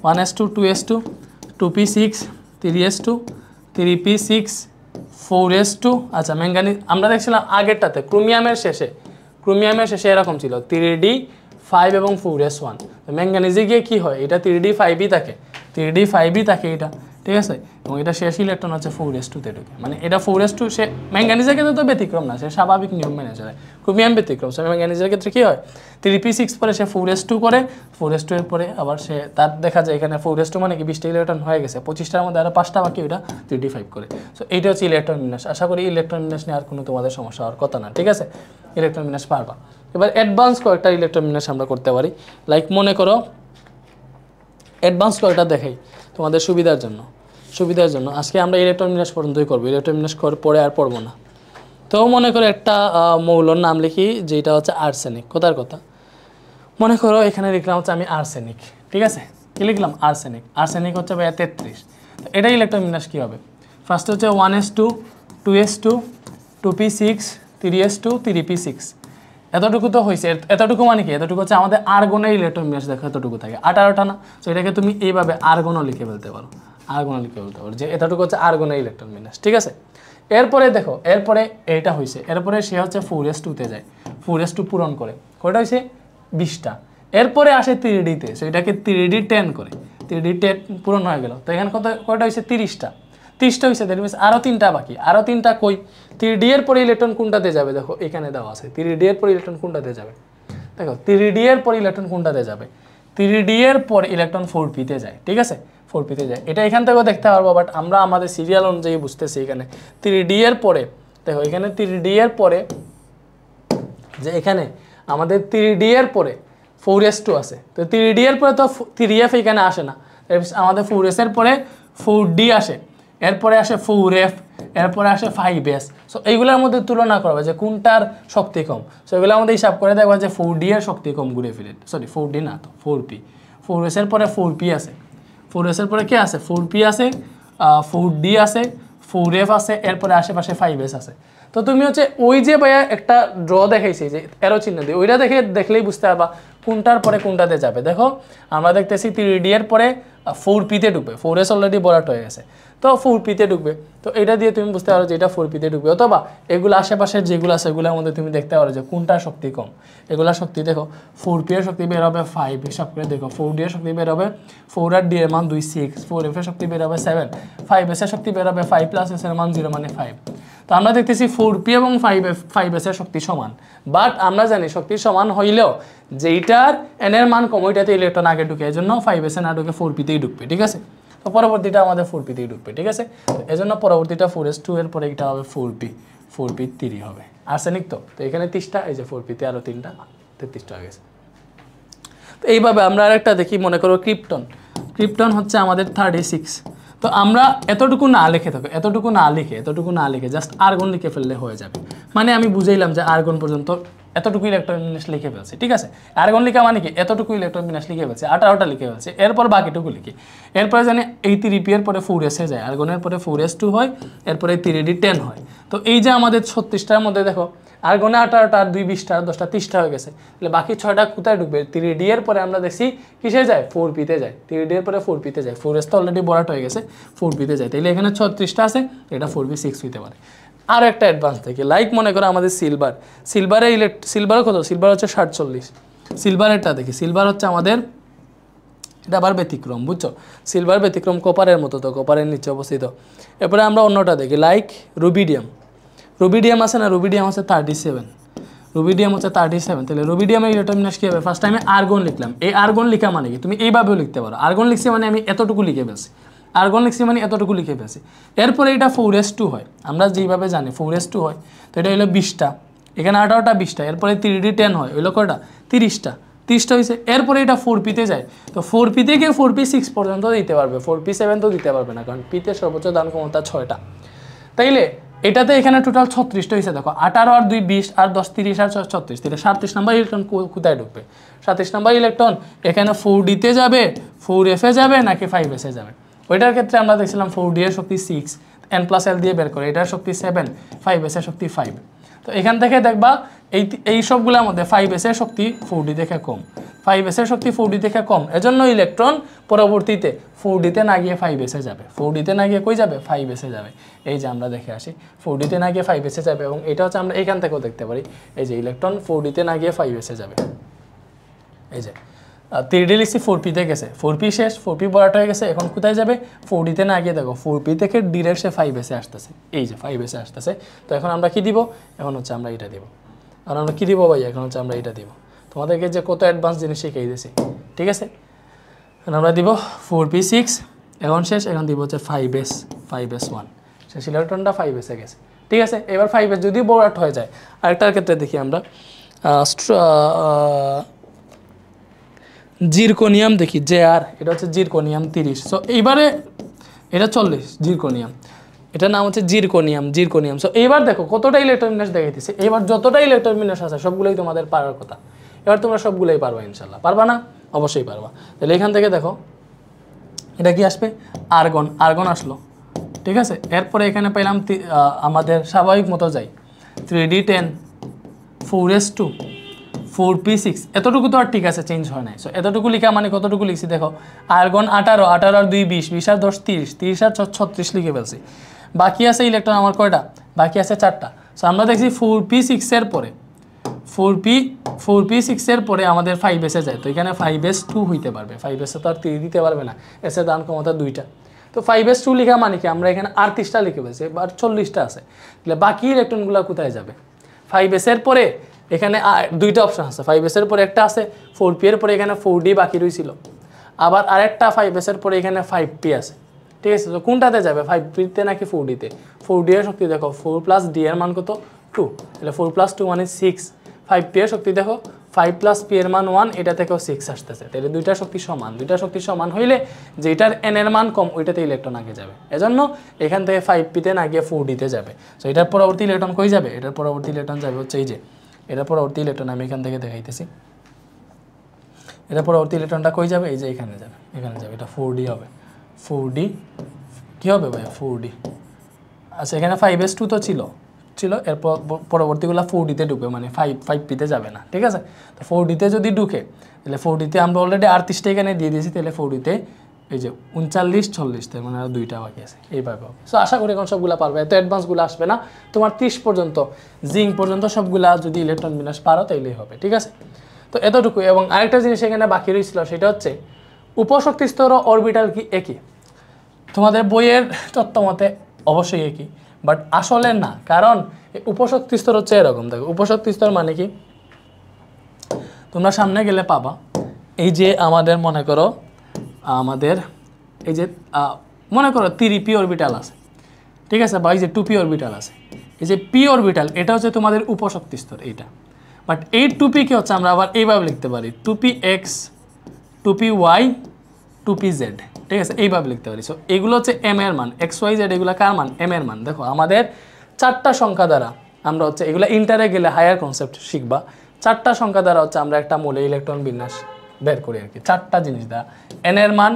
1s2 2s2 2p6 3s2 3p6 4s2। আচ্ছা ম্যাঙ্গানিজ আমরা দেখছিলাম আগেরটাতে ক্রোমিয়ামের শেষে এরকম ছিল 3d5 এবং 4s1। ম্যাঙ্গানিজে গিয়ে কী হয়, এটা 3d5ই থাকে, 3d5ই থাকে এটা, ঠিক আছে। এবং এটা শেষ ইলেকট্রন হচ্ছে 4s2-তে ঢুকে, মানে এটা 4s2 সে ম্যাঙ্গানিজের ক্ষেত্রে তো ব্যতিক্রম না, সে স্বাভাবিক নিয়ম মেনে চলে, ক্রোমিয়াম ব্যতিক্রম। সে ম্যাঙ্গানিজের ক্ষেত্রে কী হয়, 3p6 পরে সে 4s2 করে, 4s2 এর পরে আবার সে তার দেখা যায় এখানে 4s2 মানে কি 20টা ইলেকট্রন হয়ে গেছে, 25টার মধ্যে আরও 5টা বাকি, ওইটা 3d5 করে। সো এইটা হচ্ছে ইলেকট্রন বিন্যাস। আশা করি ইলেকট্রন বিন্যাস নিয়ে আর কোনো তোমাদের সমস্যা হওয়ার কথা না, ঠিক আছে, ইলেকট্রন বিন্যাস পারবা। এবার অ্যাডভান্স কয়েকটা ইলেকট্রন বিন্যাস আমরা করতে পারি, লাইক মনে করো অ্যাডভান্স কয়েকটা দেখাই তোমাদের সুবিধার জন্য আজকে আমরা ইলেকট্রন বিন্যাস পর্যন্তই করবো, ইলেকট্রন বিন্যাস পরে আর পড়বো না। তো মনে করো একটা মৌলর নাম লিখি যেটা হচ্ছে আর্সেনিক, কোথার কথা, মনে করো এখানে লিখলাম হচ্ছে আমি আর্সেনিক, ঠিক আছে, কি লিখলাম আর্সেনিক হচ্ছে ভাইয়া 33। তো এটা ইলেকট্রন বিন্যাস কী হবে, ফার্স্ট হচ্ছে 1s2 2s2 2p6 3s2 3p6, এতটুকু তো হয়েছে। এতটুকু মানে কি, এতটুকু হচ্ছে আমাদের আর্গনের ইলেকট্রন বিন্যাস দেখো, এতটুকু থাকে 18টা না, তো এটাকে তুমি এইভাবে আর্গনও লিখে ফেলতে পারো, যে এতটুকু হচ্ছে আর্গনের ইলেকট্রন বিন্যাস, ঠিক আছে। এরপরে দেখো, এরপরে এইটা হয়েছে, এরপরে সে হচ্ছে 4s2-তে যায়, 4s2 পূরণ করে, কয়টা হয়েছে 20টা। এরপরে আসে 3d-তে, সো এটাকে 3d10 করে, 3d10 পূরণ হয়ে গেল। তো এখানে কয়টা হয়েছে 30টা হয়েছে, দ্যাট মিনস আরও 3টা বাকি, আরও 3টা কই, 3d এর পরে ইলেকট্রন কোনটাতে যাবে, দেখো এখানে দেওয়া আছে 3d এর পরে ইলেকট্রন কোনটাতে যাবে, দেখো 3d এর পরে ইলেকট্রন কোনটাতে যাবে, 3d এর পর ইলেকট্রন 4p-তে যায়, ঠিক আছে, 4p-তে যায়। এটা এখান থেকেও দেখতে পারবো, বাট আমরা আমাদের সিরিয়াল অনুযায়ী বুঝতেছি। এখানে 3d এর পরে দেখো, এখানে 3d এর পরে যে এখানে আমাদের 3d এর পরে 4s2 আছে, তো 3d এর পরে তো 3f এখানে আসে না, আমাদের 4s এর পরে 4d আসে, এরপরে আসে 4f, এরপরে আসে 5s। সো এইগুলোর মধ্যে তুলনা করবে যে কোনটার শক্তি কম, সো এগুলোর মধ্যে হিসাব করে দেখবা যে 4d এর শক্তি কম ঘুরে ফিরে, 4d না তো 4p, 4s এর পরে 4p আছে, 4s এর পরে কি আছে 4p আছে, 4d আছে, 4f আছে, এরপরে আশেপাশে 5s আছে। তো তুমি হচ্ছে ওই যে ভাইয়া একটা ড্র দেখাইছি যে এরো চিহ্ন দিয়ে, ওইটা দেখলেই বুঝতে পারবা কোনটার পরে কোনটাতে যাবে। দেখো আমরা দেখতেছি 3d এর পরে 4p-তে ঢুকবে, 4s অলরেডি বরাট হয়ে গেছে, তো 4p-তে ঢুকবে, তো এটা দিয়ে তুমি বুঝতে পারো যে এটা 4p-তে ঢুকবে। অথবা এগুলো আশেপাশের যেগুলো আছে এগুলোর মধ্যে তুমি দেখতে পারো যে কোনটার শক্তি কম। এগুলোর শক্তি দেখো, 4p এর শক্তি বের হবে 5, হিসাব করে দেখো 4d এর শক্তি বের হবে 4 আর d এর মান 2 6, 4f এর শক্তি বের হবে 7, 5s এর শক্তি বের হবে 5 + s এর মান 0 মানে 5। তো আমরা দেখতেছি 4p এবং 5s এর শক্তি সমান, বাট আমরা জানি শক্তি সমান হইলেও যেইটার n এর মান কম ওইটাতে ইলেকট্রন আগে ঢুকে, এই জন্য 5s এ না ঢুকে 4p-তেই ঢুকবে, ঠিক আছে। তো পরবর্তীটা আমাদের 4p-তেই ঢুকবে, ঠিক আছে। এই জন্য পরবর্তীটা 4s2 এর পরে এটা হবে 4p3 হবে, আর্সেনিক। তো এখানে 30টা, এই যে 4p-তে আরও 3টা, 33টা হয়ে গেছে। তো এইভাবে আমরা আরেকটা দেখি, মনে করো ক্রিপ্টন হচ্ছে আমাদের 36। তো আমরা এতটুকু না লিখে থাকো, এতটুকু না লিখে জাস্ট আর্গন লিখে ফেললে হয়ে যাবে। মানে আমি বুঝাইলাম যে আর্গন পর্যন্ত এতটুকু ইলেকট্রন বিন্যাস লিখে ফেলছি, ঠিক আছে। আর্গন লিখা মানে কি, এতটুকু ইলেকট্রন বিন্যাস লিখে ফেলছি, 18টা লিখে ফেলছি, এরপর বাকিটুকু লিখি। এরপরে জানি এই 3p এর পরে 4s যায়, আর্গনের পরে 4s2 হয়, এরপরে 3d10 হয়। তো এই যে আমাদের 36টার মধ্যে দেখো আর্গনে 18টা আর 2 20টা 10টা 30টা হয়ে গেছে, তাহলে বাকি 6টা কোথায় ঢুকবে? 3d এর পরে আমরা দেখছি কিসে যায়? 4p তে যায়। 3d এর পরে 4p তে যায়, 4s তো অলরেডি বড়াট হয়ে গেছে, 4p তে যায়। তাহলে এখানে 36টা আছে, এটা 4p6 হইতে পারে। আর একটা অ্যাডভান্স থেকে লাইক মনে করো আমাদের সিলভারে সিলভার কত? সিলভার হচ্ছে 47। সিলভারেরটা দেখি, সিলভার হচ্ছে আমাদের এটা আবার ব্যতিক্রম, বুঝছো? সিলভার ব্যতিক্রম, কপারের মতো, তো কপারের নিচে অবস্থিত। এরপরে আমরা অন্যটা দেখি লাইক রুবিডিয়াম আছে না, রুবিডিয়াম হচ্ছে 37, রুবিডিয়াম হচ্ছে 37। তাহলে রুবিডিয়ামের ইলেকট্রন বিন্যাস কী হবে? ফার্স্ট টাইমে আর্গন লিখলাম, এই আর্গন লিখা মানে কি তুমি এইভাবেও লিখতে পারো, আর্গন লিখছি মানে আমি এতটুকু লিখে ফেলছি, আর্গন লিখছি মানে এতটুকু লিখে ফেলছি। এরপরে এটা 4s2 হয়, আমরা যেইভাবে জানি 4s2 হয়, তো এটা হলো 20টা, এখানে 18টা 20টা, এরপরে 3d10 হয়, হইলো কয়টা? 30টা হয়েছে। এরপরে এটা 4p তে যায়, তো 4p থেকে 4p6 পর্যন্ত দিতে পারবে, 4p7 তো দিতে পারবে না, কারণ পিতে সর্বোচ্চ দান ক্ষমতা 6টা। তাইলে এটাতে এখানে টোটাল 36টা হয়েছে। দেখো 18 আর 2 20 আর 10 30 আর 36, তাহলে 37 নম্বর ইলেকট্রন কোথায় ঢুকবে? 37 নম্বর ইলেকট্রন এখানে 4d তে যাবে, 4f এ যাবে নাকি 5s এ যাবে? ওইটার ক্ষেত্রে আমরা দেখছিলাম 4d এর শক্তি 6, n+l দিয়ে বের করে, এটার শক্তি 7, 5s এর শক্তি 5। তো এখান থেকে দেখবা এই সবগুলোর মধ্যে 5s এর শক্তি 4d থেকে কম, 5s এর শক্তি 4d থেকে কম, এজন্য ইলেকট্রন পরবর্তীতে 4d তে না গিয়ে 5s এ যাবে, 4d তে না গিয়ে কই যাবে? 5s এ যাবে। এই যে আমরা দেখে আসি 4d তে না গিয়ে 5s এ যাবে, এবং এটা হচ্ছে আমরা এখান থেকেও দেখতে পারি, এই যে ইলেকট্রন 4d তে না গিয়ে 5s এ যাবে। এই যে 3d লিখছি 4p তে গেছে, 4p শেষ, 4p বড়াট হয়ে গেছে, এখন কোথায় যাবে? 4d তে না গিয়ে দেখো 4p থেকে ডিরেক্ট সে 5s এ আসতেছে, এই যে 5s এ আসতেছে। তো এখন আমরা কি দিব? এখন হচ্ছে আমরা এটা দিব। আর আমরা কি দিব ভাই? এখন হচ্ছে আমরা এটা দিব। তোমাদেরকে যে কত অ্যাডভান্স জিনিস শিখিয়ে দিয়েছি, ঠিক আছে। আমরা দিব 4p6, এখন শেষ, এখন দিব হচ্ছে 5s1, শেষ ইলেকট্রনটা 5s এ গেছে, ঠিক আছে। এবার 5s যদি বড়াট হয়ে যায়, আরেকটার ক্ষেত্রে দেখি আমরা জিরকোনিয়াম দেখি, JR, এটা হচ্ছে জিরকোনিয়াম 30। সো এইবারে এটা 40 জিরকোনিয়াম, এটার নাম হচ্ছে জিরকোনিয়াম। সো এইবার দেখো কতটা ইলেকট্রন বিন্যাস দেখাইতেছে, এবার যতটা ইলেকট্রন বিন্যাস আছে সবগুলোই তোমাদের পারার কথা। এবার তোমরা সবগুলোই পারবা ইনশাল্লাহ, পারবা না? অবশ্যই পারবা। তাহলে এখান থেকে দেখো এটা কি আসবে? আর্গন আসলো, ঠিক আছে। এরপরে এখানে পেলাম আমাদের স্বাভাবিক মতো যাই 3d10, 4s2, 4p6, এতটুকু তো আর ঠিক আছে, চেঞ্জ হয় নাই। সো এতটুকু লিখা মানে কতটুকু লিখছি দেখো, আর্গন 18 আর 2 20 20 আর 10 30 30 আর 36 লিখে ফেলছি। বাকি আছে ইলেকট্রন আমার কয়টা? বাকি আছে 4টা। সো আমরা দেখছি 4p6 এর পরে 4p6 এর পরে আমাদের 5s এ যায়, তো এখানে 5s2 হইতে পারবে, 5s এ তো আর 3 দিতে পারবে না, এসে দান ক্ষমতা 2টা। তো 5s2 লিখা মানে কি আমরা এখানে 38টা লিখে ফেলছি, আর 40টা আছে, তাহলে বাকি ইলেকট্রনগুলো কোথায় যাবে? 5s এর পরে এখানে 2টা অপশন আছে, 5s এর পরে একটা আছে 4p এর পরে এখানে 4d বাকি রইছিল, আবার আরেকটা 5s এর পরে এখানে 5p আছে, ঠিক আছে। তো কোনটাতে যাবে? 5p তে নাকি 4d তে? 4d এর শক্তি দেখো 4 + d এর মান কত? 2, তাহলে 4 + 2 মানে 6। 5p এর শক্তি দেখো 5 + p এর মান 1, এটা থেকেও 6 আসতেছে, তাহলে দুইটা শক্তি সমান হইলে যেটার n এর মান কম ওইটাতে ইলেকট্রন আগে যাবে, এজন্য এখান থেকে 5p তে না গিয়ে 4d তে যাবে। সো এটার পরবর্তী ইলেকট্রন কই যাবে? এটার পরবর্তী ইলেকট্রন যাবে হচ্ছে এই যে, এটার পরবর্তী ইলেকট্রন আমি এখান থেকে দেখাইতেছি, এটার পরবর্তী ইলেকট্রনটা কই যাবে? এই যে এখানে যাবে, এটা 4d হবে, 4d কি হবে ভাই? 4d। আচ্ছা এখানে 5s2 তো ছিল, এর পরবর্তীগুলো 4d তে ঢুকবে, মানে 5p তে যাবে না, ঠিক আছে। তো 4d তে যদি ঢুকে, তাহলে 4d তে আমরা অলরেডি 38টা এখানে দিয়ে দিয়েছি, তাহলে 4d তে এই যে 39 40, তার মানে আর 2টা বাকি আছে, এইভাবে হবে। সো আশা করি এখন সবগুলো পারবে, এত অ্যাডভান্সগুলো আসবে না তোমার। 30 পর্যন্ত জিঙ্ক পর্যন্ত সবগুলা যদি ইলেকট্রন বিন্যাস পারো তাইলেই হবে, ঠিক আছে। তো এতটুকু। এবং আরেকটা জিনিস এখানে বাকি রয়েছিল, সেটা হচ্ছে উপশক্তি স্তর ও অরবিটাল কি একই? তোমাদের বইয়ের তত্ত্বমতে অবশ্যই একই, বাট আসলে না, কারণ উপশক্তি স্তর হচ্ছে এরকম। দেখো উপশক্তি স্তর মানে কি, তোমরা সামনে গেলে পাবা এই যে আমাদের মনে করো আমাদের এই যে মনে করো 3p অরবিটাল আছে, ঠিক আছে, বা এই যে 2p অরবিটাল আছে, এই যে p অরবিটাল এটা হচ্ছে তোমাদের উপশক্তি স্তর এইটা। বাট এই 2p কে হচ্ছে আমরা আবার এইভাবে লিখতে পারি 2px, 2py, 2pz, ঠিক আছে, এইভাবে লিখতে পারি। সো এগুলো হচ্ছে এম এর মান, এক্স ওয়াই জেড এগুলো কার মান, এম এর মান। দেখো আমাদের 4টা সংখ্যা দ্বারা আমরা হচ্ছে এগুলো ইন্টারে গেলে হায়ার কনসেপ্ট শিখবা, 4টা সংখ্যা দ্বারা হচ্ছে আমরা একটা মৌলের ইলেকট্রন বিন্যাস বের করি আর কি, 4টা জিনিস দ্বারা। এন এর মান,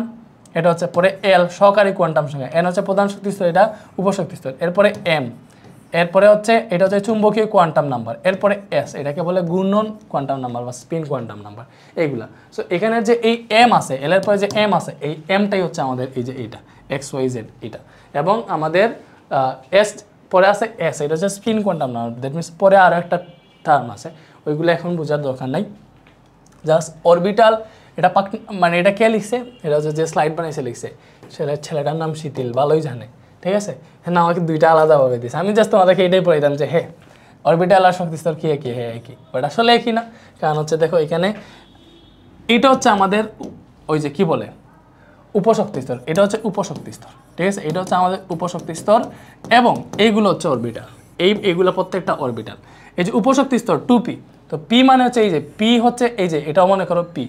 এটা হচ্ছে পরে এল সহকারী কোয়ান্টাম সংখ্যা, এন হচ্ছে প্রধান শক্তি স্তর, এটা উপশক্তি স্তর, এরপরে এম, এরপরে হচ্ছে এটা হচ্ছে চুম্বকীয় কোয়ান্টাম নাম্বার, এরপরে এস এটাকে বলে ঘূর্ণন কোয়ান্টাম নাম্বার বা স্পিন কোয়ান্টাম নাম্বার এইগুলা। সো এখানে যে এই এম আছে, এল এর পরে যে এম আছে, এই এমটাই হচ্ছে আমাদের এই যে এইটা এক্স ওয়াই জেড এটা, এবং আমাদের এস পরে আছে এস, এটা হচ্ছে spin quantum number. That means পরে আরও একটা টার্ম আছে, ওইগুলো এখন বোঝার দরকার নাই। জাস্ট অরবিটাল এটা মানে এটা কে লিখছে, এটা হচ্ছে যে স্লাইড বানাইছে লিখছে, ছেলেটার নাম শীতিল, ভালোই জানে, ঠিক আছে। হ্যাঁ, আমাকে দুইটা আলাদাভাবে দিয়েছে, আমি জাস্ট তোমাদেরকে এটাই পড়াইতাম যে হ্যাঁ অরবিটাল আর শক্তিস্তর কি একই, হ্যাঁ একই, বাট আসলে একই না। কারণ হচ্ছে দেখো এখানে এটা হচ্ছে আমাদের ওই যে কি বলে উপশক্তি স্তর, এটা হচ্ছে উপশক্তি স্তর, ঠিক আছে, এটা হচ্ছে আমাদের উপশক্তি স্তর, এবং এইগুলো হচ্ছে অরবিটাল, এইগুলো প্রত্যেকটা অরবিটাল। এই যে উপশক্তি স্তর 2p, তো পি মানে হচ্ছে এই যে পি হচ্ছে এই যে এটাও মনে করো পি,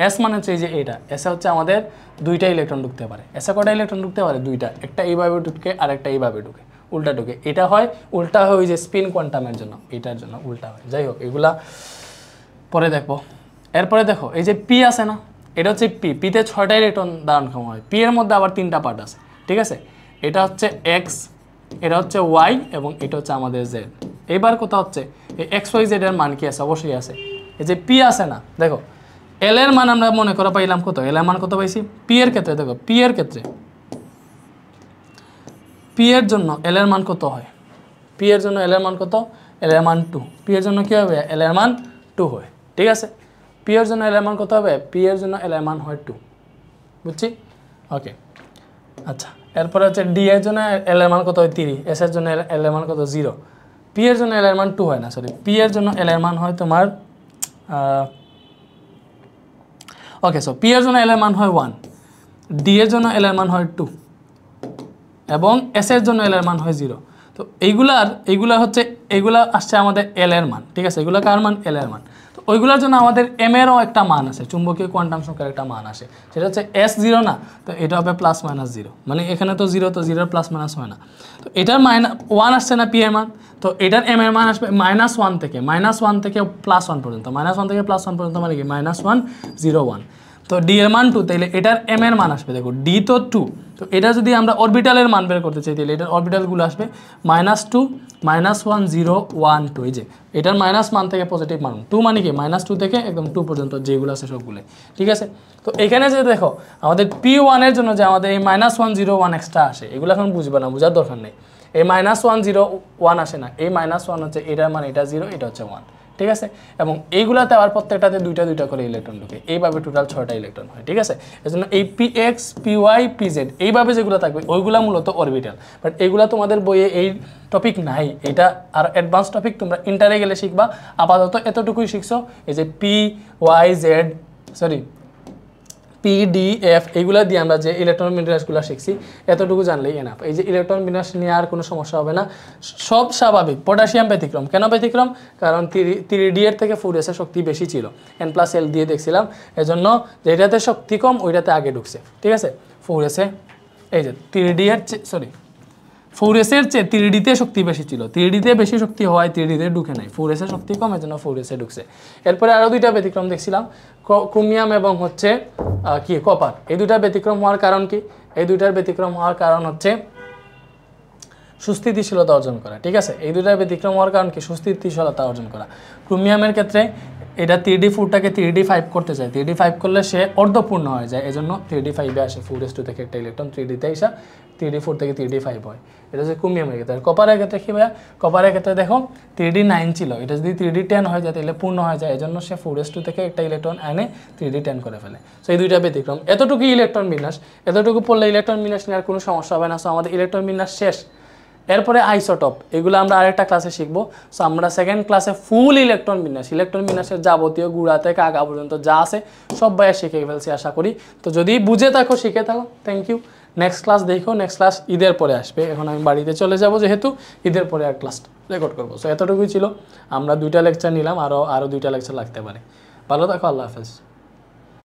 এস মানে হচ্ছে এই যে এইটা, এসে হচ্ছে আমাদের দুইটা ইলেকট্রন ঢুকতে পারে। এসে কটা ইলেকট্রন ঢুকতে পারে, দুইটা, একটা এইভাবে ঢুকে আর একটা এইভাবে ঢুকে, উল্টা ঢুকে। এটা হয় উল্টা হয় ওই যে স্পিন কোয়ান্টামের জন্য, এটার জন্য উল্টা হয়। যাই হোক এগুলা পরে দেখবো। এরপরে দেখো এই যে পি আছে না, এটা হচ্ছে পি, পিতে 6টা ইলেকট্রন ধারণ ক্ষমতা হয়, পি এর মধ্যে আবার 3টা পার্ট আছে, ঠিক আছে। এটা হচ্ছে এক্স, এটা হচ্ছে ওয়াই, এবং এটা হচ্ছে আমাদের জেড। এইবার কোথা হচ্ছে এই এক্স ওয়াই জেড এর মান কি আছে, অবশ্যই আছে। এই যে পি আছে না, দেখো এল এর মান আমরা মনে করা পাইলাম কত, এল এর মান কত পাইছি পি এর ক্ষেত্রে, দেখো পি এর ক্ষেত্রে পি এর জন্য এল এর মান কত হয়, পি এর জন্য এল এর মান কত, এল এর মান 2, পি এর জন্য কী হবে, এল এর মান 2 হয়, ঠিক আছে। পি এর জন্য এল এর মান কত হবে, পি এর জন্য এল এর মান হয় 2, বুঝছি, ওকে। আচ্ছা, এরপরে হচ্ছে ডি এর জন্য এল এর মান কত হয় 3, এস এর জন্য এল এর মান কত 0, পি এর জন্য এল এর মান 2 হয় না, সরি, পি এর জন্য এল এর মান হয় তোমার ওকে। সো পি এর জন্য এল এর মান হয় 1, ডি এর জন্য এল এর মান হয় 2, এবং এস এর জন্য এল এর মান হয় 0। তো এইগুলা হচ্ছে এইগুলা আসছে আমাদের এল এর মান, ঠিক আছে, এগুলো কার মান, এল এর মান। তো ওইগুলোর জন্য আমাদের এম এরও একটা মান আছে, চুম্বকীয় কোয়ান্টাম সংখ্যার একটা মান আসে, সেটা হচ্ছে এস 0 না, তো এটা হবে +-0, মানে এখানে তো 0, তো 0 +- হয় না, তো এটার -1 আসছে না পি এর মান, তো এটার এম এর মান আসবে -1 থেকে +1 পর্যন্ত, -1 থেকে +1 পর্যন্ত মানে কি -1 0 1। তো ডি এর মান 2, তাইলে এটার এম এর মান আসবে, দেখো ডি তো 2, তো এটা যদি আমরা অরবিটালের মান বের করতে চাই তাহলে এটার অরবিটালগুলো আসবে -2 -1 0 1 2, এই যে এটার মাইনাস মান থেকে পজিটিভ মান 2, মানে কি -2 থেকে একদম 2 পর্যন্ত যেগুলো আছে সবগুলো, ঠিক আছে। তো এখানে যে দেখো আমাদের P1 এর জন্য যে আমাদের এই -1 0 1 এক্সট্রা আসে, এগুলো এখন বুঝবে না, বোঝার দরকার নেই। এই -1 0 1 আসে না, এই -1 হচ্ছে এটার মানে এটা 0, এটা হচ্ছে 1, ঠিক আছে। এবং এইগুলাতে আবার প্রত্যেকটাতে দুইটা দুইটা করে ইলেকট্রন ঢুকে, এইভাবে টোটাল 6টা ইলেকট্রন হয়, ঠিক আছে। এজন্য এই px py pz এইভাবে যেগুলো থাকবে ওইগুলা মূলত অরবিটাল, বাট এইগুলা তোমাদের বইয়ে এই টপিক নাই, এটা আর অ্যাডভান্স টপিক তোমরা ইন্টারে গেলে শিখবা। আপাতত এতটুকুই শিখছো, এই যে P Y Z sorry PDF এইগুলা দিয়ে আমরা যে ইলেকট্রন বিন্যাসগুলো শিখছি এতটুকু জানলেই এনাফ। এই যে ইলেকট্রন বিন্যাস নিয়ে আর কোনো সমস্যা হবে না, সব স্বাভাবিক। পটাশিয়াম ব্যতিক্রম, কেন ব্যতিক্রম, কারণ 3D এর থেকে 4s এর শক্তি বেশি ছিল, n+l দিয়ে দেখছিলাম, এজন্য যেটাতে শক্তি কম ওইটাতে আগে ঢুকছে, ঠিক আছে। 4s এ এই যে 3D এর 4s এর চেয়ে 3D তে শক্তি বেশি ছিল, 3D তে বেশি শক্তি হওয়ায় 3D তে ঢুকে নাই, 4s এর শক্তি কম এজন্য 4s এ ঢুকছে। এরপরে আরও দুইটা ব্যতিক্রম দেখছিলাম, ক্রোমিয়াম এবং হচ্ছে কি কপার। এই দুইটা ব্যতিক্রম হওয়ার কারণ কি, এই দুইটার ব্যতিক্রম হওয়ার কারণ হচ্ছে সুস্থিতিশীলতা অর্জন করা, ঠিক আছে। এই দুইটার ব্যতিক্রম হওয়ার কারণ কি, সুস্থিতিশীলতা অর্জন করা। ক্রোমিয়ামের ক্ষেত্রে এটা 3D4টাকে 3D5 করতে চায়, 3D5 করলে সে অর্ধপূর্ণ হয়ে যায়, এজন্য 3D5 এ আসে, 4s2 থেকে একটা ইলেকট্রন 3D তে আসা 3D4 থেকে 3D5 হয়, এটা হচ্ছে ক্রোমিয়ামের ক্ষেত্রে। কপারের ক্ষেত্রে কি ভাইয়া, কপারের ক্ষেত্রে দেখো 3D9 ছিল, এটা যদি 3D10 হয়ে যায় তাহলে পূর্ণ হয়ে যায়, এজন্য সে 4s2 থেকে একটা ইলেকট্রন এনে 3D10 করে ফেলে। সো এই দুইটা ব্যতিক্রম, এতটুকু ইলেকট্রন বিন্যাস, এতটুকু পড়লে ইলেকট্রন বিন্যাস নিয়ে আর কোনো সমস্যা হবে না। সো আমাদের ইলেকট্রন বিন্যাস শেষ। এরপরে আইসোটপ, এগুলো আমরা আরেকটা ক্লাসে শিখবো। সো আমরা সেকেন্ড ক্লাসে ফুল ইলেকট্রন বিন্যাসের যাবতীয় গুড়া থেকে আগা পর্যন্ত যা আছে সব বাইরে শিখে ফেলছি আশা করি। তো যদি বুঝে থাকো, শিখে থাকো, থ্যাংক ইউ। নেক্সট ক্লাস দেখো, নেক্সট ক্লাস ঈদের পরে আসবে, এখন আমি বাড়িতে চলে যাব যেহেতু, ঈদের পরে আর ক্লাস রেকর্ড করবো। সো এতটুকুই ছিল, আমরা 2টা লেকচার নিলাম, আরও 2টা লেকচার লাগতে পারে। ভালো থাকো, আল্লাহ হাফেজ।